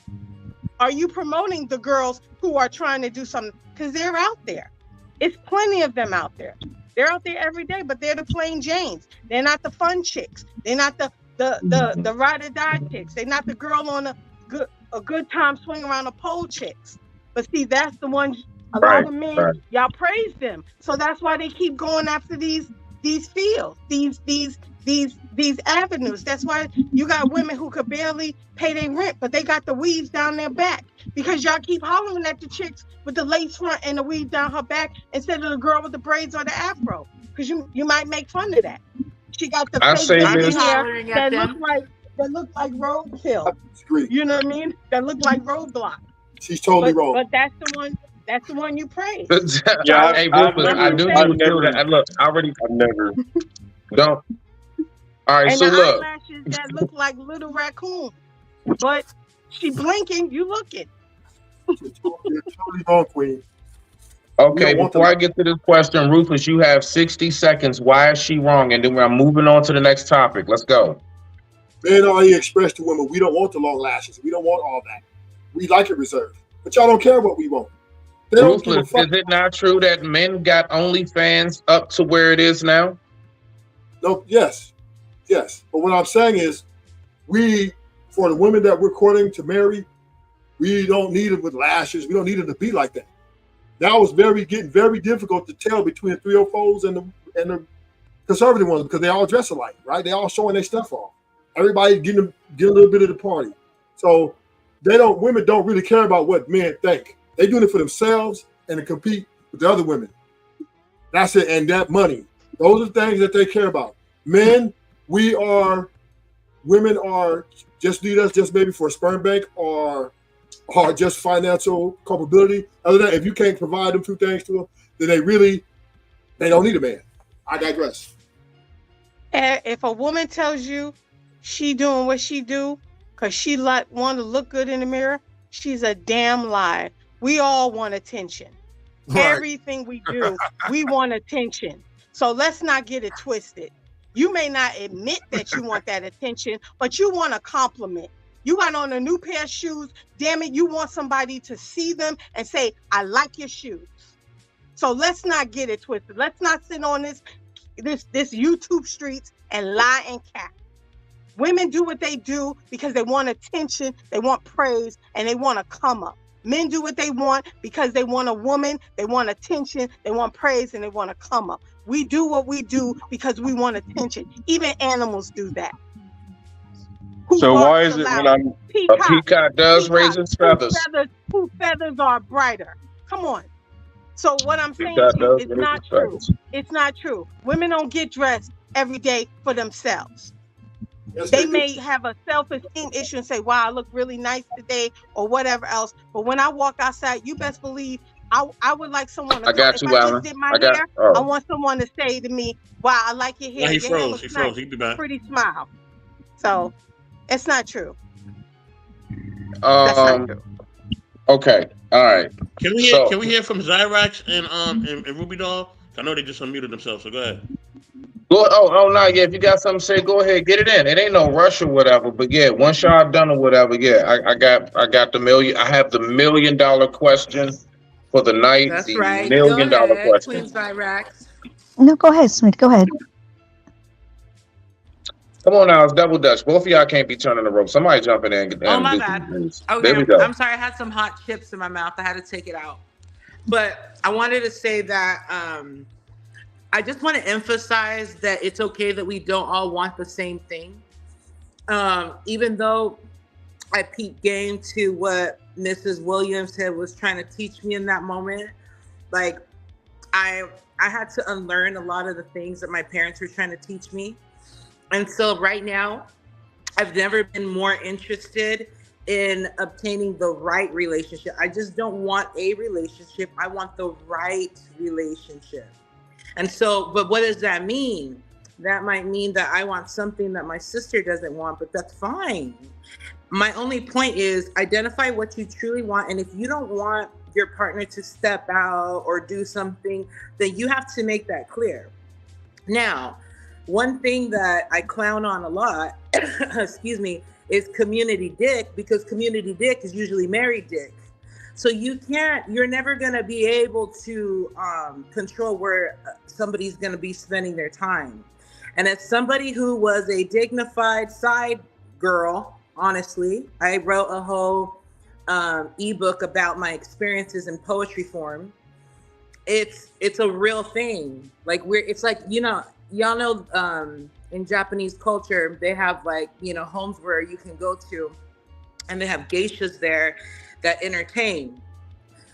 Are you promoting the girls who are trying to do something? Because they're out there. It's plenty of them out there. They're out there every day, but they're the plain Janes. They're not the fun chicks. They're not the ride or die chicks. They're not the girl on a good time swing around a pole chicks. But see, that's the ones a lot of men, y'all praise them. So that's why they keep going after these fields, these avenues. That's why you got women who could barely pay their rent, but they got the weaves down their back because y'all keep hollering at the chicks with the lace front and the weave down her back instead of the girl with the braids or the afro, because you might make fun of that. She got the fake baby hair that look like roadkill. You know what I mean? That look like roadblock. She's totally wrong. But that's the one you praise. Yeah, hey, Rufus, I do do that. Look, I've never don't. All right, and so the look. eyelashes that look like little raccoon, but she blinking, you looking. You're totally wrong, Queen. Okay, before I get to this question, Rufus, you have 60 seconds. Why is she wrong? And then I'm moving on to the next topic. Let's go. Men already expressed to women, we don't want the long lashes. We don't want all that. We like it reserved. But y'all don't care what we want. Ruthless, is it not true that men got OnlyFans up to where it is now? No, yes. But what I'm saying is, for the women that we're courting to marry, we don't need them with lashes. We don't need them to be like that. Now it's getting very difficult to tell between the 304s and the conservative ones because they all dress alike, right? They all showing their stuff off. Everybody getting a little bit of the party. So women don't really care about what men think. They're doing it for themselves and to compete with the other women. That's it. And that money. Those are things that they care about. Men, women are just need us just maybe for a sperm bank or just financial culpability. Other than that, if you can't provide them two things to them, then they don't need a man. I digress. And if a woman tells you she doing what she do because she want to look good in the mirror, she's a damn lie. We all want attention. Right. Everything we do, we want attention. So let's not get it twisted. You may not admit that you want that attention, but you want a compliment. You got on a new pair of shoes. Damn it, you want somebody to see them and say, I like your shoes. So let's not get it twisted. Let's not sit on this YouTube streets and lie and cap. Women do what they do because they want attention, they want praise, and they want to come up. Men do what they want because they want a woman, they want attention, they want praise, and they want to come up. We do what we do because we want attention. Even animals do that. So why is it when a peacock does raise its feathers? Whose feathers are brighter? Come on. So what I'm saying to you, it's not true. It's not true. Women don't get dressed every day for themselves. Yes, they may have a self-esteem issue and say, wow, I look really nice today or whatever else. But when I walk outside, you best believe I would like someone to if I just did my hair, I want someone to say to me, wow, I like your hair. Yeah, he your froze. hair He froze. nice. He'd be back. Pretty smile. So it's not true. That's not true. Okay. All right. Can we hear from Zyrax and Ruby Doll? I know they just unmuted themselves, so go ahead. No, yeah. If you got something to say, go ahead, get it in. It ain't no rush or whatever, but yeah, once y'all done or whatever, yeah, I got the million. I have the $1 million question for the night. That's the right. $1 million question. Queen Zyrax. No, go ahead, Smith. Go ahead. Come on now, it's double dutch. Both of y'all can't be turning the rope. Somebody jump in there and Oh my bad. Okay, there we go. I'm sorry. I had some hot chips in my mouth. I had to take it out. But I wanted to say that I just want to emphasize that it's okay that we don't all want the same thing. Even though I peeped game to what Mrs. Williams was trying to teach me in that moment, like I had to unlearn a lot of the things that my parents were trying to teach me. And so right now, I've never been more interested in obtaining the right relationship. I just don't want a relationship. I want the right relationship. And so, but what does that mean? That might mean that I want something that my sister doesn't want, but that's fine. My only point is identify what you truly want. And if you don't want your partner to step out or do something, then you have to make that clear. Now, one thing that I clown on a lot, excuse me, is community dick, because community dick is usually married dick. So you're never gonna be able to control where somebody's gonna be spending their time. And as somebody who was a dignified side girl, honestly, I wrote a whole ebook about my experiences in poetry form. It's a real thing. Like it's like, y'all know in Japanese culture, they have like, homes where you can go to and they have geishas there that entertain.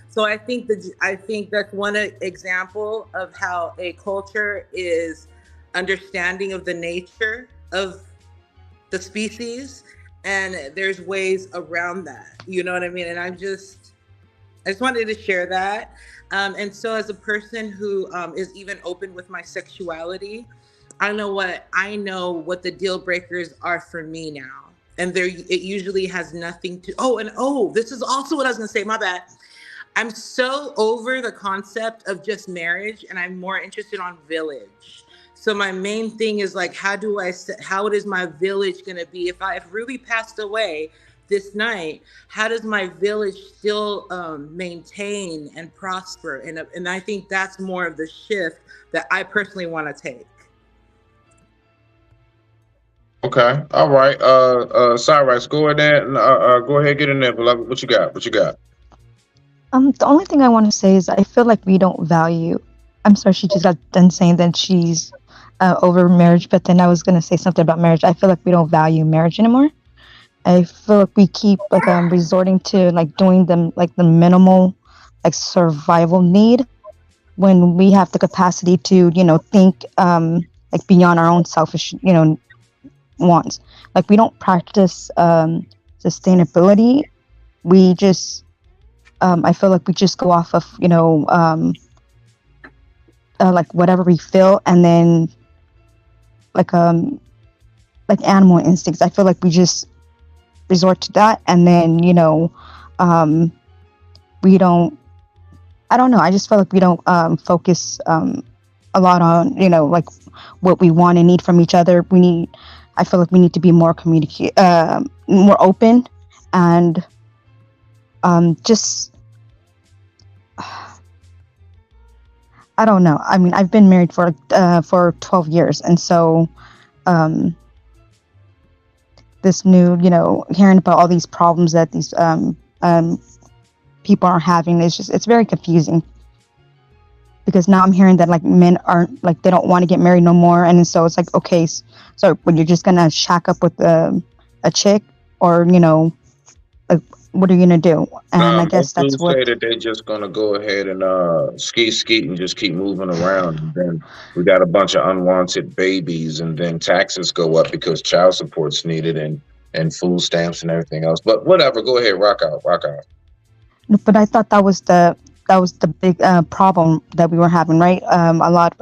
So I think that's one example of how a culture is understanding of the nature of the species, and there's ways around that. You know what I mean? And I just wanted to share that. And so as a person who is even open with my sexuality, I know what the deal breakers are for me now. And it usually has nothing to, this is also what I was gonna say, my bad. I'm so over the concept of just marriage, and I'm more interested on village. So my main thing is like, how is my village gonna be? If I've really passed away this night, how does my village still maintain and prosper? And I think that's more of the shift that I personally wanna take. Okay. All right. Cyrus, go ahead and go ahead, get in there, beloved. What you got? The only thing I want to say is I feel like we don't value. I'm sorry, she just got done saying that she's over marriage, but then I was gonna say something about marriage. I feel like we don't value marriage anymore. I feel like we keep like resorting to like doing them like the minimal like survival need when we have the capacity to think like beyond our own selfish wants. Like we don't practice sustainability. We just I feel like we just go off of like whatever we feel, and then like animal instincts. I feel like we just resort to that, and then we don't. I don't know. I just feel like we don't focus a lot on like what we want and need from each other. I feel like we need to be more more open, and just I don't know. I mean, I've been married for 12 years, and so this new, hearing about all these problems that these people are having it's very confusing. Because now I'm hearing that like men aren't like, they don't want to get married no more, and so it's like, okay, so when you're just gonna shack up with a chick, or like what are you gonna do? And I guess that's what say that they're just gonna go ahead and skeet and just keep moving around, and then we got a bunch of unwanted babies, and then taxes go up because child support's needed and food stamps and everything else. But whatever, go ahead, rock out. But I thought that was the big problem that we were having, right? A lot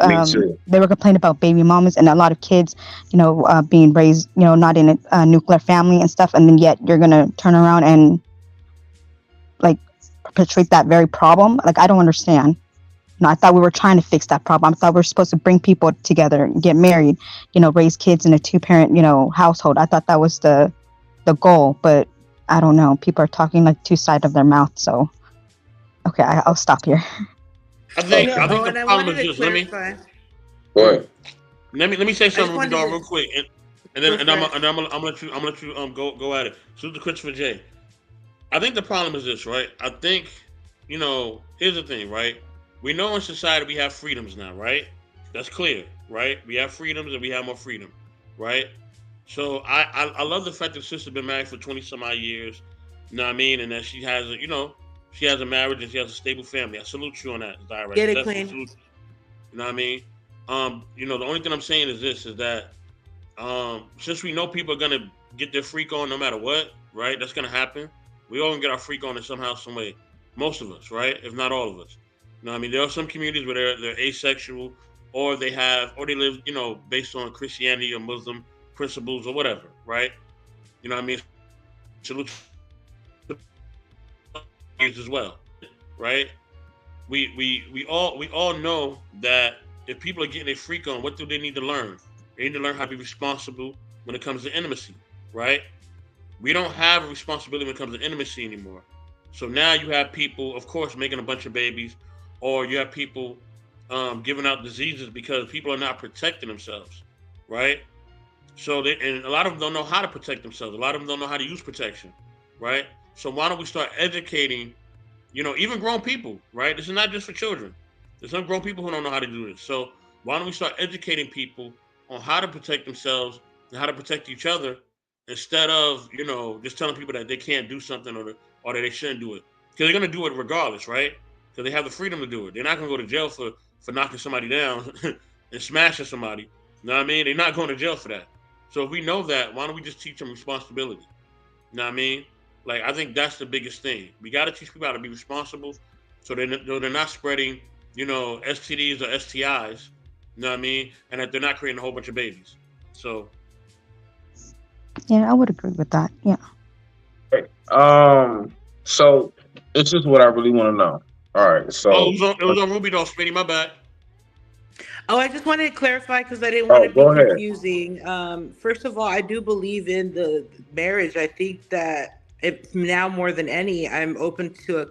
they were complaining about baby mamas and a lot of kids, being raised, not in a nuclear family and stuff, and then yet you're gonna turn around and like perpetuate that very problem. Like I don't understand. I thought we were trying to fix that problem. I thought we were supposed to bring people together, get married, raise kids in a 2-parent, household. I thought that was the goal, but I don't know. People are talking like two sides of their mouth, so. Okay, I'll stop here. I think the problem is just Go ahead. Let me say something real quick, and then I'm gonna let you go at it. So to Christopher J. I think the problem is this, right? I think here's the thing, right? We know in society we have freedoms now, right? That's clear, right? We have freedoms and we have more freedom, right? So I love the fact that sister's been married for 20 some odd years, you know what I mean, and that she has she has a marriage and she has a stable family. I salute you on that, Zyra. Get it, Queen. You know what I mean? The only thing I'm saying is this: is that since we know people are gonna get their freak on no matter what, right? That's gonna happen. We all gonna get our freak on in somehow, some way. Most of us, right? If not all of us. You know what I mean? There are some communities where they're asexual, or they live, you know, based on Christianity or Muslim principles or whatever, right? You know what I mean? Salute as well, right? We all know that if people are getting their freak on, what do they need to learn? They need to learn how to be responsible when it comes to intimacy, right? We don't have a responsibility when it comes to intimacy anymore. So now you have people, of course, making a bunch of babies, or you have people giving out diseases because people are not protecting themselves, right? So and a lot of them don't know how to protect themselves. A lot of them don't know how to use protection, right? So why don't we start educating, you know, even grown people, right? This is not just for children. There's some grown people who don't know how to do this. So why don't we start educating people on how to protect themselves and how to protect each other, instead of, you know, just telling people that they can't do something or that they shouldn't do it. Because they're going to do it regardless, right? Because they have the freedom to do it. They're not going to go to jail for knocking somebody down and smashing somebody. You know what I mean? They're not going to jail for that. So if we know that, why don't we just teach them responsibility? You know what I mean? Like, I think that's the biggest thing. We got to teach people how to be responsible, so they're not spreading, you know, STDs or STIs, you know what I mean? And that they're not creating a whole bunch of babies. So. Yeah, I would agree with that. Yeah. So this is what I really want to know. All right. So it was on Ruby Doll, Smitty, my bad. Oh, I just wanted to clarify because I didn't want to be go ahead. confusing. First of all, I do believe in the marriage. I think that now more than any, I'm open to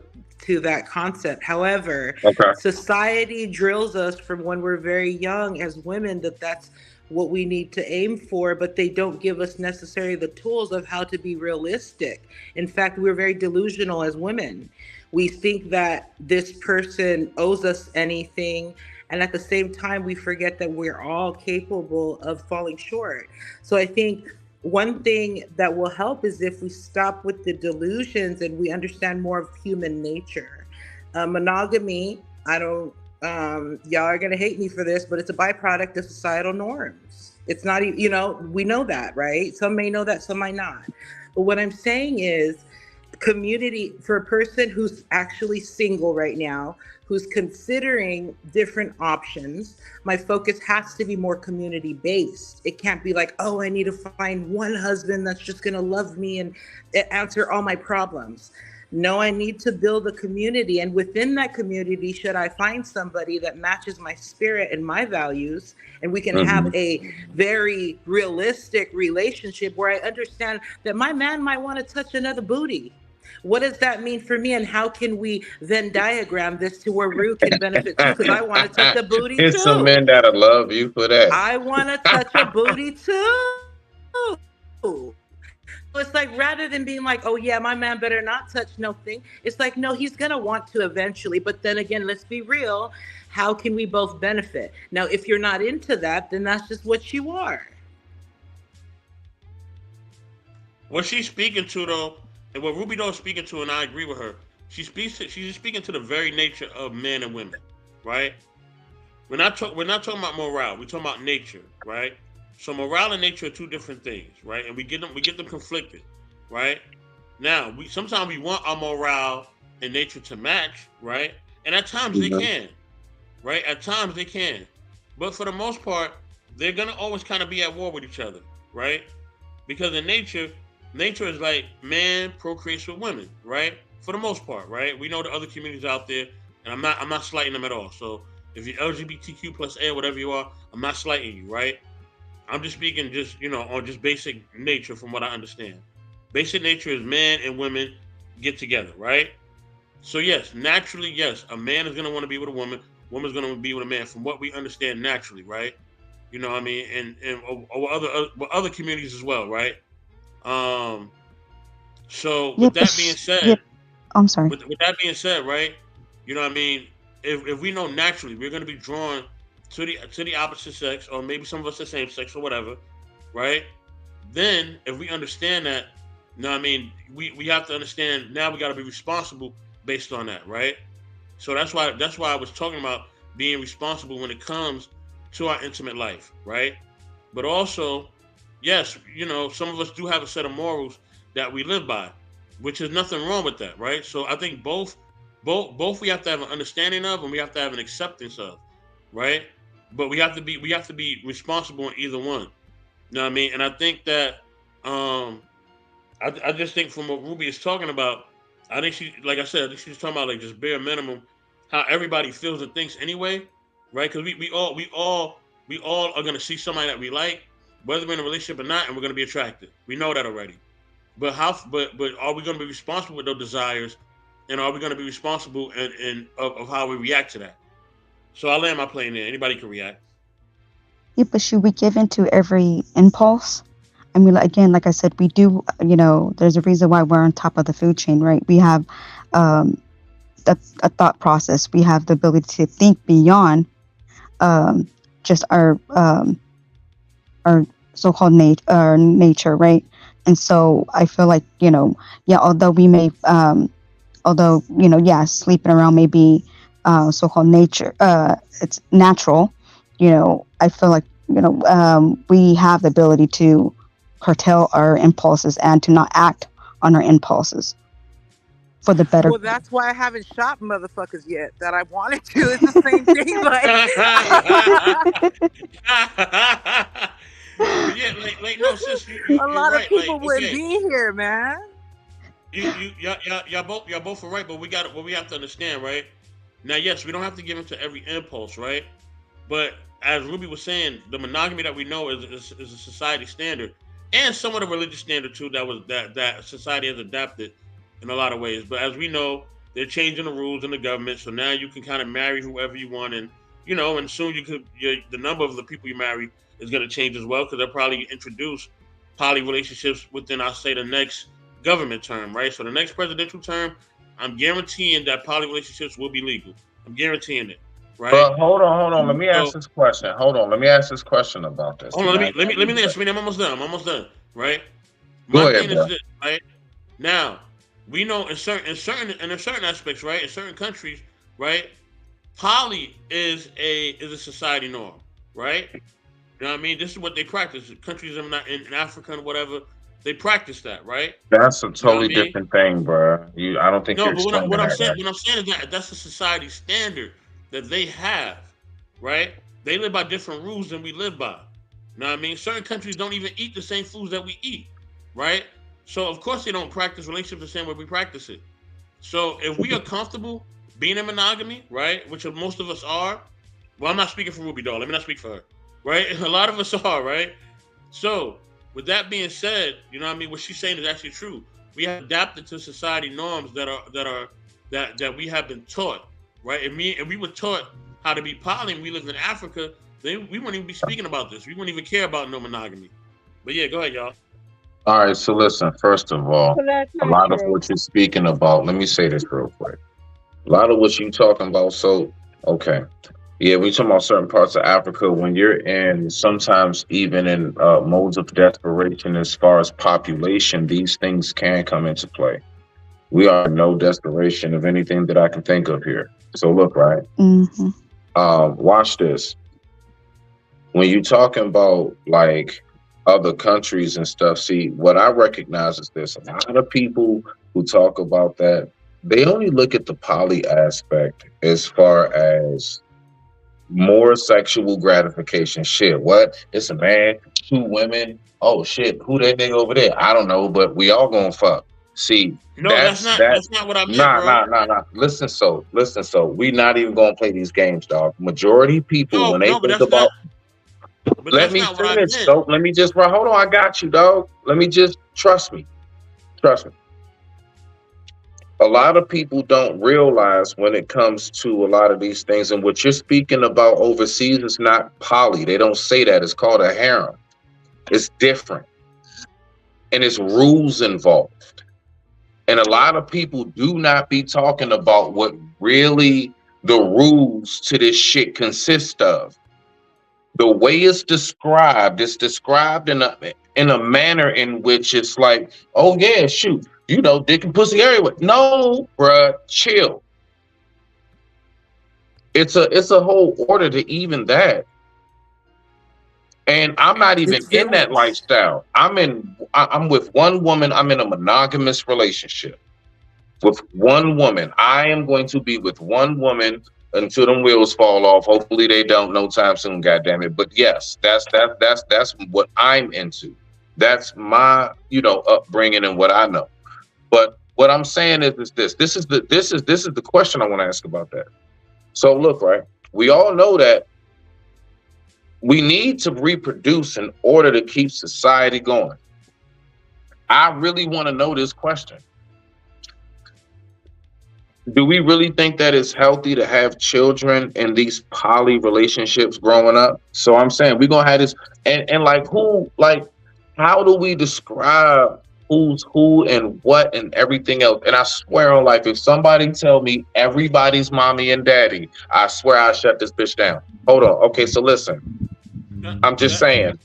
that concept. However, society drills us from when we're very young as women that that's what we need to aim for, but they don't give us necessarily the tools of how to be realistic. In fact, we're very delusional as women. We think that this person owes us anything, and at the same time, we forget that we're all capable of falling short. So I think one thing that will help is if we stop with the delusions and we understand more of human nature. Monogamy, y'all are going to hate me for this, but it's a byproduct of societal norms. It's not even, you know, we know that, right? Some may know that, some might not. But what I'm saying is, community, for a person who's actually single right now, who's considering different options, my focus has to be more community based. It can't be like, oh, I need to find one husband that's just going to love me and answer all my problems. No, I need to build a community. And within that community, should I find somebody that matches my spirit and my values, and we can have a very realistic relationship where I understand that my man might want to touch another booty. What does that mean for me? And how can we then diagram this to where Rue can benefit too? Because I want to touch a booty too. It's some men that'll love you for that. I want to touch a booty too. So it's like, rather than being like, oh yeah, my man better not touch nothing, it's like, no, he's gonna want to eventually. But then again, let's be real. How can we both benefit? Now, if you're not into that, then that's just what you are. What she's speaking to, though, and what Ruby Doll is speaking to, and I agree with her, she's speaking to the very nature of men and women, right? We're not talking about morale. We're talking about nature, right? So morale and nature are two different things, right? And we get them conflicted, right? Now, sometimes we want our morale and nature to match, right? And at times they can, right? At times they can. But for the most part, they're gonna always kind of be at war with each other, right? Because in nature is like man procreates with women, right? For the most part, right? We know the other communities out there, and I'm not slighting them at all. So if you're LGBTQ plus A, whatever you are, I'm not slighting you, right? I'm just speaking on just basic nature from what I understand. Basic nature is man and women get together, right? So yes, naturally, yes, a man is gonna want to be with a woman, woman's gonna be with a man from what we understand naturally, right? You know what I mean? And other communities as well, right? So with that being said, I'm sorry. With that being said, right? You know what I mean? If we know naturally we're gonna be drawn to the opposite sex, or maybe some of us the same sex or whatever, right? Then if we understand that, you know what I mean, we have to understand now we got to be responsible based on that, right? So that's why I was talking about being responsible when it comes to our intimate life, right? But also yes, you know, some of us do have a set of morals that we live by, which is nothing wrong with that, right? So I think both we have to have an understanding of, and we have to have an acceptance of, right? But we have to be responsible in either one. You know what I mean? And I think that um I just think from what Ruby is talking about, I think she, like I said, I think she's talking about like just bare minimum, how everybody feels and thinks anyway, right? Because we all are gonna see somebody that we like, whether we're in a relationship or not, and we're gonna be attracted. We know that already. But are we gonna be responsible with those desires, and are we gonna be responsible of how we react to that? So I land my plane there. Anybody can react. Yeah, but should we give into every impulse? I mean, again, like I said, we do, there's a reason why we're on top of the food chain, right? We have um, a thought process. We have the ability to think beyond um, just our so-called our nature, right? And so I feel like, yeah, although we may, yeah, sleeping around may be so-called nature, it's natural, I feel like, we have the ability to curtail our impulses and to not act on our impulses for the better. Well, that's why I haven't shot motherfuckers yet. That I wanted to. It's the same thing. Like, Yeah, like no, sis, a you're lot of right. people Like, wouldn't okay, be here, man. y'all both are right, but what we have to understand, right? Now, yes, we don't have to give into every impulse, right? But as Ruby was saying, the monogamy that we know is a society standard, and somewhat a religious standard too. That society has adapted in a lot of ways. But as we know, they're changing the rules in the government, so now you can kind of marry whoever you want, and and soon the number of the people you marry is going to change as well, because they'll probably introduce poly relationships within, I'll say, the next government term, right? So the next presidential term, I'm guaranteeing that poly relationships will be legal. I'm guaranteeing it, right? But hold on. Let me ask So this question. Hold on. Let me ask this question about this. hold on, let me answer. I'm almost done. Right? Go My ahead, thing is bro. this, right? Now, we know in certain aspects, right? In certain countries, right? Poly is a society norm, right? You know what I mean? This is what they practice. Countries in Africa and whatever, they practice that, right? That's a You know what I totally mean? different thing, bro. I don't think No, you're but explaining what I'm that saying, right. is that that's a society standard that they have, right? They live by different rules than we live by. You know what I mean? Certain countries don't even eat the same foods that we eat, right? So of course they don't practice relationships the same way we practice it. So if we are comfortable being in monogamy, right, which most of us are, well, I'm not speaking for Ruby Doll. Let me not speak for her, right? A lot of us are, right? So with that being said, you know what I mean? What she's saying is actually true. We have adapted to society norms that we have been taught, right? If we were taught how to be poly and we lived in Africa, then we wouldn't even be speaking about this. We wouldn't even care about no monogamy. But yeah, go ahead, y'all. All right, so listen, first of all, So that's a not lot of true. what you're speaking about, let me say this real quick. A lot of what you talking about, so okay. Yeah, we talking about certain parts of Africa when you're in sometimes even in modes of desperation as far as population, these things can come into play. We are in no desperation of anything that I can think of here. So look, right? Hmm. Watch this. When you talking about like other countries and stuff, see what I recognize is this: a lot of people who talk about that, they only look at the poly aspect as far as more sexual gratification. Shit, what? It's a man, two women. Oh shit, who that nigga over there? I don't know, but we all gonna fuck. See, No, that's that's not that. that's not what I meant, Nah, bro. nah, nah, nah. Listen. So, we not even gonna play these games, dog. Majority people, No, when they no, but think that's not about, but let that's me not what I finish. meant. So, let me just, bro. Hold on, I got you, dog. Let me just trust me. Trust me. A lot of people don't realize when it comes to a lot of these things, and what you're speaking about overseas is not poly. They don't say that. It's called a harem. It's different, and it's rules involved. And a lot of people do not be talking about what really the rules to this shit consist of. The way it's described in a manner in which it's like, oh yeah, shoot, dick and pussy everywhere. No, bruh, chill. It's a whole order to even that. And I'm not even It's in that village. lifestyle. I'm with one woman. I'm in a monogamous relationship with one woman. I am going to be with one woman until them wheels fall off. Hopefully they don't no time soon, goddamn it. But yes, that's what I'm into. That's my, upbringing and what I know. But what I'm saying is this. This is the question I want to ask about that. So look, right? We all know that we need to reproduce in order to keep society going. I really want to know this question. Do we really think that it's healthy to have children in these poly relationships growing up? So I'm saying we're gonna have this, and how do we describe who's who and what and everything else? And I swear on life, if somebody tell me everybody's mommy and daddy, I swear I'll shut this bitch down. Hold on. Okay, so listen. I'm just saying,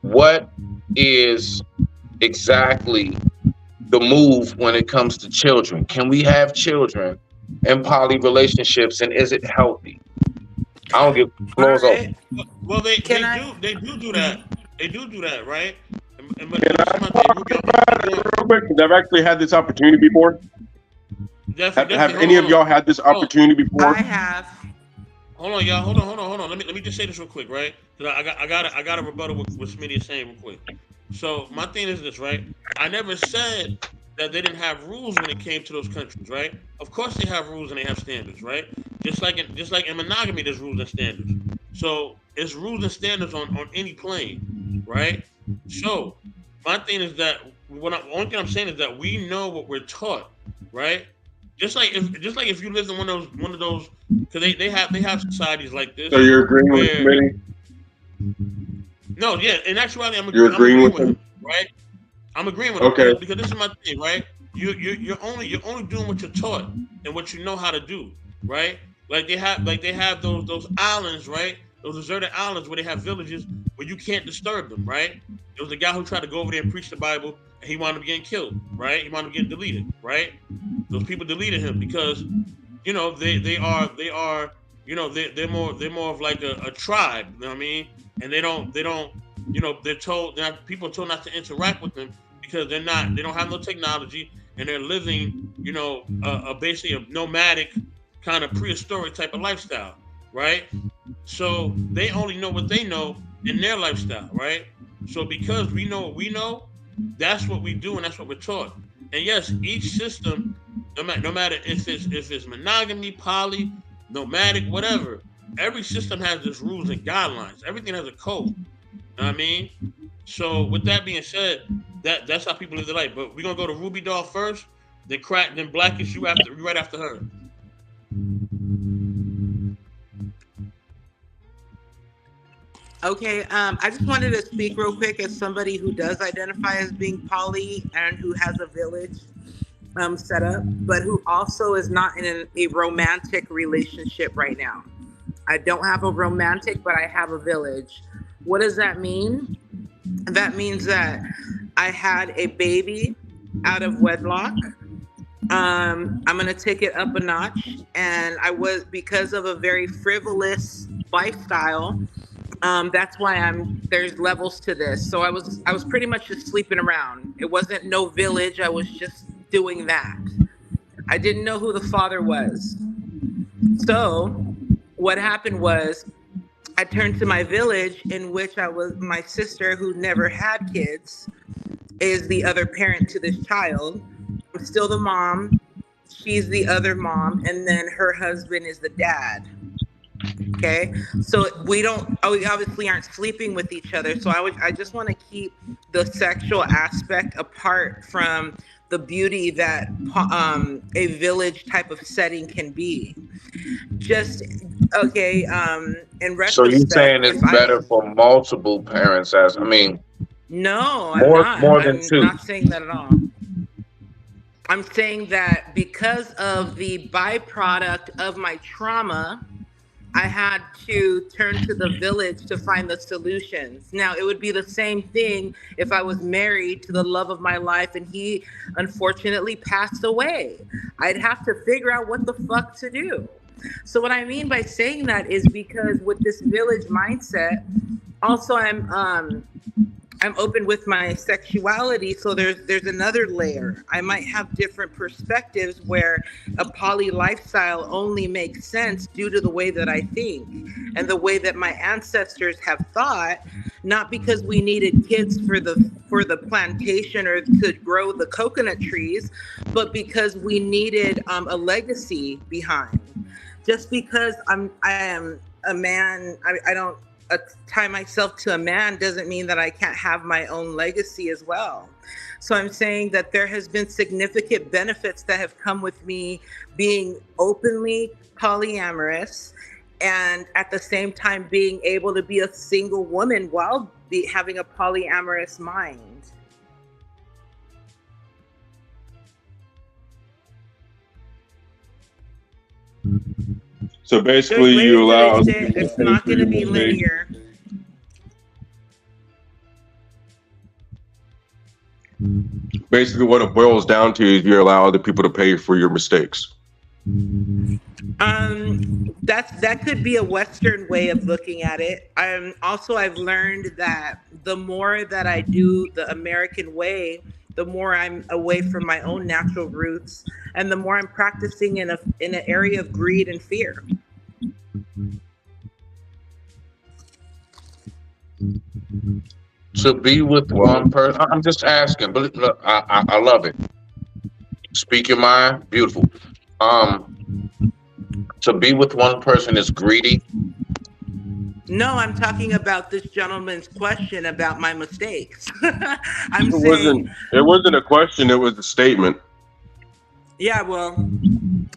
what is exactly the move when it comes to children? Can we have children in poly relationships, and is it healthy? I don't give floors open. Well, they do that. They do that, right? Can I talk about it real quick? Because I've actually had this opportunity before. Have any of y'all had this opportunity before? I have. Hold on, y'all. Hold on. Let me just say this real quick, right? Because I got a rebuttal with what Smitty is saying real quick. So my thing is this, right? I never said that they didn't have rules when it came to those countries, right? Of course they have rules and they have standards, right? Just like in monogamy, there's rules and standards. So it's rules and standards on any plane, right? So my thing is that only thing I'm saying is that we know what we're taught, right? Just like if you lived in one of those, because they have societies like this. So you're agreeing with Smitty? No, yeah. In actuality, I'm agreeing with him, right? I'm agreeing with him because this is my thing, right? You're only doing what you're taught and what you know how to do, right? Like they have those islands, right? Those deserted islands where they have villages where you can't disturb them, right? There was a guy who tried to go over there and preach the Bible, and he wound up getting killed, right? He wound up getting deleted, right? Those people deleted him because, they are, they're more of like a tribe, you know what I mean? And they don't, people are told not to interact with them because they don't have no technology, and they're living, basically a nomadic kind of prehistoric type of lifestyle, right? So they only know what they know in their lifestyle, right? So because we know what we know, that's what we do and that's what we're taught. And yes, each system, no matter if it's monogamy, poly, nomadic, whatever, every system has its rules and guidelines. Everything has a code. You know what I mean? So with that being said, that's how people live their life. But we're gonna go to Ruby Doll first, then then Blackish, you right after her. Okay, I just wanted to speak real quick as somebody who does identify as being poly and who has a village set up, but who also is not in a romantic relationship right now. I don't have a romantic, but I have a village. What does that mean? That means that I had a baby out of wedlock. I'm gonna take it up a notch, and because of a very frivolous lifestyle. That's why there's levels to this. So I was pretty much just sleeping around. It wasn't no village. I was just doing that. I didn't know who the father was. So what happened was I turned to my village, in which my sister, who never had kids, is the other parent to this child. I'm still the mom. She's the other mom. And then her husband is the dad. Okay, so we obviously aren't sleeping with each other. So I just want to keep the sexual aspect apart from the beauty that a village type of setting can be. Just okay. In retrospect, so you're saying it's better for multiple parents? No, more than two. I'm not saying that at all. I'm saying that because of the byproduct of my trauma, I had to turn to the village to find the solutions. Now, it would be the same thing if I was married to the love of my life and he unfortunately passed away. I'd have to figure out what the fuck to do. So what I mean by saying that is because with this village mindset, also I'm open with my sexuality, so there's another layer. I might have different perspectives where a poly lifestyle only makes sense due to the way that I think and the way that my ancestors have thought, not because we needed kids for the plantation or to grow the coconut trees, but because we needed a legacy behind. Just because I am a man, I don't tie myself to a man doesn't mean that I can't have my own legacy as well. So I'm saying that there has been significant benefits that have come with me being openly polyamorous and at the same time being able to be a single woman while having a polyamorous mind. So basically, you allow. It's not going to be linear. Basically, what it boils down to is you allow other people to pay for your mistakes. That could be a Western way of looking at it. I've learned that the more that I do the American way, the more I'm away from my own natural roots, and the more I'm practicing in an area of greed and fear. To be with one person, I'm just asking, but look, I love it. Speak your mind, beautiful. To be with one person is greedy. No, I'm talking about this gentleman's question about my mistakes. It wasn't a question, it was a statement. Yeah, well,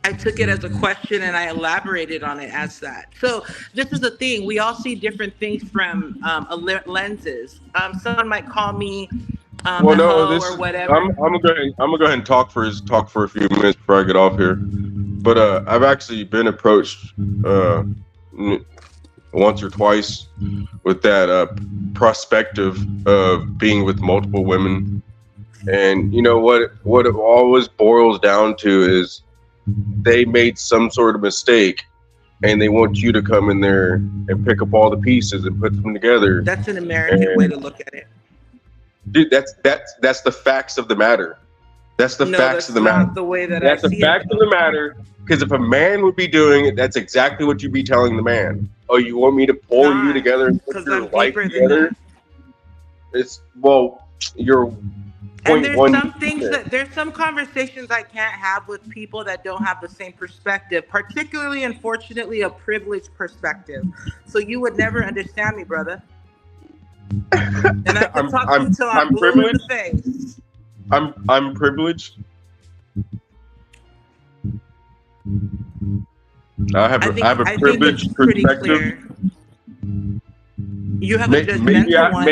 I took it as a question and I elaborated on it as that. So this is the thing. We all see different things from lenses. Someone might call me or whatever. I'm gonna go ahead and talk for a few minutes before I get off here. But I've actually been approached once or twice with that prospective of being with multiple women. And you know what it always boils down to is they made some sort of mistake and they want you to come in there and pick up all the pieces and put them together. That's an American way to look at it. Dude, that's the facts of the matter. That's the facts of the matter. The way that that's the facts of the matter. Because if a man would be doing it, that's exactly what you'd be telling the man. Oh, you want me to pull you together and put your life together? You're. And there's some conversations I can't have with people that don't have the same perspective, particularly, unfortunately, a privileged perspective. So you would never understand me, brother. And I can talk to you till I'm blue in the face. I'm privileged. I have a privileged perspective. You have a judgmental one.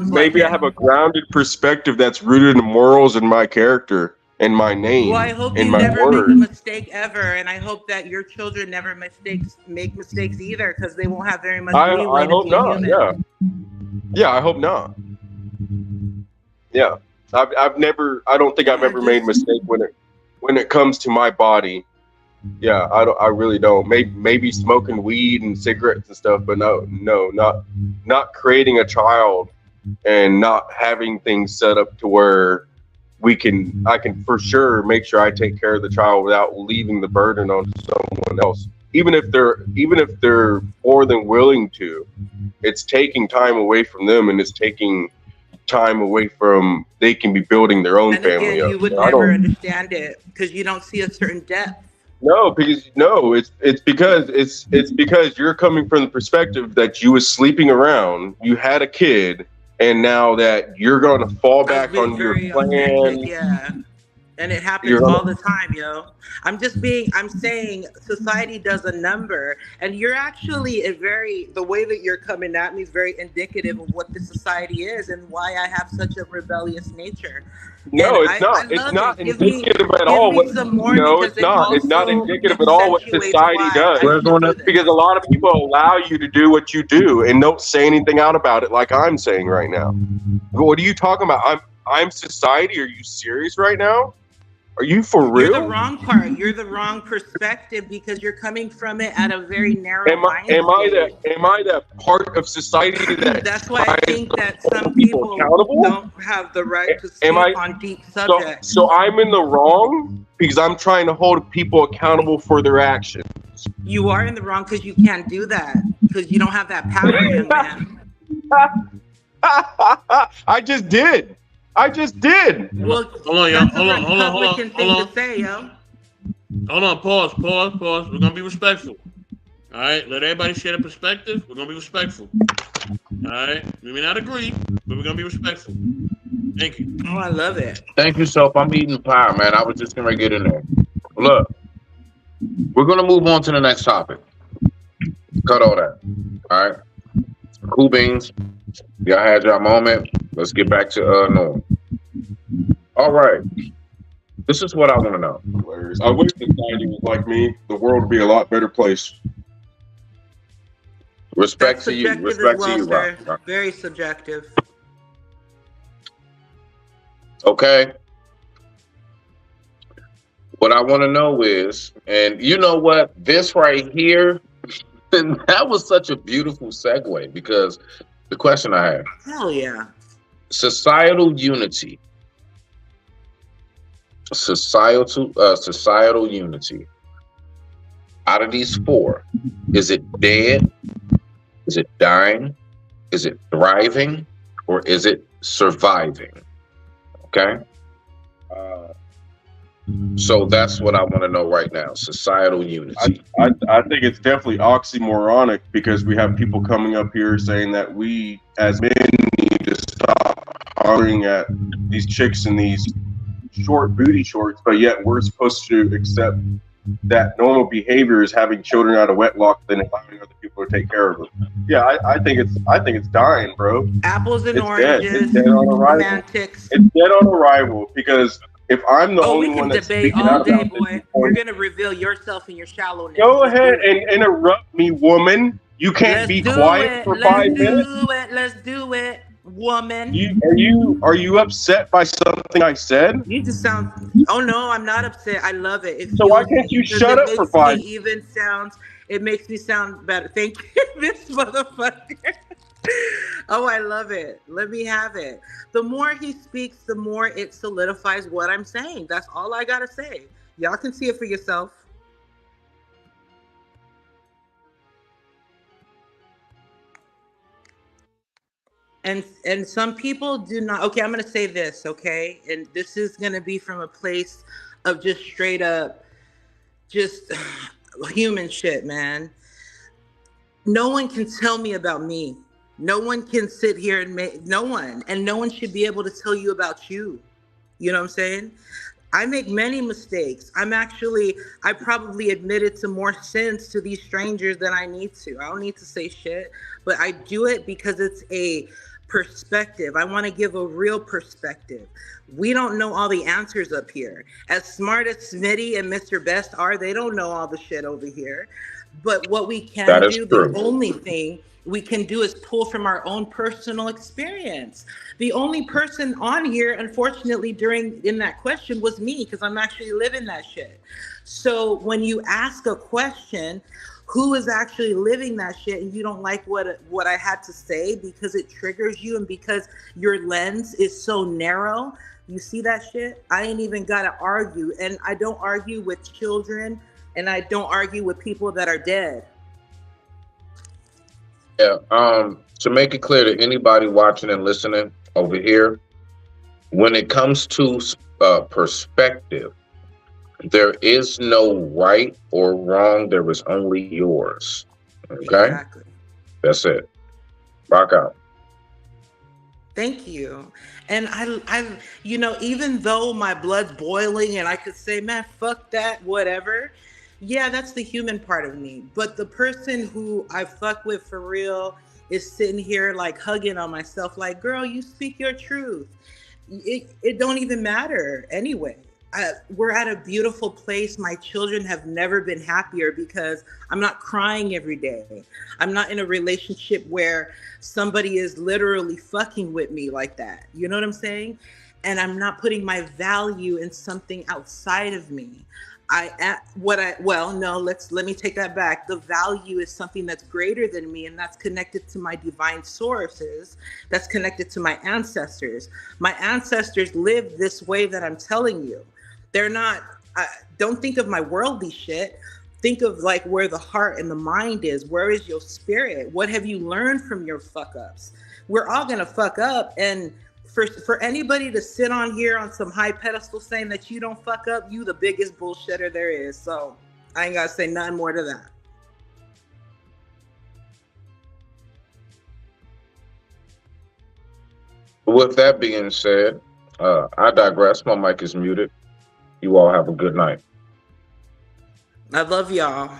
Maybe I have a grounded perspective that's rooted in morals and my character and my name. Well, I hope and you my never word. make a mistake ever, and I hope that your children never make mistakes either, because they won't have very much leeway I hope to be not. human. Yeah, I hope not. Yeah, I don't think I've ever made a mistake when it comes to my body. Yeah, I really don't. Maybe smoking weed and cigarettes and stuff, but no, not creating a child and not having things set up to where I can for sure make sure I take care of the child without leaving the burden on someone else. Even if they're more than willing to, it's taking time away from them, and it's taking time away from they can be building their own family up. You would never understand it because you don't see a certain depth. It's because you're coming from the perspective that you was sleeping around, you had a kid, and now that you're going to fall back on your plan. Yeah. And it happens all the time, yo. I'm saying society does a number, and you're actually the way that you're coming at me is very indicative of what the society is and why I have such a rebellious nature. No, it's not. It's not indicative at all. No, it's not. It's not indicative at all what society does. Because a lot of people allow you to do what you do and don't say anything out about it, like I'm saying right now. What are you talking about? I'm society. Are you serious right now? Are you for You're the real? wrong part. You're the wrong perspective because you're coming from it at a very narrow Am I mind am I state. that part of society that That's why I tries think to that hold some people people accountable? don't have the right to Am speak I on deep so subjects. so I'm in the wrong because I'm trying to hold people accountable for their actions. You are in the wrong because you can't do that because you don't have that power, young man. I just did. Well, Hold on, y'all. that's a Hold on. Republican thing to say, yo. Hold on. Pause. We're gonna be respectful. All right. Let everybody share their perspective. We're gonna be respectful. All right. We may not agree, but we're gonna be respectful. Thank you. Oh, I love it. Thank you, Soap. I'm eating pie, man. I was just gonna get in there. Look, we're gonna move on to the next topic. Cut all that. All right. Cool beans. Y'all had your moment. Let's get back to Norm. All right. This is what I want to know. I wish society was like me. The world would be a lot better place. Respect That's to you. subjective Respect as to well, you, sir. Rock. Very subjective. Okay. What I want to know is, and you know what? This right here, and that was such a beautiful segue because the question I have, Hell yeah. societal unity. Societal unity. Out of these four, is it dead? Is it dying? Is it thriving? Or is it surviving? Okay. So that's what I want to know right now. Societal unity. I think it's definitely oxymoronic because we have people coming up here saying that we as men need to stop hollering at these chicks in these short booty shorts, but yet we're supposed to accept that normal behavior is having children out of wedlock than allowing other people to take care of them. Yeah, I think it's dying, bro. Apples and It's oranges. dead. It's dead on arrival. Semantics. It's dead on arrival because if I'm the Oh, only we can one that's debate speaking all out day, about boy. this, You're gonna reveal yourself and your shallowness. go ahead and interrupt me, woman. You can't Let's be do quiet it. for Let's 5 minutes. do it. Let's do it, woman. Are you upset by something I said? You just sound. Oh no, I'm not upset. I love it. So why can't you shut up for 5? It makes me sound better. Thank you, this motherfucker. Oh, I love it. Let me have it. The more he speaks, the more it solidifies what I'm saying. That's all I gotta say. Y'all can see it for yourself. And some people do not. Okay, I'm gonna say this. Okay, and this is gonna be from a place of just straight up, just human shit, man. No one can tell me about me. No one can sit here and make no one should be able to tell you about you. You know what I'm saying? I make many mistakes. I probably admitted to more sins to these strangers than I need to. I don't need to say shit, but I do it because it's a perspective. I want to give a real perspective. We don't know all the answers up here. As smart as Smitty and Mr. Best are, they don't know all the shit over here. But what we can do, the only thing we can do is pull from our own personal experience. The only person on here, unfortunately, in that question was me, because I'm actually living that shit. So when you ask a question, who is actually living that shit, and you don't like what I had to say because it triggers you and because your lens is so narrow, you see that shit? I ain't even gotta argue, and I don't argue with children, and I don't argue with people that are dead. Yeah. To make it clear to anybody watching and listening over here, when it comes to perspective, there is no right or wrong. There is only yours. Okay? Exactly. That's it. Rock out. Thank you. And I, even though my blood's boiling and I could say, man, fuck that, whatever. Yeah, that's the human part of me. But the person who I fuck with for real is sitting here like hugging on myself, like, girl, you speak your truth. It don't even matter anyway. We're at a beautiful place. My children have never been happier because I'm not crying every day. I'm not in a relationship where somebody is literally fucking with me like that. You know what I'm saying? and I'm not putting my value in something outside of me. Let me take that back. The value is something that's greater than me, and that's connected to my divine sources, that's connected to my ancestors. My ancestors lived this way that I'm telling you. They're not, don't think of my worldly shit. Think of like where the heart and the mind is. Where is your spirit? What have you learned from your fuck ups? We're all gonna fuck up, and for anybody to sit on here on some high pedestal saying that you don't fuck up, you the biggest bullshitter there is. So I ain't gotta say nothing more to that. With that being said, I digress. My mic is muted. You all have a good night. I love y'all.